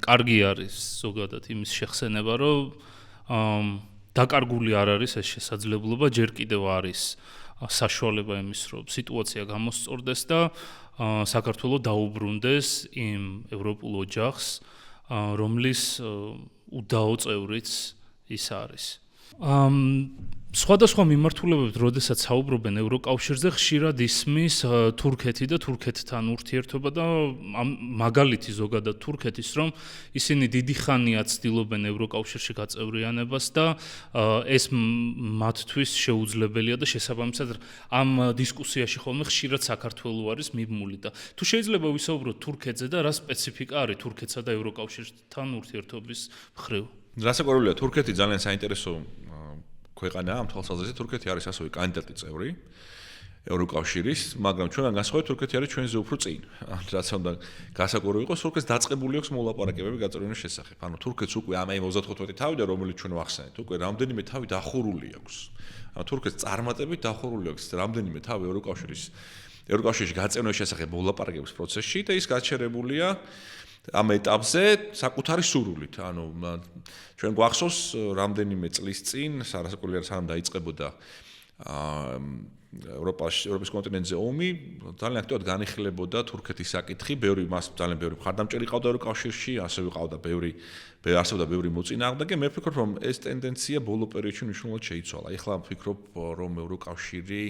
[SPEAKER 1] კარგი არის ზოგადად იმის შეხსენება, რომ დაკარგული არ არის ეს შესაძლებლობა, ჯერ კიდევ არის საშუალება იმის, რომ სიტუაცია გამოსწორდეს და საქართველოს დაუბრუნდეს იმ ევროპულ ოჯახს, რომლის უდაო წევრიც ის არის. სხვადასხვა მიმართულებებით, როდესაც საუბრობენ ევროკავშირზე, ხშირად ისმის თურქეთი და თურქეთთან ურთიერთობა და მაგალითი ზოგადად თურქეთის, რომ ისინი დიდი ხანია ცდილობენ ევროკავშირში გაწევრიანებას და ეს მათთვის შეუძლებელია და შესაბამისად ამ დისკუსიაში ხოლმე ხშირად საქართველო არის მიბმული და თუ შეიძლება ვისაუბროთ თურქეთზე და რა სპეციფიკა არის თურქეთსა და ევროკავშირთან ურთიერთობის მხრივ.
[SPEAKER 2] რასაკვირველია, თურქეთი ძალიან საინტერესო ქვეყანაა ამ თვალსაზრისით თურქეთი არის ასევე კანდიდატი წევრი ევროკავშირის, მაგრამ ჩვენგან განსხვავებით თურქეთი არის ჩვენზე უფრო წინ. რაც უნდა გასაკვირი იყოს, თურქეთს დაწყებული აქვს მოლაპარაკებები გაწევრიანების შესახებ. ანუ თურქეთს უკვე ამ 95 თავიდან რომელიც ჩვენ ვახსენეთ, უკვე რამდენიმე თავი დახურული აქვს. ანუ თურქეთს წარმატებით დახურული აქვს რამდენიმე თავი ევროკავშირში გაწევრიანების შესახებ მოლაპარაკების პროცესში და ის გაჩერებულია ამ ეტაპზე საკუთარი სურვილით. ანუ ჩვენ გვახსოვს რამდენიმე წლის წინ სარასაკვირველია სანამ დაიწყებოდა ევროპის კონტინენტზე ომი, ძალიან აქტიურად განიხილებოდა თურქეთის საკითხი, მას ძალიან ბევრი მხარდამჭერი ყავდა ევროკავშირში, ასევე ყავდა არსებობდა ბევრი მოწინააღმდეგე. მე ვფიქრობ, რომ ეს ტენდენცია ბოლო პერიოდში მნიშვნელოვნად შეიცვალა. ეხლა ვფიქრობ, რომ ევროკავშირი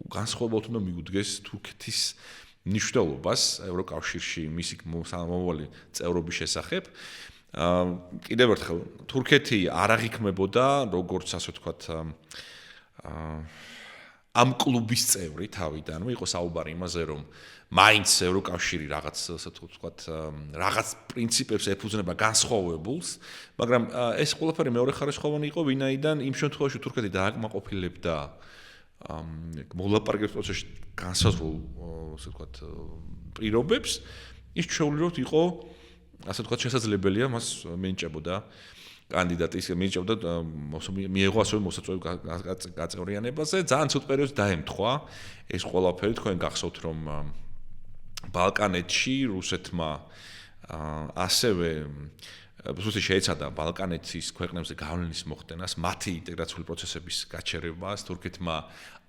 [SPEAKER 2] განსხვავებულად უნდა მიუდგეს თურქეთის ნიშნულობას ევროკავშირში მისი მომავალი წევრობის შესახებ. კიდევ ერთხელ თურქეთი არ აღიქმებოდა როგორც ასე ვთქვათ ამ კლუბის წევრი თავიდან, იყო საუბარი იმაზე, რომ მაინც ევროკავშირი რაღაც ასე ვთქვათ რაღაც პრინციპებს ეფუძნება განსხვავებულს, მაგრამ ეს ყველაფერი მეორეხარისხოვანი იყო, ვინაიდან იმ შემთხვევაში თურქეთი დააკმაყოფილებდა მოლაპარაკების პროცესში განსაზღვრულ ასე ვთქვათ პირობებს, ის ჩვეულებრივად იყო ასე ვთქვათ შესაძლებელია მას მეინჭებოდა კანდიდატის მეინჭებოდა მიეღო ასევე მოსაწვევი გაწევრიანებაზე ძალიან ცუდ პერიოდს დაემთხვა ეს ყველაფერი თქვენ გახსოვთ რომ ბალკანეთში რუსეთმა ასევე რუსეთი შეეცადა ბალკანეთის ქვეყნებზე გავლენის მოხდენას, მათი ინტეგრაციული პროცესების გაჩერებას, თურქეთმა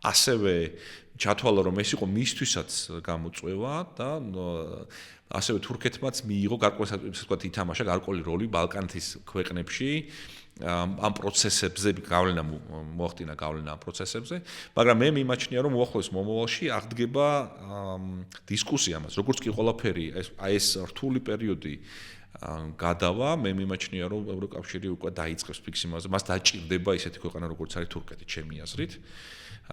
[SPEAKER 2] ასევე ჩათვალა, რომ ეს იყო მისთვისაც გამოწვევა და ასევე თურქეთმაც მიიღო გარკვეული ითამაშა გარკვეული როლი ბალკანეთის ქვეყნებში ამ პროცესებზე გავლენა მოახდინა ამ პროცესებზე, მაგრამ მე მიმაჩნია, რომ უახლოეს მომავალში აღდგება დისკუსია მას, როგორც კი ყველაფერი ეს რთული პერიოდი გადავა, მე მიმაჩნია, რომ ევროკავშირი უკვე დაიწყებს ფიქს იმაზე, მას დაჭირდება ისეთი ქვეყანა, როგორც არის თურქეთი, ჩემი აზრით.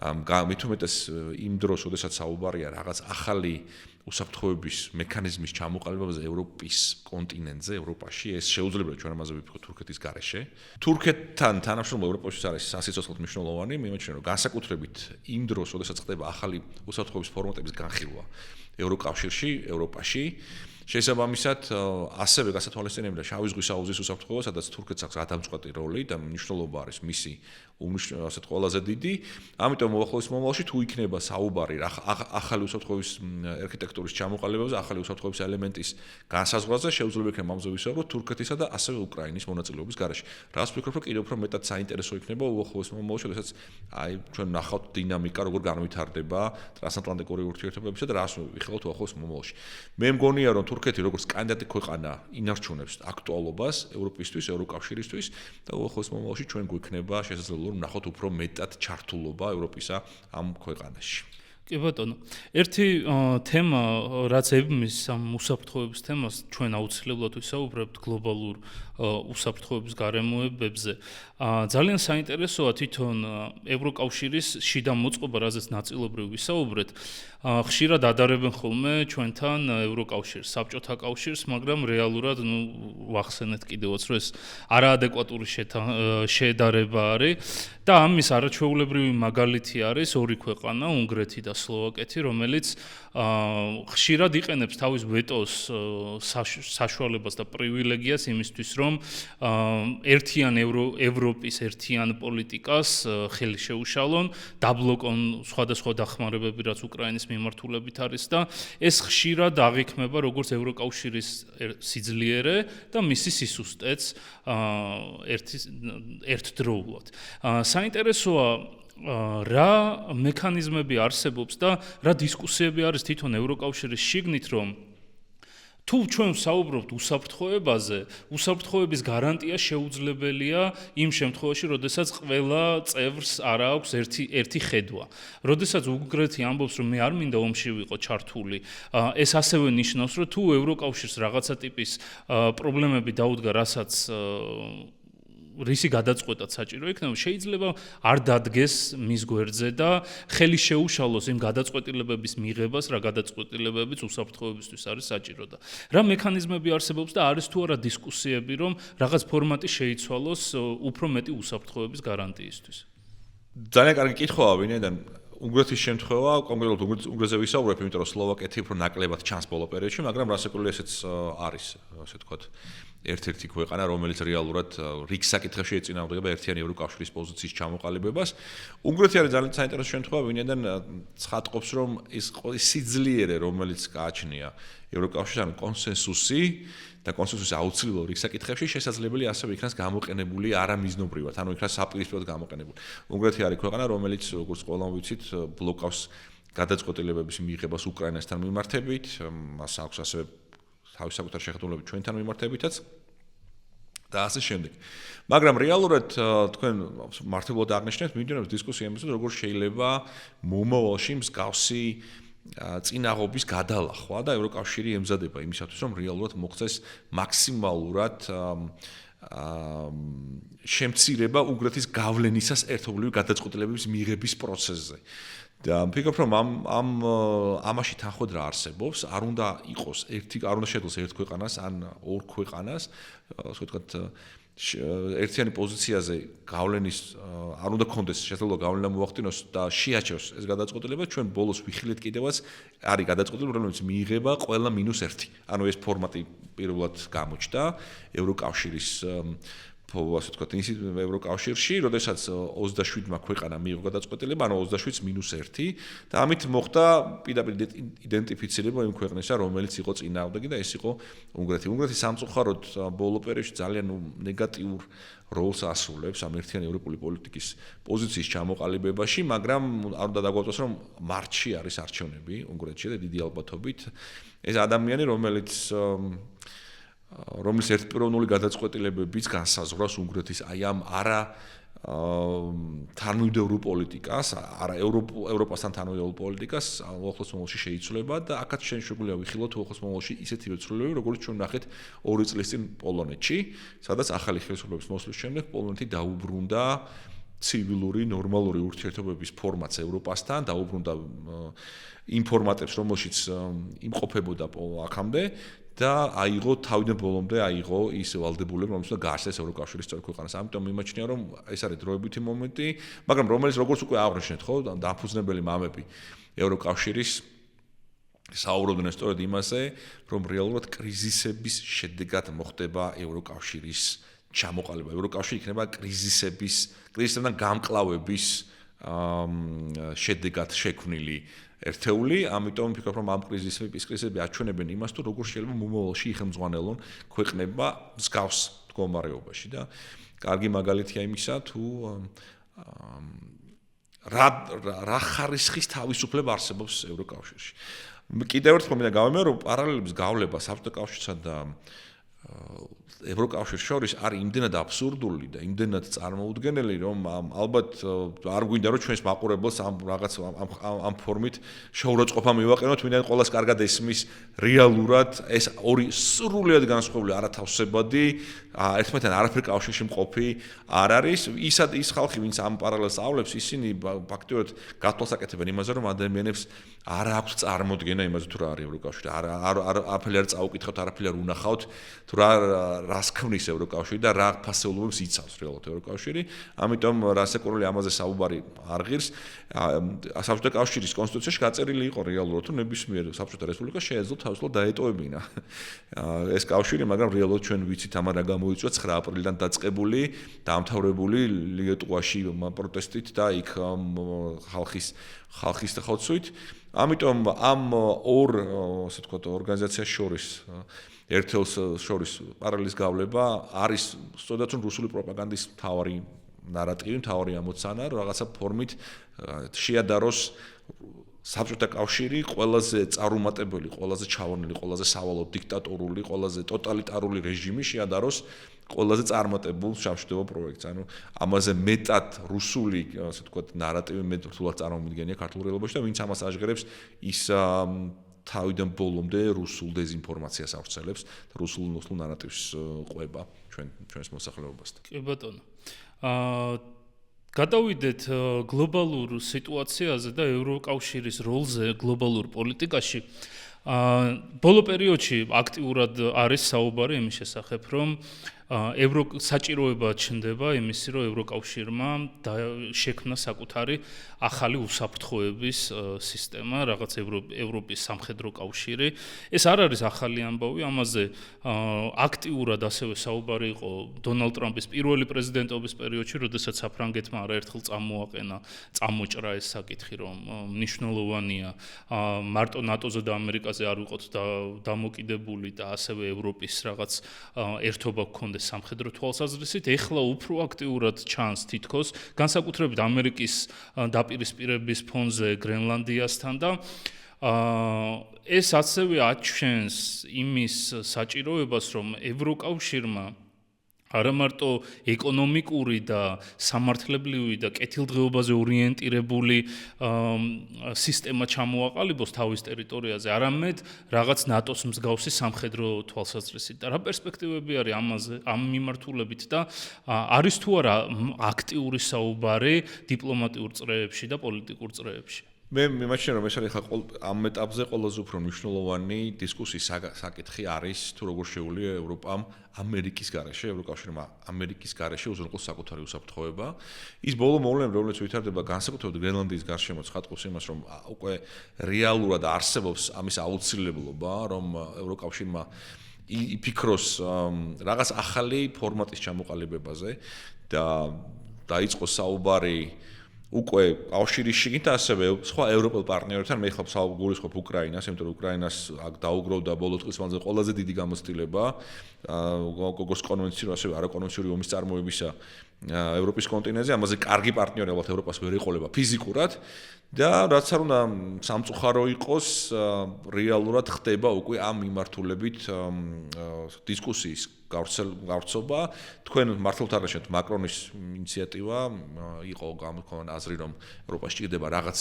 [SPEAKER 2] მით უმეტეს იმ დროს, როდესაც საუბარია რაღაც ახალი უსაფრთხოების მექანიზმის ჩამოყალიბებაზე ევროპის კონტინენტზე, ევროპაში, ეს შეუძლებელია ჩვენ ამაზე ვიფიქროთ თურქეთის გარეშე. თურქეთთან თანამშრომლობა ევროპაში არის სასიცოცხლოდ მნიშვნელოვანი, მიმაჩნია, რომ განსაკუთრებით იმ დროს, როდესაც ხდება ახალი უსაფრთხოების ფორმატების განხილვა ევროკავშირში, ევროპაში, შესაბამისად, ასევე გასათვალისწინებელია შავი ზღვის აუზის უსაფრთხოება, სადაც თურქეთს აქვს გადამწყვეტი როლი და მნიშვნელობა არის მისი ასეთ ყველაზე დიდი. ამიტომ უახლოეს მომავალში თუ იქნება საუბარი ახალი უსაფრთხოების არქიტექტურის ჩამოყალიბებაზე, ახალი უსაფრთხოების ელემენტის განსაზღვრაზე, შეუძლებელი იქნება ამაზე ვისაუბროთ თურქეთისა და ასევე უკრაინის მონაწილეობის გარეშე. რას ვფიქრობ, რომ კიდევ უფრო მეტად საინტერესო იქნება უახლოეს მომავალში, როდესაც ჩვენ ნახავთ დინამიკა, როგორ განვითარდება ტრანსატლანტიკური ურთიერთობებისა და რას ვიხილავთ უახლოეს მომავალში. მე მგონია, რომ თურქეთი როგორც კანდიდატი ქვეყანა ინარჩუნებს აქტუალობას ევროპისთვის, ევროკავშირისთვის და უახლოეს მომავალში ჩვენ გვექნება შესაძლებლობა რომ ნახოთ უფრო მეტად ჩართულობა ევროპისა ამ ქვეყანაში.
[SPEAKER 1] კი ბატონო, ერთი თემა, რაც ებმის ამ უსაფრთხოების თემას, ჩვენ აუცილებლად ვისაუბრებთ გლობალურ უსაფრთხოების გარემოებებზე. ძალიან საინტერესოა თვითონ ევროკავშირის შიდა მოწყობა, რაზეც ნაწილობრივ ვისაუბრეთ. ხშირად ადარებენ ხოლმე ჩვენთან ევროკავშირს, საბჭოთა კავშირს, მაგრამ რეალურად ვახსენეთ კიდევაც, რომ ეს არაადეკვატური შედარება არის და ამის არაჩვეულებრივი მაგალითი არის ორი ქვეყანა, უნგრეთი და სლოვაკეთი, რომელიც ხშირად იყენებს თავის ვეტოს საშუალებას და პრივილეგიას იმისთვის, რომ ერთიან ევროპის ერთიან პოლიტიკას ხელი შეუშალონ, დაბლოკონ სხვადასხვა დახმარებები, რაც უკრაინის მიმართულებით არის და ეს ხშირად აღიქმება როგორც ევროკავშირის სიძლიერე და მისი სისუსტეც ერთდროულად. საინტერესოა რა მექანიზმები არსებობს და რა დისკუსიები არის თვითონ ევროკავშირის შიგნით, რომ თუ ჩვენ ვსაუბრობთ უსაფრთხოებაზე, უსაფრთხოების გარანტია შეუძლებელია იმ შემთხვევაში, როდესაც ყველა წევრს არ აქვს ერთი ხედვა. როდესაც უნგრეთი ამბობს, რომ მე არ მინდა ომში ვიყო ჩართული, ეს ასევე ნიშნავს, რომ თუ ევროკავშირს რაღაცა ტიპის პრობლემები დაუდგა, რასაც რისი გადაწყვეტად საჭირო იქნება, შეიძლება არ დადგეს მის გვერდზე და ხელი შეუშალოს იმ გადაწყვეტილებების მიღებას, რა გადაწყვეტილებებიც უსაფრთხოებისთვის არის საჭირო და რა მექანიზმები არსებობს და არის თუ არა დისკუსიები, რომ რაღაც ფორმატი შეიცვალოს უფრო მეტი უსაფრთხოების გარანტიისთვის.
[SPEAKER 2] ძალიან კარგი კითხვაა, ვინაიდან უნგრეთის შემთხვევა, კონკრეტულად უნგრეთზე ვისაუბრებ, იმიტომ რომ სლოვაკეთი უფრო ნაკლებად ჩანს ბოლო პერიოდში, მაგრამ რასაკვირველია ესეც არის, ასე ვთქვათ, ერთ-ერთი ქვეყანა, რომელიც რეალურად რიგ საკითხებში ეწინააღმდეგება ერთიანი ევროკავშირის პოზიციის ჩამოყალიბებას. უნგრეთი არის ძალიან საინტერესო შემთხვევა, ვინაიდან ცხადყოფს, რომ ეს სიძლიერე, რომელიც გააჩნია ევროკავშირთან კონსენსუსი და კონსენსუსი აუცილებლად რიგ საკითხებში შესაძლებელი ასევე იქნას გამოყენებული არამიზნობრივად, ანუ იქნას საპირისპიროდ გამოყენებული. უნგრეთი არის ქვეყანა, რომელიც როგორც ყველამ ვიცით, ბლოკავს გადაწყვეტილებების მიღებას უკრაინასთან მიმართებით, მას აქვს ასევე თავის საკუთარ შეხედულებები ჩვენთან მიმართებითაც და ასე შემდეგ. მაგრამ რეალურად თქვენ მართლად აღნიშნეთ, მიმდინარეობს დისკუსია იმაზე, როგორ შეიძლება მომავალში მსგავსი წინაღობის გადალახვა და ევროკავშირი ემზადება იმისათვის, რომ რეალურად მოხდეს მაქსიმალურად შემცირება უნგრეთის გავლენისას ერთობლივი გადაწყვეტილებების მიღების პროცესზე. და ვფიქრობ, რომ ამაში თანხმობა არსებობს, არ უნდა იყოს არ უნდა შეძლოს ერთ ქვეყანას ან ორ ქვეყანას, ასე ვთქვათ, ერთიანი პოზიციაზე გავლენის არ უნდა კონდეს შესაძლებლობა გავლენა მოახდინოს და შეაჩეროს ეს გადაწყვეტილება, ჩვენ ბოლოს ვიხილეთ კიდევაც არის გადაწყვეტილება, რომელიც მიიღება ყველა -1. ანუ ეს ფორმატი პირველად გამოჩნდა ევროკავშირის ასე ვთქვათ, ევროკავშირში, როდესაც 27-მა ქვეყანა მიიღო გადაწყვეტილება, ანუ 27-1 და ამით მოხდა პირდაპირ იდენტიფიცირება იმ ქვეყნისა, რომელიც იყო წინააღმდეგი და ეს იყო უნგრეთი. უნგრეთი სამწუხაროდ ბოლო პერიოდში ძალიან ნეგატიურ როლს ასრულებს ამ ერთიანი ევროპული პოლიტიკის პოზიციის ჩამოყალიბებაში, მაგრამ არ უნდა დაგვაწოს, რომ მარტში არის არჩევნები უნგრეთში და დიდი ალბათობით ეს ადამიანი, რომელიც ერთპიროვნული გადაწყვეტილებების განსაზღვრავს უნგრეთის აი ამ არა თანმიმდევრულ პოლიტიკას, არა ევროპასთან თანმიმდევრულ პოლიტიკას უახლოს მომავალში შეიცვლება და აქაც შეგვიძლია ვიხილოთ უახლოს მომავალში ისეთი ცვლილებები, როგორც ჩვენ ნახეთ 2 წლის წინ პოლონეთში, სადაც ახალი ხელისუფლების მოსვლის შემდეგ პოლონეთი დაუბრუნდა ცივილური, ნორმალური ურთიერთობების ფორმატს ევროპასთან, დაუბრუნდა იმ ფორმატებს, რომელშიც იმყოფებოდა აქამდე და აიღო თავიდან ბოლომდე აიღო ის ვალდებულება, რომელიც უნდა გაარსეს ევროკავშირის წევრი ქვეყანას. ამიტომ მიმაჩნია, რომ ეს არის დროებითი მომენტი, მაგრამ რომელიც როგორც უკვე აღნიშნეთ, ხო, დამფუძნებელი მამები ევროკავშირის საუბრობდნენ სწორედ იმაზე, რომ რეალურად კრიზისების შედეგად მოხდება ევროკავშირის ჩამოყალიბება. ევროკავშირი იქნება კრიზისებიდან გამკლავების შედეგად შექმნილი ერთეული, ამიტომ ვფიქრობ, რომ ამ კრიზისები აჩვენებენ იმას, თუ როგორ შეიძლება მომავალში იხელმძღვანელონ ქვეყნებმა მსგავს მდგომარეობაში და კარგი მაგალითია იმისა, თუ რა ხარისხის თავისუფლება არსებობს ევროკავშირში. კიდევ ერთხელ მინდა გავიმეორო, რომ პარალელების გავლება საბჭოთა კავშირსა და ევროკავშირს შორის არის იმდენად აბსურდული და იმდენად წარმოუდგენელი, რომ ალბათ არ გვინდა რომ ჩვენს მაყურებელს ამ რაღაც ამ ფორმით შეურაცხყოფა მივაყენოთ, ვინაიდან ყველას კარგად ესმის რეალურად ეს ორი სრულიად განსხვავებული არათავსებადი, ერთმანეთთან არაფერ კავშირში მყოფი არ არის. ის ხალხი, ვინც ამ პარალელს სწავლებს, ისინი ფაქტობრივად გათვალსაკეთებენ იმაზე, რომ ადამიანებს არ აქვს წარმოდგენა იმაზე, თუ რა არის ევროკავშირი, არაფერი არ წაუკითხავთ, არაფერი არ უნახავთ, თუ რას ქმნის ევროკავშირი და რა ფასეულობებს იცავს რეალურად ევროკავშირი. ამიტომ რასაკურველი ამაზე საუბარი არ ღირს. საბჭოთა კავშირის კონსტიტუციაში გაწერილი იყო რეალურად, რომ ნებისმიერ საბჭოთა რესპუბლიკას შეეძლო თავისუფლად დაეტოვებინა ეს კავშირი, მაგრამ რეალურად ჩვენ ვიცით ამან რა გამოიწვია 9 აპრილიდან დაწყებული, დაამთავრებული ლიეტუვაში პროტესტით და იქ ხალხის ხოცვით. ამიტომ ამ ორ, ასე ვთქვათ, ორგანიზაციას შორის ერთელს შორის პარალელის გავლება არის სწორედ რომ რუსული პროპაგანდის მთავარი ნარატივი, მთავარი ამოცანა, რაღაცა ფორმით შეადაროს საბჭოთა კავშირი ყველაზე წარუმატებელი, ყველაზე ჩავარდნილი, ყველაზე სავალო დიქტატორული, ყველაზე ტოტალიტარული რეჟიმი შეადაროს ყველაზე წარმატებულ სამშვიდობო პროექტს. ანუ ამაზე მეტად რუსული, ასე ვთქვათ, ნარატივი მეტ რთულად წარმომიდგენია ქართულ რეალობაში და ვინც ამას აღგერებს, ის თავიდან ბოლომდე რუსულ დეзинფორმაციას ავრცელებს და რუსულ ნარატივს ყვება ჩვენს მოსახლეობასთან.
[SPEAKER 1] კი ბატონო. გადავიდეთ გლობალურ სიტუაციაზე და ევროკავშირის როლზე გლობალურ პოლიტიკაში. ბოლო პერიოდში აქტიურად არის საუბარი იმის შესახებ, რომ საჭიროება ჩნდება იმისი, რომ ევროკავშირმა შექმნა საკუთარი ახალი უსაფრთხოების სისტემა, რაღაც ევროპის სამხედრო კავშირი. ეს არ არის ახალი ამბავი, ამაზე აქტიურად ასევე საუბარი იყო დონალდ ტრამპის პირველი პრეზიდენტობის პერიოდში, როდესაც საფრანგეთმა არაერთხელ წამოჭრა ეს საკითხი, რომ მნიშვნელოვანია მარტო ნატოზე და ამერიკაზე არ ვიყოთ დამოკიდებული და ასევე ევროპის რაღაც ერთობა გქონდეს სამხედრო თვალსაზრისით. ეხლა უფრო აქტიურად ჩანს თითქოს, განსაკუთრებით ამერიკის დაპირისპირების ფონზე გრენლანდიასთან და ეს ასევე აჩვენს იმის საჭიროებას, რომ ევროკავშირმა არა მარტო ეკონომიკური და სამართლებრივი და კეთილდღეობაზე ორიენტირებული სისტემა ჩამოაყალიბოს თავის ტერიტორიაზე, არამედ რაღაც ნატოს მსგავსი სამხედრო თვალსაზრისით. და რა პერსპექტივები არის ამაზე, ამ მიმართულებით და არის თუ არა აქტიური საუბარი დიპლომატიურ წრეებში და პოლიტიკურ წრეებში?
[SPEAKER 2] მე მიმაჩნია, რომ ეს არის ამ ეტაპზე ყველაზე უფრო მნიშვნელოვანი დისკუსიის საკითხი არის, თუ როგორ შეუძლია ევროპამ ამერიკის გარეშე, ევროკავშირმა ამერიკის გარეშე უზრუნველყოს საკუთარი უსაფრთხოება. ის ბოლო მოვლენები, რომელიც ვითარდება განსაკუთრებით გრენლანდიის გარშემო, ცხადყოფს იმას, რომ უკვე რეალურად არსებობს ამის აუცილებლობა, რომ ევროკავშირმა იფიქროს რაღაც ახალი ფორმატის ჩამოყალიბებაზე და დაიწყოს საუბარი უკვე კავშირის შიგნით ასევე სხვა ევროპელ პარტნიორებთან მე ხალხს გულისხმობ უკრაინას, იმიტომ რომ უკრაინას აქ დაუგროვდა ბოლო წლის მანძილზე ყველაზე დიდი გამოცდილება გოგოს კონვენციური ასევე არაკონვენციური ომის წარმოებისა ევროპის კონტინენტზე, ამაზე კარგი პარტნიორი ალბათ ევროპას ვერ ეყოლება ფიზიკურად და რაც არ უნდა სამწუხარო იყოს, რეალურად ხდება უკვე ამ მიმართულებით დისკუსიის გავრცობა. თქვენ მართლად არ გაშენთ მაკრონის ინიციატივა იყო გამოქონა აზრი რომ ევროპაში ჭირდება რაღაც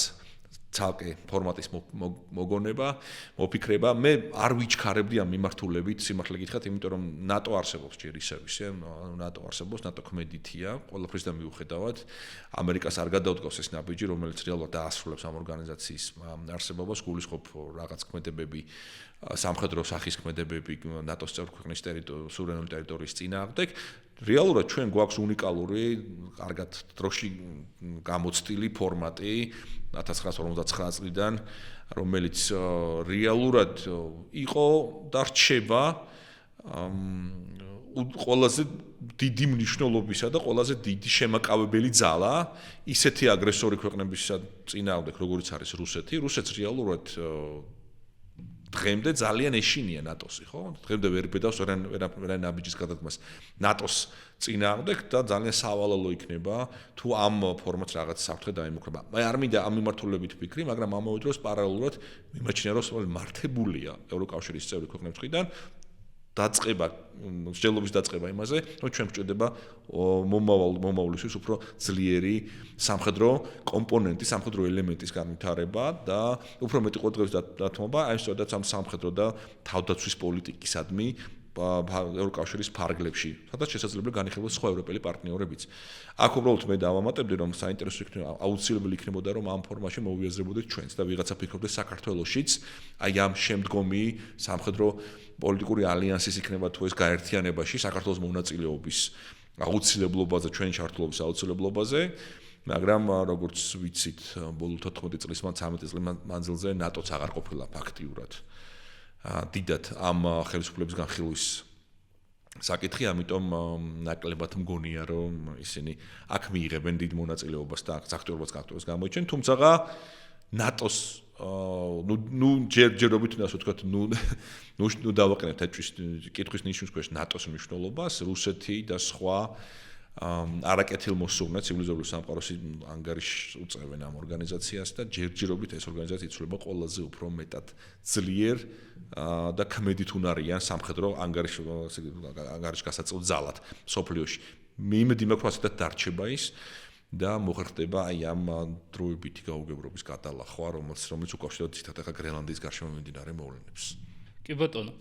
[SPEAKER 2] ცალკე ფორმატის მოგონება, მოფიქრება. მე არ ვიჩქარებდი ამ მიმართულებით, სიმართლე გითხრათ, იმიტომ რომ ნატო არსებობს ჯერ ისევ ისე, ნატო არსებობს, ნატო ქმედითია, ყველაფრისგან მიუხედავად, ამერიკას არ გადაუდგავს ეს ნაბიჯი, რომელიც რეალურად დაასრულებს ამ ორგანიზაციის არსებობას, გულისხმობ რაღაც ქმედებები, სამხედრო სახის ქმედებები ნატოს წევრ ქვეყნის სუვერენული ტერიტორიის წინააღმდეგ. რეალურად ჩვენ გვაქვს უნიკალური, კარგად დროში გამოცდილი ფორმატი 1959 წლიდან, რომელიც რეალურად იყო და რჩება ყველაზე დიდი მნიშვნელობისა და ყველაზე დიდი შემაკავებელი ძალა ისეთი აგრესორი ქვეყნების წინააღმდეგ, როგორიც არის რუსეთი. რუსეთს რეალურად დღემდე ძალიან ეშინია ნატოსი, ხო? დღემდე ვერ ბედავს ვერა ნაბიჯის გადადგმას ნატოს წინააღმდეგ და ძალიან სავალალო იქნება თუ ამ ფორმატს რაღაც საფრთხე დაემუქრება. მე არ მინდა ამ მიმართულებით ვფიქრი, მაგრამ ამავე დროს პარალელურად მიმაჩნია რომ მართებულია ევროკავშირის წევრი ქვეყნების მხრიდან დაწყება, მსჯელობის დაწყება იმაზე, რომ ჩვენ გვჭირდება მომავლისთვის უფრო ძლიერი სამხედრო კომპონენტი, სამხედრო ელემენტის განვითარება და უფრო მეტი ყურადღების დათმობა აი სწორედ ამ სამხედრო და თავდაცვის პოლიტიკისადმი ევროკავშირის ფარგლებში, სადაც შესაძლებელი განიხილოს სხვა ევროპელი პარტნიორებიც. აქ უბრალოდ მე დავამატებდი, რომ საინტერესო იქნება, აუცილებელი იქნებოდა, რომ ამ ფორმაში მოვიაზრებოდეთ ჩვენც და ვიღაცა ფიქრობდეს საქართველოშიც, აი ამ შემდგომი სამხედრო პოლიტიკური ალიანსის იქნება თუ ეს გაერთიანებაში საქართველოს მონაწილეობის აუცილებლობაზე, ჩვენი ჩართულობის აუცილებლობაზე, მაგრამ როგორც ვიცით, ბოლო 14 წლის 13 წლის მანძილზე ნატოც აღარ ყოფილა ფაქტიურად დიდად ამ ხელისუფლების განხილვის საკითხი, ამიტომ ნაკლებად მგონია, რომ ისინი აქ მიიღებენ დიდ მონაწილეობას და აქტიურობას გამოიჩენ, თუმცა ნატოს ჯერჯერობით უნდა ვთქვათ, დავაყენებთ კითხვის ნიშნის ქვეშ ნატოს მნიშვნელობას, რუსეთი და სხვა არაკეთილმოსურნე ცივილიზებული სამყაროს ანგარიშს უწევენ ამ ორგანიზაციას და ჯერჯერობით ეს ორგანიზაცია იცვლება ყველაზე უფრო მეტად ძლიერ და ქმედით უნარიან სამხედრო ანგარიშგასაწევ ძალად სოფლიოში. იმედი მაქვს, რომ ასეთად დარჩება ის და მოხერხდება აი ამ დროებითი გაუგებრობის გადალახვა, რომელიც უკავშირდება თითქოს ახლა გრენლანდიის გარშემო მიმდინარე მოვლენებს.
[SPEAKER 1] კი ბატონო.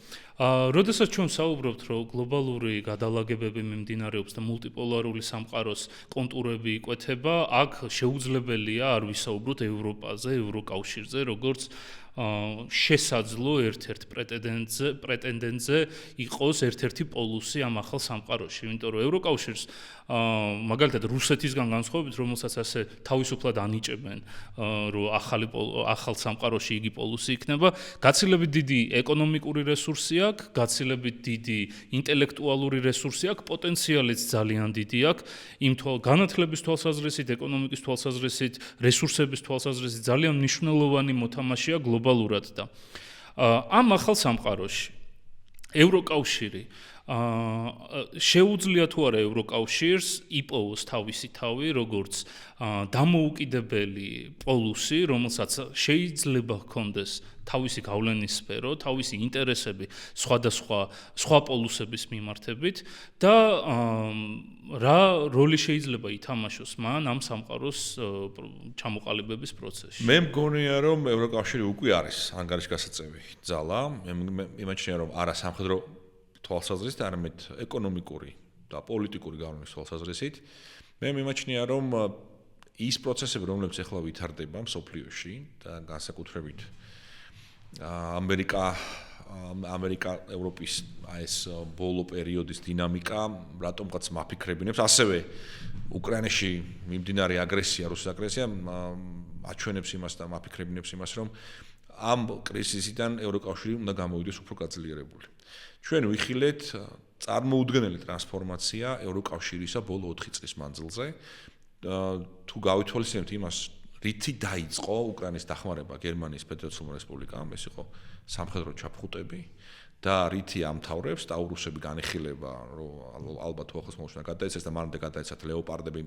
[SPEAKER 1] როდესაც ჩვენ საუბრობთ, რომ გლობალური გადალაგებები მიმდინარეობს და მულტიპოლარული სამყაროს კონტურები იკვეთება, აქ შეუძლებელია არ ვისაუბროთ ევროპაზე, ევროკავშირზე, როგორც შესაძლო ერთ-ერთ პრეტენდენტზე იყოს ერთ-ერთი პოლუსი ამ ახალ სამყაროში, იმიტომ რომ ევროკავშირს მაგალითად რუსეთისგან განსხვავებით, რომელსაც ასე თავისუფლად ანიჭებენ, რომ ახალ სამყაროში იგი პოლუსი იქნება, გაცილებით დიდი ეკონომიკური რესურსი აქვს, გაცილებით დიდი ინტელექტუალური რესურსი აქვს, პოტენციალიც ძალიან დიდი აქვს, იმ განათლების თვალსაზრისით, ეკონომიკის თვალსაზრისით, რესურსების თვალსაზრისით ძალიან მნიშვნელოვანი მოთამაშეა გლობალურად და ამ ახალ სამყაროში ევროკავშირი შეუძლია თუ არა ევროკავშირს იპოვოს თავისი თავი, როგორც დამოუკიდებელი პოლუსი, რომელსაც შეიძლება ჰქონდეს თავისი გავლენის სფერო, თავისი ინტერესები სხვა პოლუსების მიმართებით და რა როლი შეიძლება ითამაშოს მან ამ სამყაროს ჩამოყალიბების პროცესში.
[SPEAKER 2] მე მგონია, რომ ევროკავშირი უკვე არის ანგარიშგასაწევი ძალა, მე იმაჩნია, რომ არა სამხედრო თვალსაზრისით, არამედ ეკონომიკური და პოლიტიკური გავლენის თვალსაზრისით. მე მიმაჩნია, რომ ის პროცესები, რომლებიც ახლა ვითარდება მსოფლიოში და განსაკუთრებით ამერიკა ევროპის ეს ბოლო პერიოდის დინამიკა, რატომღაც მაფიქრებინებს, ასევე უკრაინაში მიმდინარე აგრესია, რუსეთის აგრესია აჩვენებს იმას და მაფიქრებინებს იმას, რომ ამ კრიზისიდან ევროკავშირი უნდა გამოვიდეს უფრო გაძლიერებული. ჩვენ ვიხილეთ წარმოუდგენელი ტრანსფორმაცია ევროკავშირისა ბოლო 4 წლის მანძილზე. თუ გავითვალისწინებთ იმას, რითი დაიწყო უკრაინის დახმარება გერმანიის ფედერაციულ რესპუბლიკამ, ეს იყო სამხედრო ჩაფხუტები და რითი ამთავრებს ტაურუსები განიხილება, რომ ალბათ უახლოს მომავალში გადაეცეს და მანამდე გადაეცათ ლეოპარდები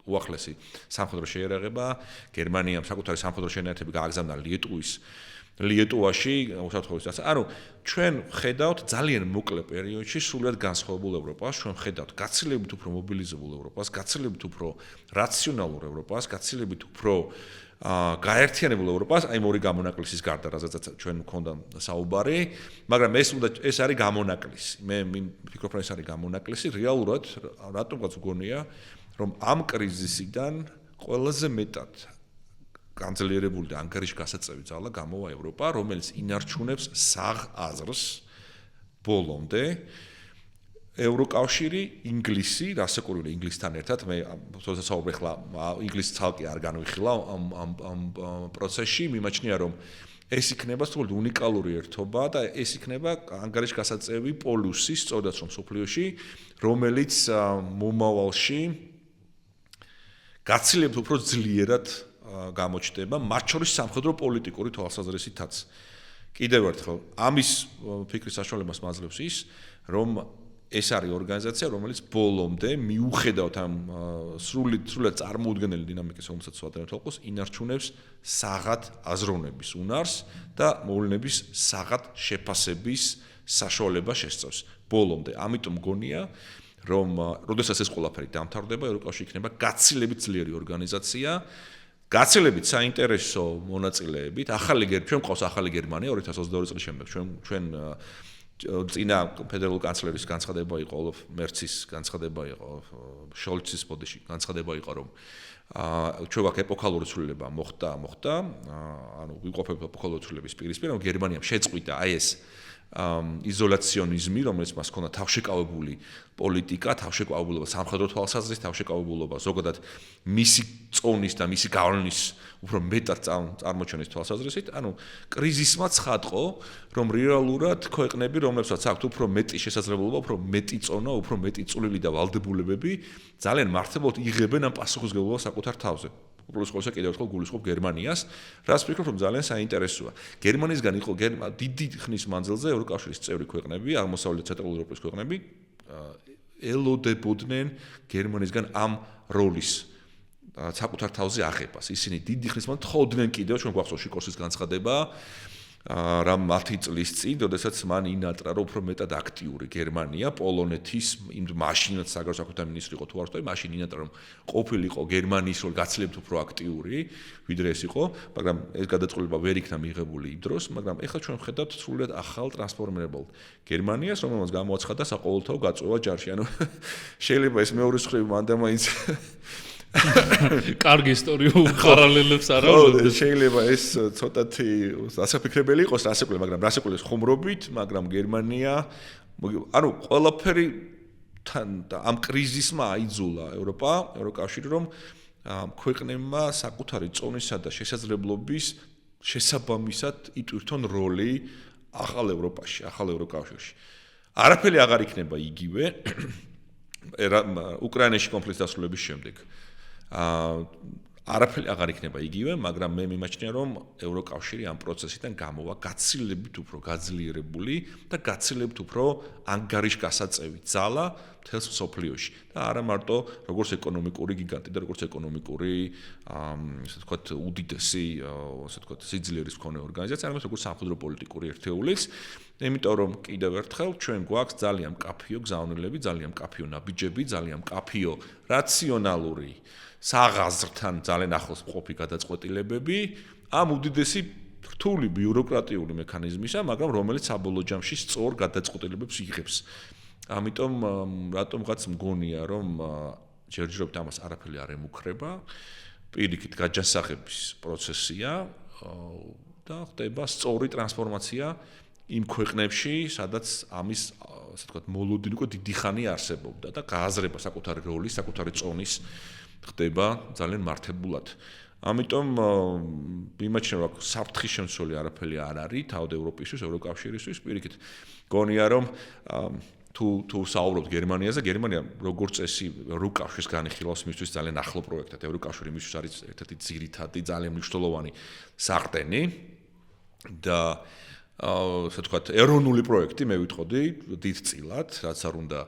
[SPEAKER 2] უახლესი სამხედრო შეერაღება, გერმანიამ საკუთარი სამხედრო შენაერთები გააგზავნა ლიეტუვაში, უსაფრთხოების დასაცავად. ანუ ჩვენ ხედავთ ძალიან მოკლე პერიოდში სრულიად განსხვავებულ ევროპას, ჩვენ ხედავთ გაცილებით უფრო მობილიზებულ ევროპას, გაცილებით უფრო რაციონალურ ევროპას, გაცილებით უფრო გაერთიანებულ ევროპას, აი ორი გამონაკლისის გარდა, რაზეც ჩვენ მქონდა საუბარი, მაგრამ ეს არის გამონაკლისი. მე ვფიქრობ, რომ ეს არის გამონაკლისი, რეალურად რატომღაც მგონია, რომ ამ კრიზისიდან ყველაზე მეტად განძლიერებული და ანგარიშგასაწევი ძალა გამოვა ევროპა, რომელიც ინარჩუნებს საღ აზრს ბოლომდე ევროკავშირი, ინგლისი, რასაკურველი ინგლისთან ერთად, მე თორსა საუბრობ ახლა ინგლისს ცალკე არ განვიხილა ამ პროცესში, მიმაჩნია რომ ეს იქნება სწორედ უნიკალური ერთობა და ეს იქნება ანგარიშგასაწევი პოლუსი, სწორედ რომ სოფლიოში, რომელიც მომავალში გაცილებთ უფრო ძლიერად გამოჩნდება, მათ შორის სამხედრო პოლიტიკური თვალსაზრისითაც. კიდევ ერთხელ, ამის ფიქრის საშუალებას მაძლევს ის, რომ ეს არის ორგანიზაცია, რომელიც ბოლომდე მიუხედავად ამ სრულად წარმოუდგენელი დინამიკის, რომელსაც ვადევნებთ ხოლმე, ინარჩუნებს საღად აზროვნების უნარს და მოვლენების საღად შეფასების საშუალებას შესწევს. ბოლომდე, ამიტომ მგონია, რომ როდესაც ეს ყველაფერი დამთავრდება, ევროკავშირი იქნება გაცილებით ძლიერი ორგანიზაცია, გაცილებით საინტერესო მონაწილეებით. ჩვენ ყავს ახალი გერმანია 2022 წლის შემდეგ. ჩვენ წინა ფედერალური კანცლერის განცხადება იყო, ოლოფ მერცის განცხადება იყო, შოლცის ბოდიში განცხადება იყო, რომ ჩვენ აქ ეპოქალური ცვლილება მოხდა, ანუ ვიყოფებთ ეპოქალური ცვლილების პირისპირ, რომ გერმანიამ შეწყვიტა აი ეს იზოლაციონიზმი, რომელიც მას ჰქონდა თავშეკავებული პოლიტიკა, თავშეკავებულობა სამხედრო თვალსაზრისით, თავშეკავებულობა ზოგადად მისი წონის და მისი გავლენის უფრო მეტად წარმოჩენის თვალსაზრისით, ანუ კრიზისმა ცხადყო, რომ რეალურად ქვეყნები, რომლებსაც აქვთ უფრო მეტი შესაძლებლობა, უფრო მეტი წონა, უფრო მეტი წვლილი და ვალდებულებები, ძალიან მართლობთ იღებენ ამ პასუხისმგებლობას საკუთარ თავზე. უბრალოდ ყოველსა კიდევ ერთხელ გულისხმობ გერმანიას, რაც ვფიქრობ, რომ ძალიან საინტერესოა. გერმანიისგან იყო დიდი ხნის მანძილზე ევროკავშირის წევრი ქვეყნები, აღმოსავლეთ ცენტრალური ევროპის ქვეყნები ელოდებოდნენ გერმანიისგან ამ როლის საკუთარ თავზე აღებას. ისინი დიდი ხნის მანძილზე თხოვდნენ კიდევ, ჩვენ გვახსოვს შიკორსის განცხადება, რამ 10 წლის წინ, როდესაც მან ინატრა, რომ უფრო მეტად აქტიური გერმანია, პოლონეთის იმ მაშინაც საგარეო საქმეთა მინისტრი იყო თუ არ ვთქვი, მაშინ ინატრა რომ ყოფილიყო გერმანიის როლი გაცილებით უფრო აქტიური, ვიდრე ეს იყო, მაგრამ ეს გადაწყვეტილება ვერ იქნა მიღებული იმ დროს, მაგრამ ეხლა ჩვენ ვხედავთ სრულიად ახალ ტრანსფორმირებულ გერმანიას, რომელმაც გამოაცხადა საყოველთაო გაწვევა ჯარში. ანუ შეიძლება ეს მეორე მხრივ მანდა მაინც
[SPEAKER 1] კარგი ისტორიულ პარალელებს არ აქვს.
[SPEAKER 2] შეიძლება ეს ცოტათი დასაფიქრებელი იყოს რასაკვირველია, მაგრამ რასაკვირველია ხუმრობით, მაგრამ გერმანია, ანუ ყველაფერი ამ კრიზისმა აიძულა ევროკავშირი, რომ ქვეყნებმა საკუთარი წონისა და შესაძლებლობის შესაბამისად იტვირთონ როლი ახალ ევროპაში, ახალ ევროკავშირში. არაფერი აღარ იქნება იგივე უკრაინაში კონფლიქტის დასრულების შემდეგ. არაფერი აღარ იქნება იგივე, მაგრამ მე მიმაჩნია, რომ ევროკავშირი ამ პროცესიდან გამოვა გაცილებით უფრო გაძლიერებული და გაცილებით უფრო ანგარიშგასაწევი ძალა მთელს მსოფლიოში და არა მარტო როგორც ეკონომიკური გიგანტი და როგორც ეკონომიკური, ასე ვთქვათ, უდიდესი, ასე ვთქვათ, სიძლიერის მქონე ორგანიზაცია, არამედ როგორც სამხედრო პოლიტიკური ერთეულიც. იმიტომ რომ კიდევ ერთხელ ჩვენ გვაქვს ძალიან მკაფიო გზავნილები, ძალიან მკაფიო ნაბიჯები, ძალიან მკაფიო რაციონალური საღაზრთან ძალიან ახლოს მყოფი გადაწყვეტილებები, ამ უდიდესი რთული ბიუროკრატიული მექანიზმისა, მაგრამ რომელიც საბოლოო ჯამში სწორ გადაწყვეტილებებს იღებს. ამიტომ რატომღაც მგონია, რომ ჯერჯერობით ამას არაფერი არ ემუქრება, პირიქით გაჯასახების პროცესია და ხდება სწორი ტრანსფორმაცია იმ ქვეყნებში, სადაც ამის, ასე ვთქვათ, მოლოდინი უკვე დიდი ხანი არსებობდა და გააზრება საკუთარი როლის, საკუთარი წონის ხდება ძალიან მართებულად. ამიტომ იმაჩნევ რომ საფრთხის შემცველი არაფერი არ არის თავად ევროპისთვის, ევროკავშირისთვის, პირიქით გონია რომ თუ საუბრობთ გერმანიაზე, გერმანია როგორც წესი ევროკავშირის განხილავს მისთვის ძალიან ახლო პროექტად, ევროკავშირი მისთვის არის ერთ-ერთი ძირითადი ძალიან მნიშვნელოვანი საყრდენი და ასე ვთქვათ, ეროვნული პროექტი მე ვიტყოდი დიდწილად, რაც არ უნდა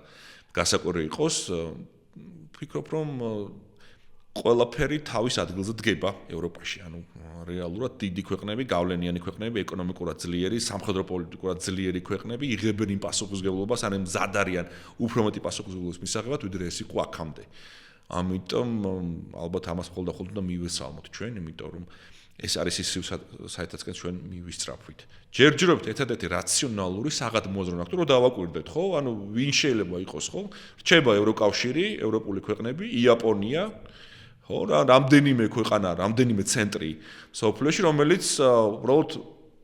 [SPEAKER 2] გასაკვირი იყოს, ვფიქრობ რომ ყველაფერი თავის ადგილზე დგება ევროპაში, ანუ რეალურად დიდი ქვეყნები, გავლენიანი ქვეყნები, ეკონომიკურად ძლიერი, სამხედრო პოლიტიკურად ძლიერი ქვეყნები იღებენ იმ პასუხისმგებლობას, ან მზად არიან უფრო მეტი პასუხისმგებლობის მისაღებად, ვიდრე ეს იყო აქამდე. ამიტომ ალბათ ამას მხოლოდ და მხოლოდ უნდა მივესალმოთ ჩვენ, იმიტომ რომ ეს არის ის საერთაშორისო ჩვენ მივისწრაფვით. ჯერჯერობით ერთადერთი რაციონალური საღად მოაზროვნე აქვს, რომ დავაკვირდეთ, ხო? ანუ ვინ შეიძლება იყოს, ხო? რჩება ევროკავშირი, ევროპული ქვეყნები, იაპონია, ხო? რამდენიმე ქვეყანა, რამდენიმე ცენტრი სოფლიოში, რომელიც უბრალოდ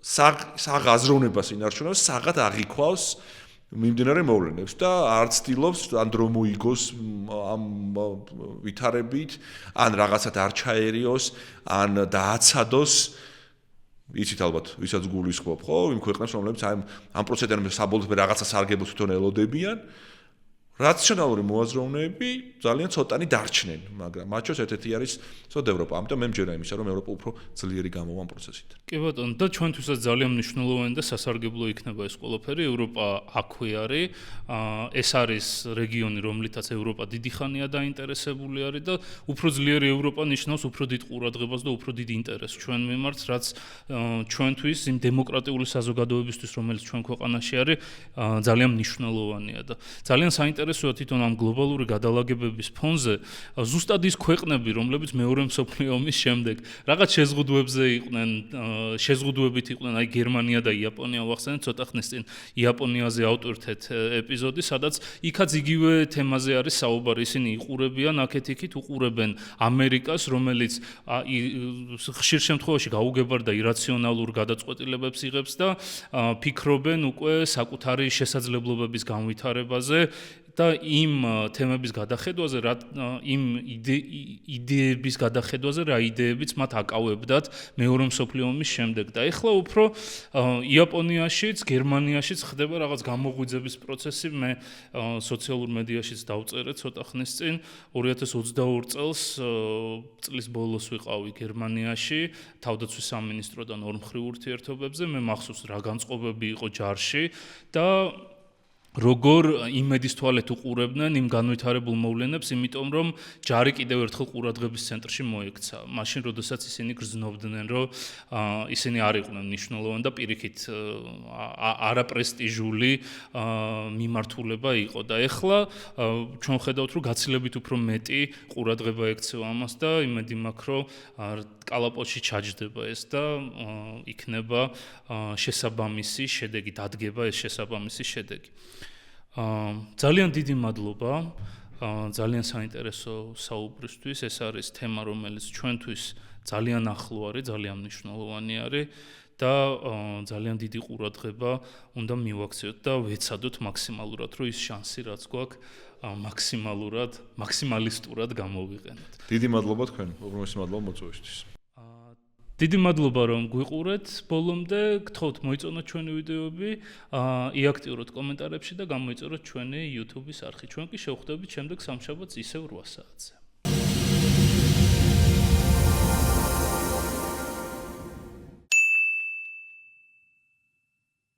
[SPEAKER 2] საღაზროვნებას ინარჩუნებს, საღად აღიქვავს მიმდინარე მოვლენებს და არ ცდილობს ან დრო მოიგოს ამ ვითარებით, ან რაღაცად არ ჩაერიოს, ან დააცადოს. იცით ალბათ, ვისაც გულისხმობ, ხო, იმ ქვეყნებს, რომლებიც ამ პროცედენ საბოლოოდ რაღაცას არგებობს თვითონ ელოდებიან. რაციონალური მოაზროვნეები ძალიან ცოტანი დარჩნენ, მაგრამ მათ შორის ერთ-ერთი არის სწორედ ევროპა. ამიტომ მე მჯერა იმისა, რომ ევროპა უფრო ძლიერი გამოვა ამ პროცესით.
[SPEAKER 1] კი ბატონო, და ჩვენთვისაც ძალიან მნიშვნელოვანი და სასარგებლო იქნება ეს ყველაფერი. ევროპა აქვე არის, ეს არის რეგიონი, რომლითაც ევროპა დიდი ხანია დაინტერესებული არის და უფრო ძლიერი ევროპა ნიშნავს უფრო დიდ ყურადღებას და უფრო დიდ ინტერესს ჩვენ მიმართ, რაც ჩვენთვის იმ დემოკრატიული საზოგადოებისთვის, რომელიც ჩვენ ქვეყანაში არის, ძალიან მნიშვნელოვანია და ძალიან საინტერესოა თვითონ ამ გლობალური გადალაგებების ფონზე ზუსტად ის ქვეყნები, რომლებიც მეორე მსოფლიო ომის შემდეგ რაღაც შეზღუდვებით იყვნენ, აი გერმანია და იაპონია ვახსენეთ ცოტა ხნის წინ იაპონიაზე ავტვირთეთ ეპიზოდი, სადაც იქაც იგივე თემაზე არის საუბარი, ისინი იყურებიან აქეთ-იქით, უყურებენ ამერიკას, რომელიც ხშირ შემთხვევაში გაუგებარ და ირაციონალურ გადაწყვეტილებებს იღებს და ფიქრობენ უკვე საკუთარი შესაძლებლობების განვითარებაზე და იმ თემების გადახედვაზე, იმ იდეების გადახედვაზე, რა იდეებიც მათ აკავებდათ მეორე მსოფლიო ომის შემდეგ. და ეხლა უფრო იაპონიაშიც, გერმანიაშიც ხდება რაღაც გამოღვიძების პროცესი. მე სოციალურ მედიაშიც დავწერე ცოტა ხნის წინ 2022 წლის ბოლოს ვიყავი გერმანიაში, თავდაცვის სამინისტროდან ორმხრივ ურთიერთობებზე. მე მახსოვს რა განწყობები იყო ჯარში და როგორ იმედის თვალეთ უყურებდნენ იმ განვითარებულ მოვლენებს, იმიტომ რომ ჯარი კიდევ ერთხელ ყურადღების ცენტრში მოექცა. მაშინ, როდესაც ისინი გრძნობდნენ, რომ ისინი არ იყვნენ მნიშვნელოვანი და პირიქით არაპრესტიჟული მიმართულება იყო და ეხლა ჩვენ ხედავთ, რომ გაცილებით უფრო მეტი ყურადღება ექცევა ამას და იმედი მაქვს, რომ კალაპოტში ჩაჯდება ეს და იქნება შესაბამისი შედეგი, დადგება ეს შესაბამისი შედეგი. ძალიან დიდი მადლობა, ძალიან საინტერესო საუბრისთვის. ეს არის თემა, რომელიც ჩვენთვის ძალიან ახლო არის, ძალიან მნიშვნელოვანი არის და ძალიან დიდი ყურადღება უნდა მივაქციოთ და ვეცადოთ მაქსიმალურად, რომ ის შანსი, რაც გვაქვს, მაქსიმალისტურად გამოვიყენოთ.
[SPEAKER 2] დიდი მადლობა თქვენ, უბრალოდ მადლობა მოწვევისთვის.
[SPEAKER 1] დიდი მადლობა რომ გვიყურეთ ბოლომდე, გთხოვთ მოიწონოთ ჩვენი ვიდეოები, იაქტიუროთ კომენტარებში და გამოიწეროთ ჩვენი YouTube-ის არხი. ჩვენ კი შევხვდებით შემდეგ სამშაბათს ისევ 8 საათზე.